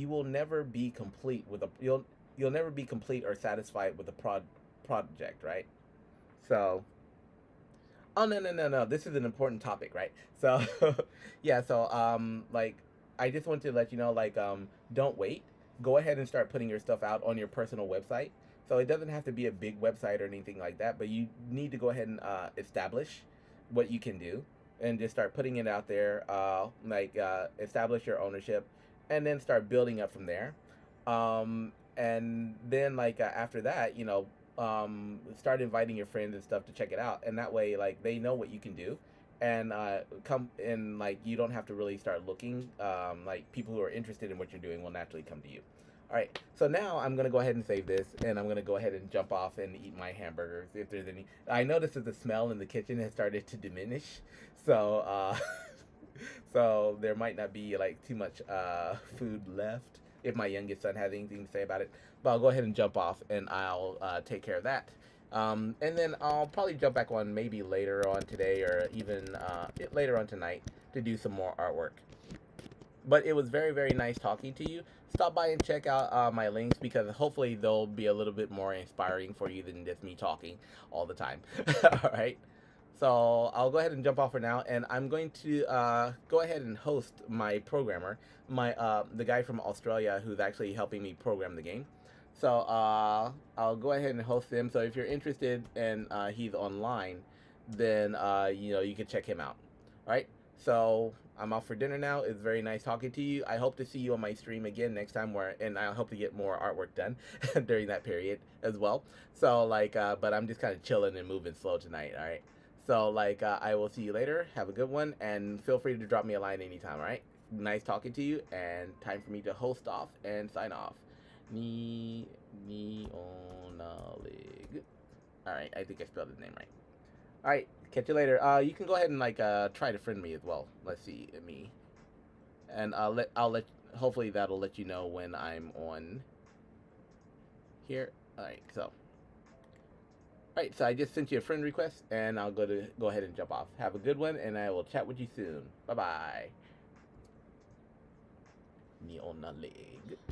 will never be complete with you'll never be complete or satisfied with a project, right? So oh, no. This is an important topic, right? So yeah, so like I just want to let you know, like don't wait. Go ahead and start putting your stuff out on your personal website. So it doesn't have to be a big website or anything like that, but you need to go ahead and establish what you can do and just start putting it out there, establish your ownership and then start building up from there. And then after that, start inviting your friends and stuff to check it out, and that way like they know what you can do, and come and like you don't have to really start looking. Like people who are interested in what you're doing will naturally come to you. All right, so now I'm gonna go ahead and save this, and I'm gonna go ahead and jump off and eat my hamburgers if there's any. I noticed that the smell in the kitchen has started to diminish, so so there might not be like too much food left if my youngest son has anything to say about it. But I'll go ahead and jump off and I'll take care of that. And then I'll probably jump back on maybe later on today or even later on tonight to do some more artwork. But it was very, very nice talking to you. Stop by and check out my links because hopefully they'll be a little bit more inspiring for you than just me talking all the time. All right. So I'll go ahead and jump off for now, and I'm going to go ahead and host my programmer, the guy from Australia who's actually helping me program the game. So I'll go ahead and host him. So if you're interested and he's online, then you can check him out. All right. So I'm off for dinner now. It's very nice talking to you. I hope to see you on my stream again next time, and I hope to get more artwork done during that period as well. So but I'm just kind of chilling and moving slow tonight. All right. So I will see you later. Have a good one, and feel free to drop me a line anytime. All right. Nice talking to you, and time for me to host off and sign off. Ni on a lig. All right. I think I spelled his name right. All right, catch you later. You can go ahead and try to friend me as well. Let's see me, and I'll let hopefully that'll let you know when I'm on here. All right, so I just sent you a friend request, and I'll go ahead and jump off. Have a good one, and I will chat with you soon. Bye bye. Me on a leg.